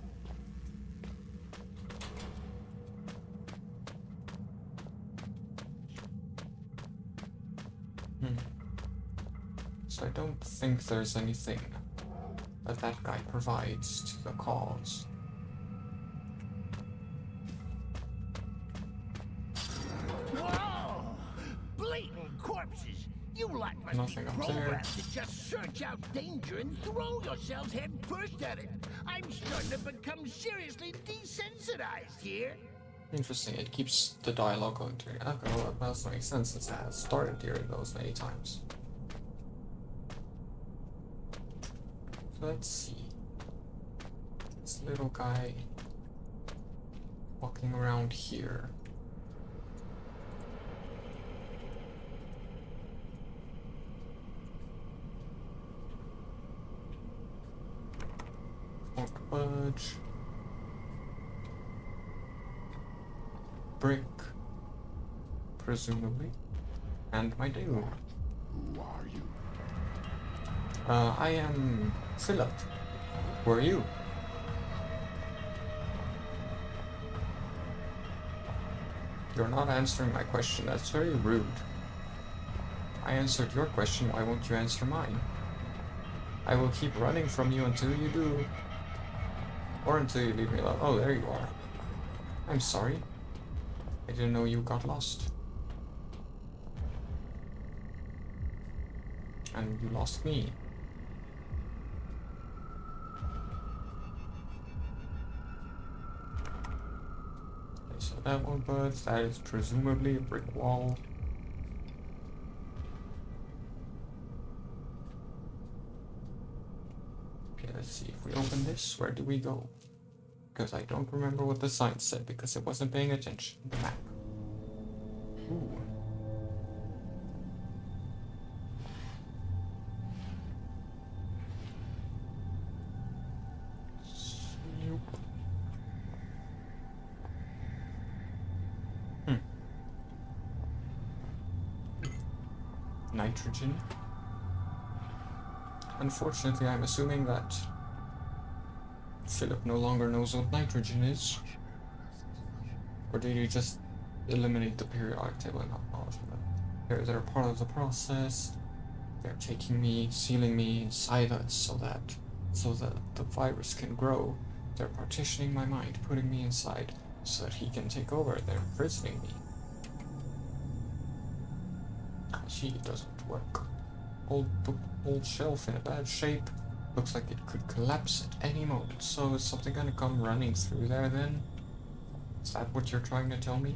So I don't think there's anything that that guy provides to the cause. Whoa! Blatant corpses. You lot must Nothing be up there. programmed to just search out danger and throw yourselves head first at it. I'm starting to become seriously desensitized here. Interesting, it keeps the dialogue going through. Okay, well, that doesn't make sense since it has started hearing those many times. So let's see. This little guy walking around here. Won't budge. Brick, presumably, and my doom. Who are you? I am Philip. Who are you? You're not answering my question. That's very rude. I answered your question. Why won't you answer mine? I will keep running from you until you do. Or until you leave me alone. Oh, there you are. I'm sorry. I didn't know you got lost. And you lost me. Okay, so that one, but that is presumably a brick wall. Okay, let's see. If we open this, where do we go? Because I don't remember what the sign said because I wasn't paying attention. The map. Ooh. Nope. Nitrogen. Unfortunately, I'm assuming that Philip no longer knows what nitrogen is. Or did he just eliminate the periodic table and not knowledge of it? They're part of the process. They're taking me, sealing me inside us so that the virus can grow. They're partitioning my mind, putting me inside so that he can take over. They're imprisoning me. Gee, it doesn't work. Old shelf in a bad shape. Looks like it could collapse at any moment. So is something gonna come running through there then? Is that what you're trying to tell me?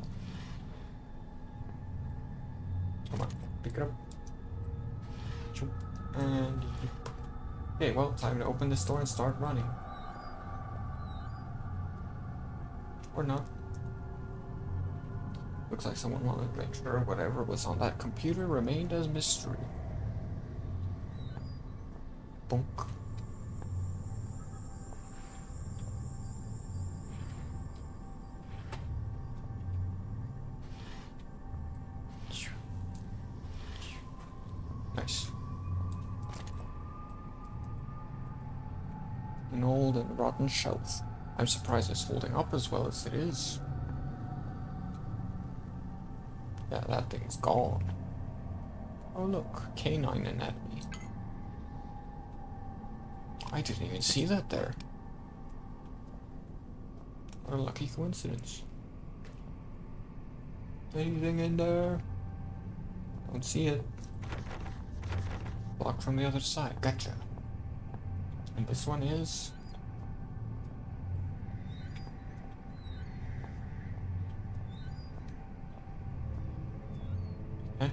Come on, pick it up. And okay, well, time to open this door and start running. Or not. Looks like someone wanted to make sure whatever was on that computer remained as mystery. Bonk. Nice. An old and rotten shelf. I'm surprised it's holding up as well as it is. Yeah, that thing's gone. Oh look, canine anatomy. I didn't even see that there. What a lucky coincidence. Anything in there? Don't see it. Blocked from the other side. Gotcha. And this one is... Eh?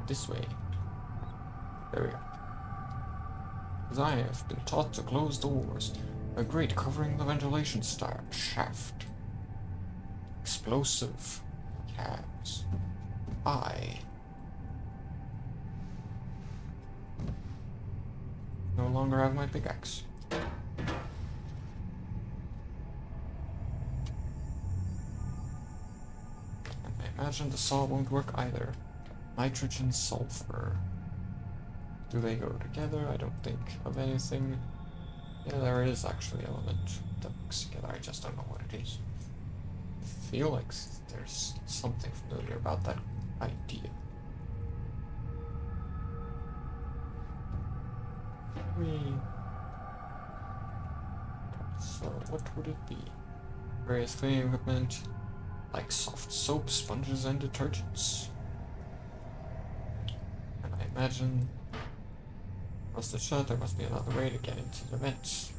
This way. There we go. As I have been taught to close doors. A grate covering the ventilation shaft. Explosive. Cabs. I no longer have my pickaxe. And I imagine the saw won't work either. Nitrogen, sulfur. Do they go together? I don't think of anything. Yeah, there is actually an element that works together. I just don't know what it is. I feel like there's something familiar about that idea. So what would it be? Various cleaning equipment, like soft soap, sponges, and detergents. And I imagine, once it's shut, there must be another way to get into the vents.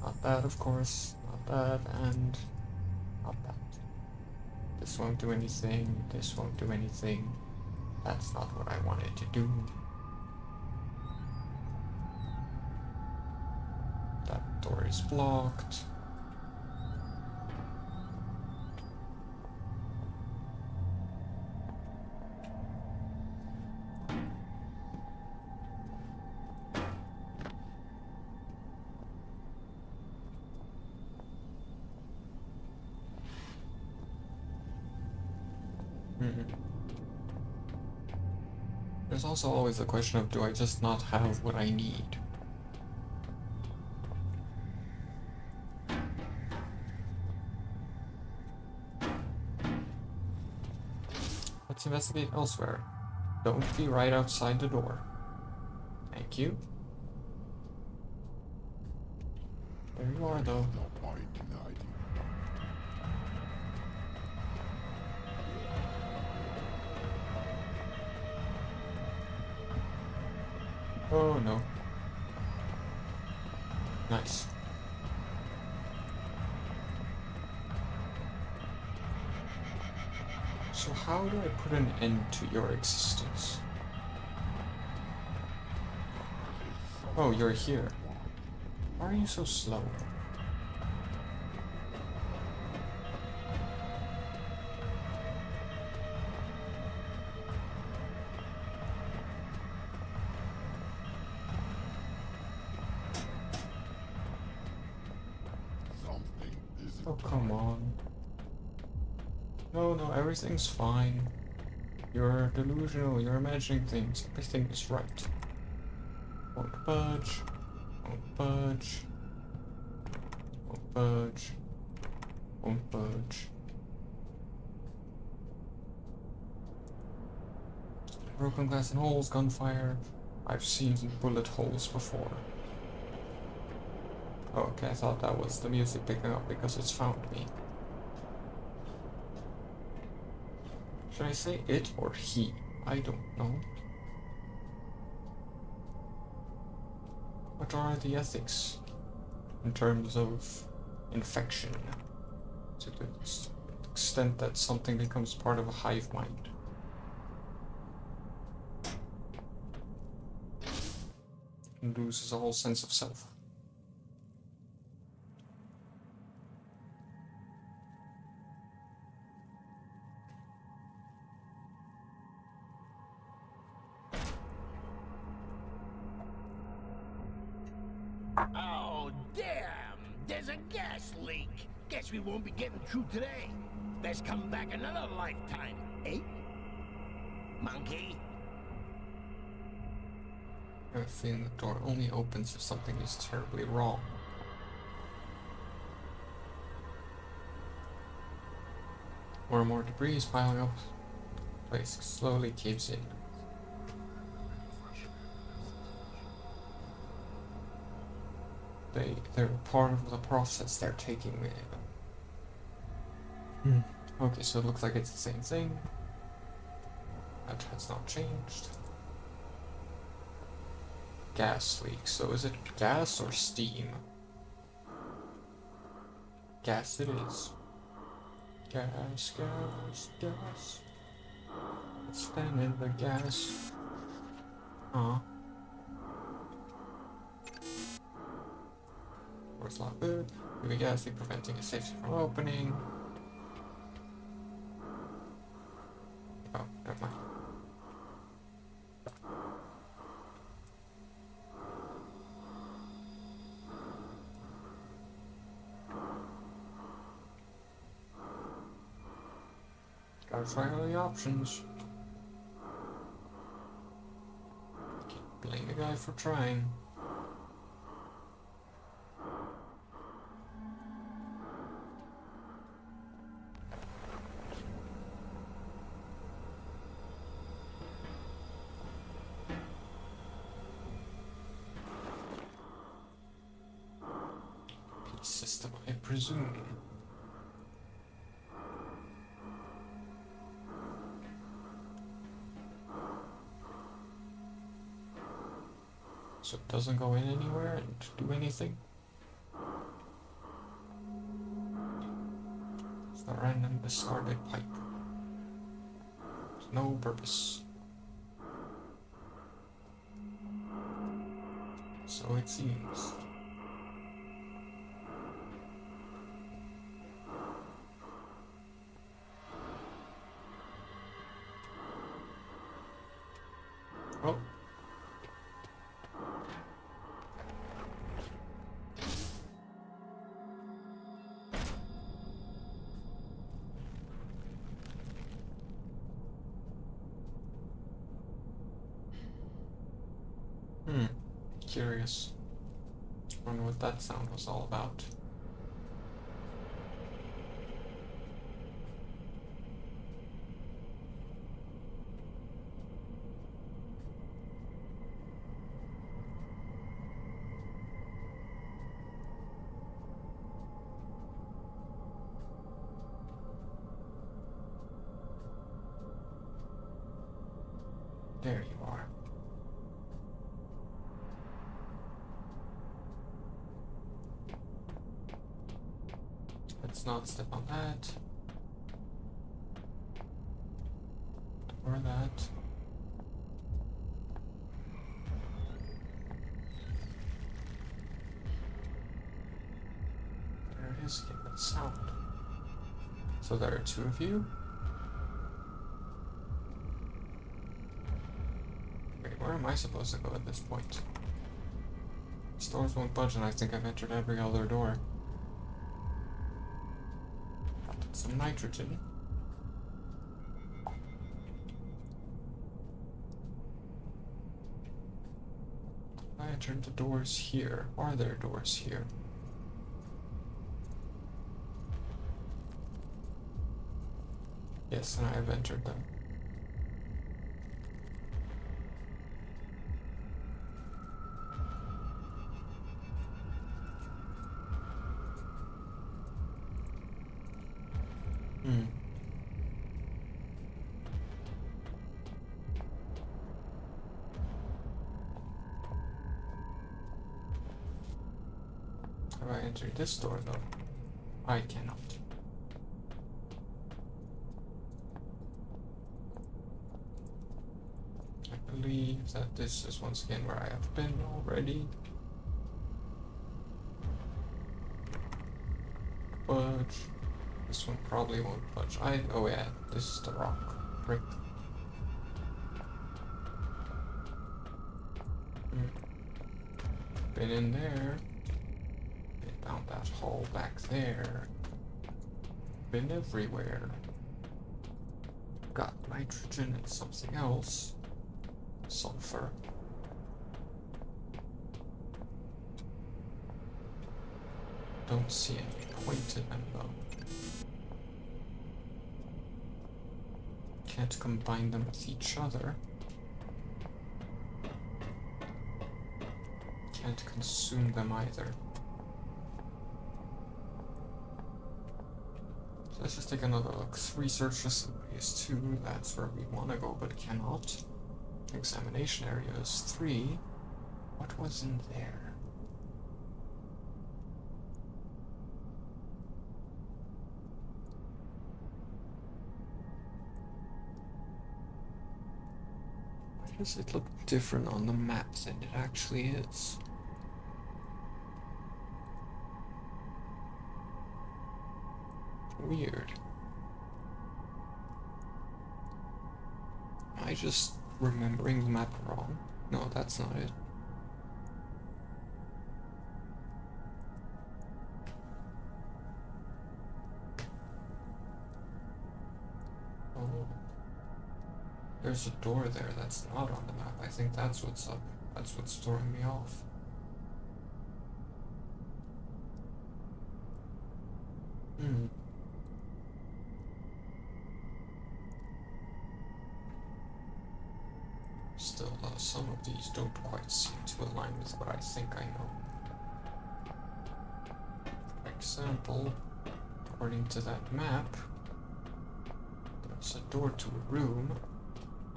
Not that, of course. Not that, and not that. This won't do anything. This won't do anything. That's not what I wanted to do. That door is blocked. There's also always the question of, do I just not have what I need? Let's investigate elsewhere. Don't be right outside the door. Thank you. There you are, though. Oh no. Nice. So how do I put an end to your existence? Oh, you're here. Why are you so slow? Oh, come on. No, everything's fine. You're delusional, you're imagining things. Everything is right. Won't budge. Won't budge. Won't budge. Won't budge. Broken glass and holes, gunfire. I've seen bullet holes before. Oh, okay, I thought that was the music picking up because it's found me. Should I say it or he? I don't know. What are the ethics in terms of infection? To the extent that something becomes part of a hive mind. And loses all sense of self. Oh, damn! There's a gas leak. Guess we won't be getting through today. Best come back another lifetime, eh? Monkey? I have a feeling the door only opens if something is terribly wrong. More and more debris is piling up. The place slowly caves in. They're part of the process they're taking me. Okay, so it looks like it's the same thing. That has not changed. Gas leak. So is it gas or steam? Gas it is. Gas, gas, gas. Let's stand in the gas. Door's locked good. Moving gas leak preventing a safety from opening. Oh, never mind. Gotta try all the options. Can't blame the guy for trying. System, I presume. So it doesn't go in anywhere and do anything? It's a random discarded pipe. There's no purpose. So it seems. Oh. Hmm. Curious. Wonder what that sound was all about. There you are. Let's not step on that. Or that. There it is, get that sound. So there are two of you. Wait, where am I supposed to go at this point? These doors won't budge, and I think I've entered every other door. Some nitrogen. I entered the doors here. Are there doors here? Yes, and I have entered them. Hmm. Have I entered this door though? I cannot. I believe that this is once again where I have been already. Budge. This one probably won't budge. Oh yeah, this is the rock. Brick. Been in there. Been down that hall back there. Been everywhere. Got nitrogen and something else. Sulfur. Don't see any point in them though. Can't combine them with each other. Can't consume them either. So let's just take another look. Research facilities 2, that's where we want to go but cannot. Examination areas 3. What was in there? Why does it look different on the map than it actually is? Weird. Am I just remembering the map wrong? No, that's not it. Oh. There's a door there that's not on the map. I think that's what's up. That's what's throwing me off. Hmm. Still, though, some of these don't quite seem to align with what I think I know. For example, according to that map, there's a door to a room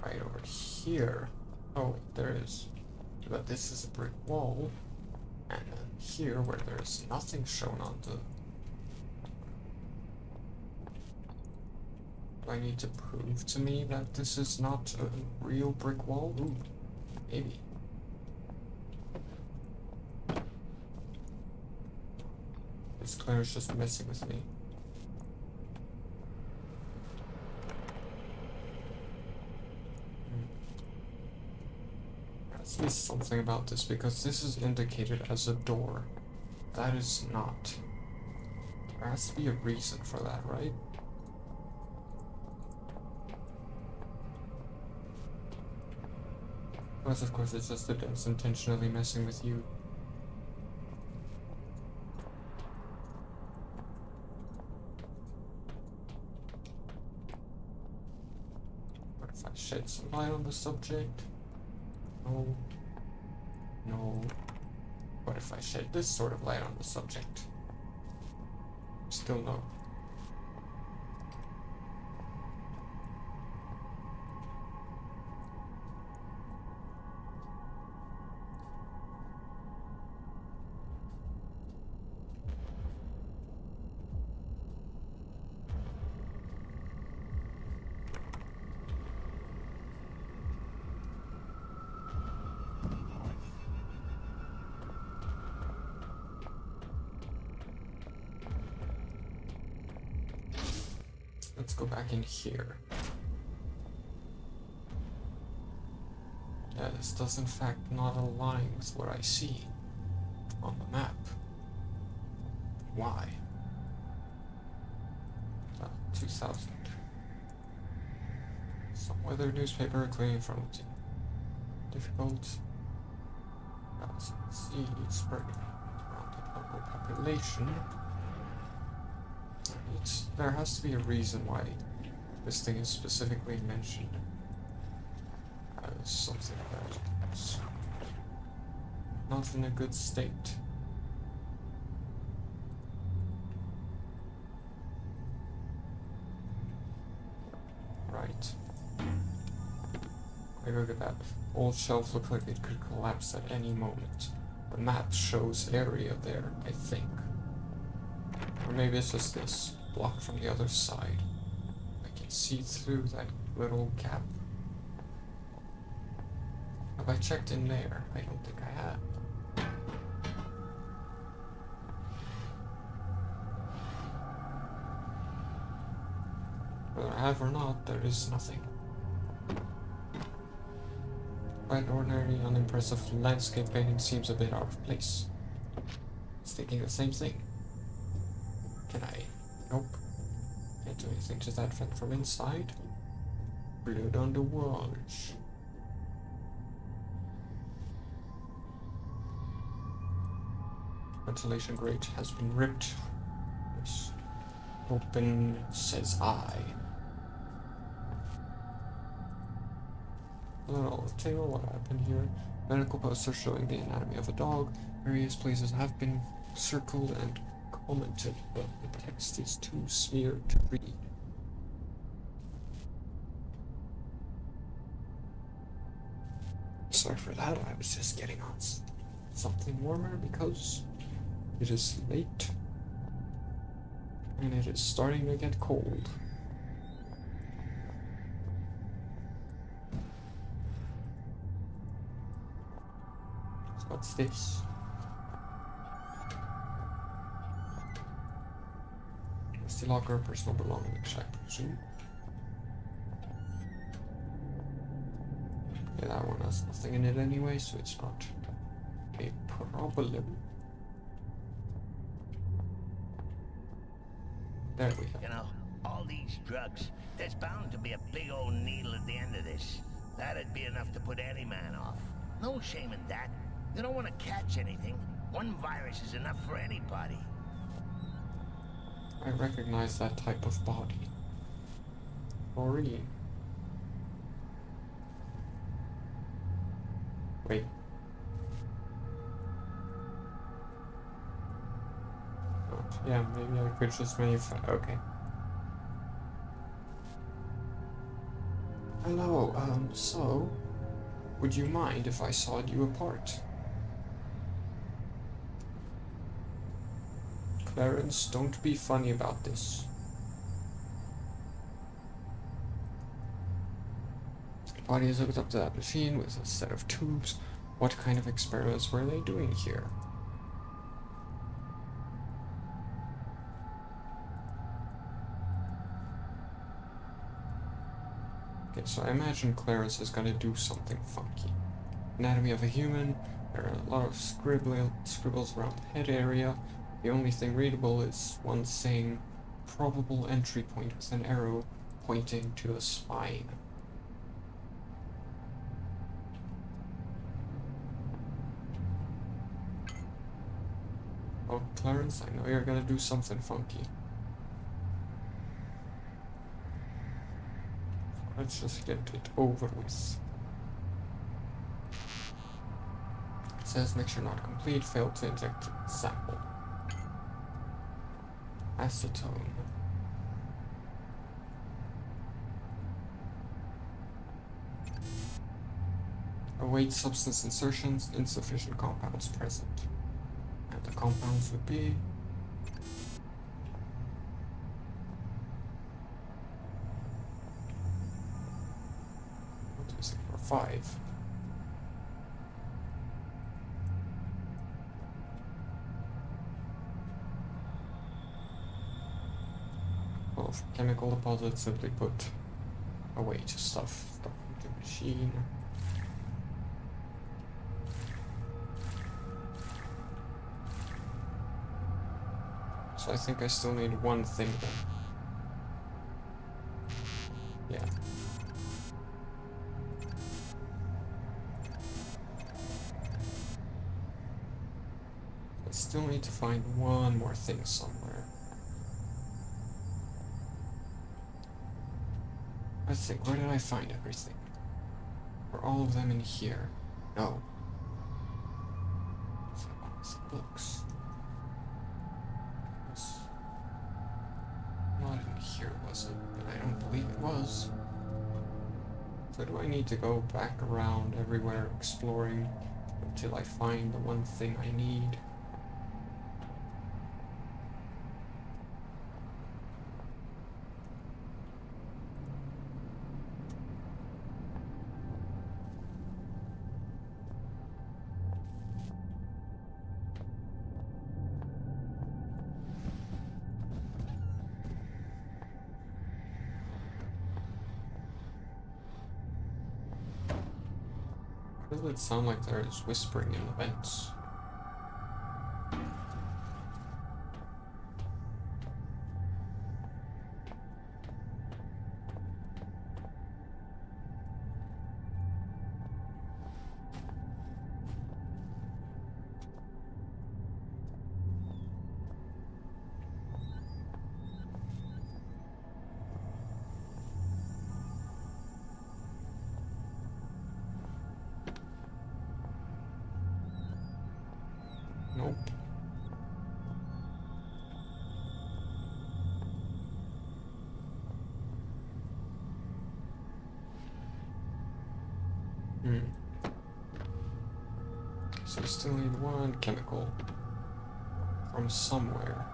right over here. Oh, wait, there is. But this is a brick wall. And then here, where there's nothing shown on the... Do I need to prove to me that this is not a real brick wall? Ooh, maybe. This Claire's just messing with me. There has to be something about this because this is indicated as a door. That is not. There has to be a reason for that, right? Unless, of course, it's just that it's intentionally messing with you. What if I shed some light on the subject? No. No. What if I shed this sort of light on the subject? Still no. Let's go back in here. Yeah, this does in fact not align with what I see on the map. Why? 2000. Some weather newspaper claiming from the difficult. Let's see, spreading around the local population. There has to be a reason why this thing is specifically mentioned as something that's not in a good state. Right. Hey, look at that. Old shelf looks like it could collapse at any moment. The map shows area there, I think. Or maybe it's just this. Blocked from the other side. I can see through that little gap. Have I checked in there? I don't think I have. Whether I have or not, there is nothing. Quite ordinary, unimpressive landscape painting seems a bit out of place. It's thinking the same thing. Can I? Nope. Can't do anything to that vent from inside. Blood on the walls. Ventilation grate has been ripped. It's open, says I. On the table, what happened here? Medical poster showing the anatomy of a dog. Various places have been circled and commented, but the text is too smeared to read. Sorry for that, I was just getting on something warmer because it is late and it is starting to get cold. So what's this? Rusty locker, personal belongings, I presume. Yeah, that one has nothing in it anyway, so it's not a problem. There we go. You know, all these drugs, there's bound to be a big old needle at the end of this. That'd be enough to put any man off. No shame in that. You don't want to catch anything. One virus is enough for anybody. I recognize that type of body. Maureen. Wait. Oh, yeah, maybe I could just manufacture. Okay. Hello, so, would you mind if I sawed you apart? Clarence, don't be funny about this. The body is hooked up to that machine with a set of tubes. What kind of experiments were they doing here? Okay, so I imagine Clarence is gonna do something funky. Anatomy of a human. There are a lot of scribbles around the head area. The only thing readable is one saying probable entry point with an arrow pointing to the spine. Oh, Clarence, I know you're gonna do something funky. Let's just get it over with. It says mixture not complete, failed to inject sample. Acetone. Await substance insertions, insufficient compounds present. And the compounds would be... What is it for 5? Well, for chemical deposits, simply put away to stuff into the machine. So I think I still need one thing then. Yeah. I still need to find one more thing somewhere. Let's think, where did I find everything? Were all of them in here? No. So, books. It's not in here, was it? But I don't believe it was. So do I need to go back around everywhere exploring until I find the one thing I need? Why does it sound like there is whispering in the vents? Nope. So we still need one chemical from somewhere.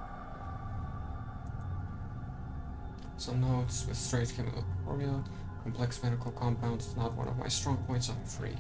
Some notes with straight chemical formula. Complex medical compounds is not one of my strong points, I'm afraid.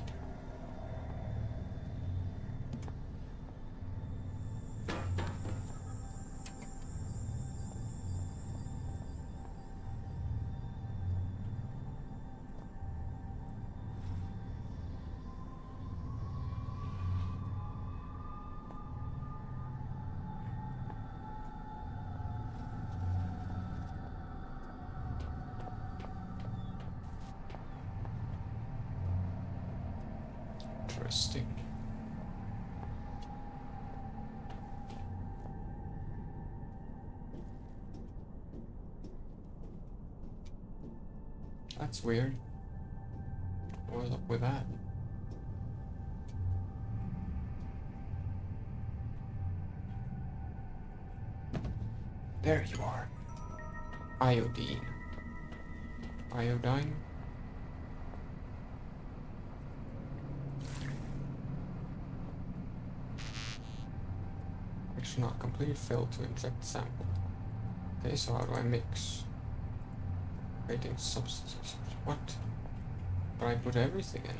Interesting. That's weird. What was up with that? There you are. Iodine. Iodine? Mission not complete, failed to inject sample. Okay, so how do I mix? Creating substances. What? But I put everything in.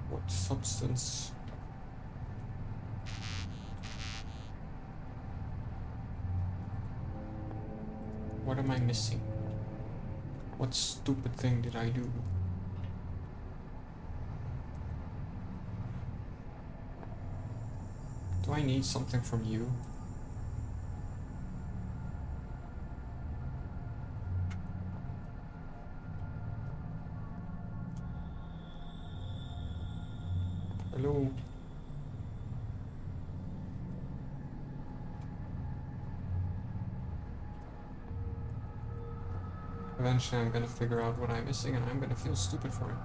What substance? What am I missing? What stupid thing did I do? Do I need something from you? Eventually I'm gonna figure out what I'm missing and I'm gonna feel stupid for it.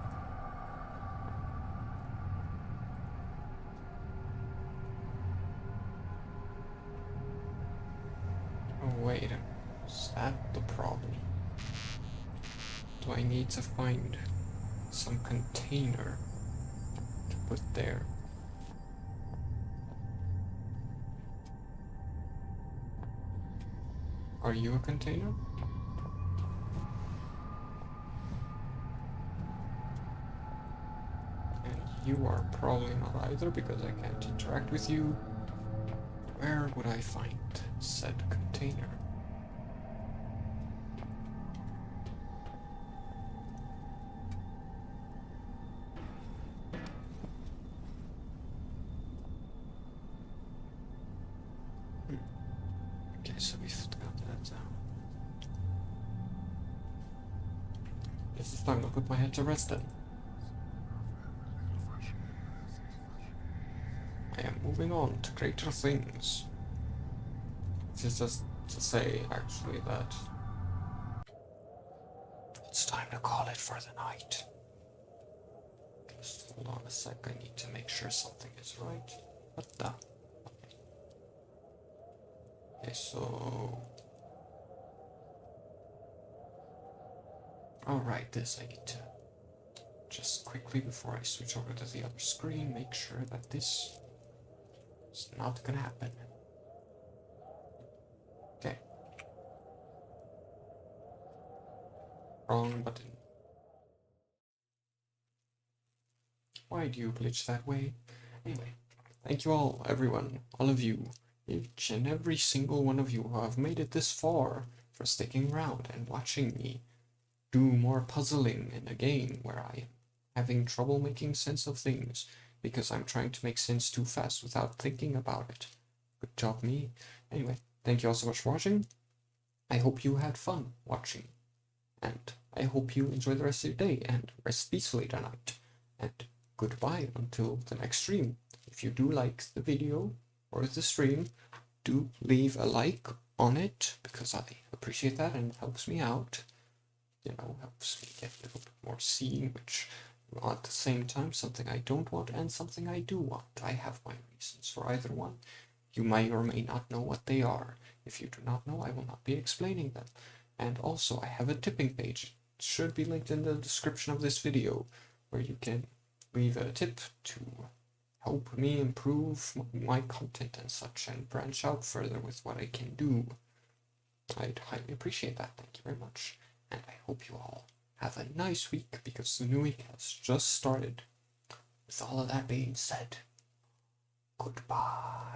Oh wait, is that the problem? Do I need to find some container to put there? Are you a container? And you are probably not either because I can't interact with you. Where would I find said container? Okay, so we've got that down. Guess it's time to put my head to rest then. I am moving on to greater things. This is just to say, actually, that it's time to call it for the night. Just hold on a sec, I need to make sure something is right. What the? Okay, so... Alright, this I need to just quickly, before I switch over to the other screen, make sure that this is not gonna happen. Okay. Wrong button. Why do you glitch that way? Anyway, thank you all, everyone, all of you, each and every single one of you who have made it this far, for sticking around and watching me do more puzzling in a game where I am having trouble making sense of things because I'm trying to make sense too fast without thinking about it. Good job, me. Anyway, thank you all so much for watching. I hope you had fun watching, and I hope you enjoy the rest of your day and rest peacefully tonight. And goodbye until the next stream. If you do like the video or the stream, do leave a like on it because I appreciate that and it helps me out. You know, helps me get a little bit more seen, which at the same time something I don't want and something I do want. I have my reasons for either one. You may or may not know what they are. If you do not know, I will not be explaining them. And also, I have a tipping page. It should be linked in the description of this video, where you can leave a tip to help me improve my content and such, and branch out further with what I can do. I'd highly appreciate that. Thank you very much. And I hope you all have a nice week, because the new week has just started. With all of that being said, goodbye.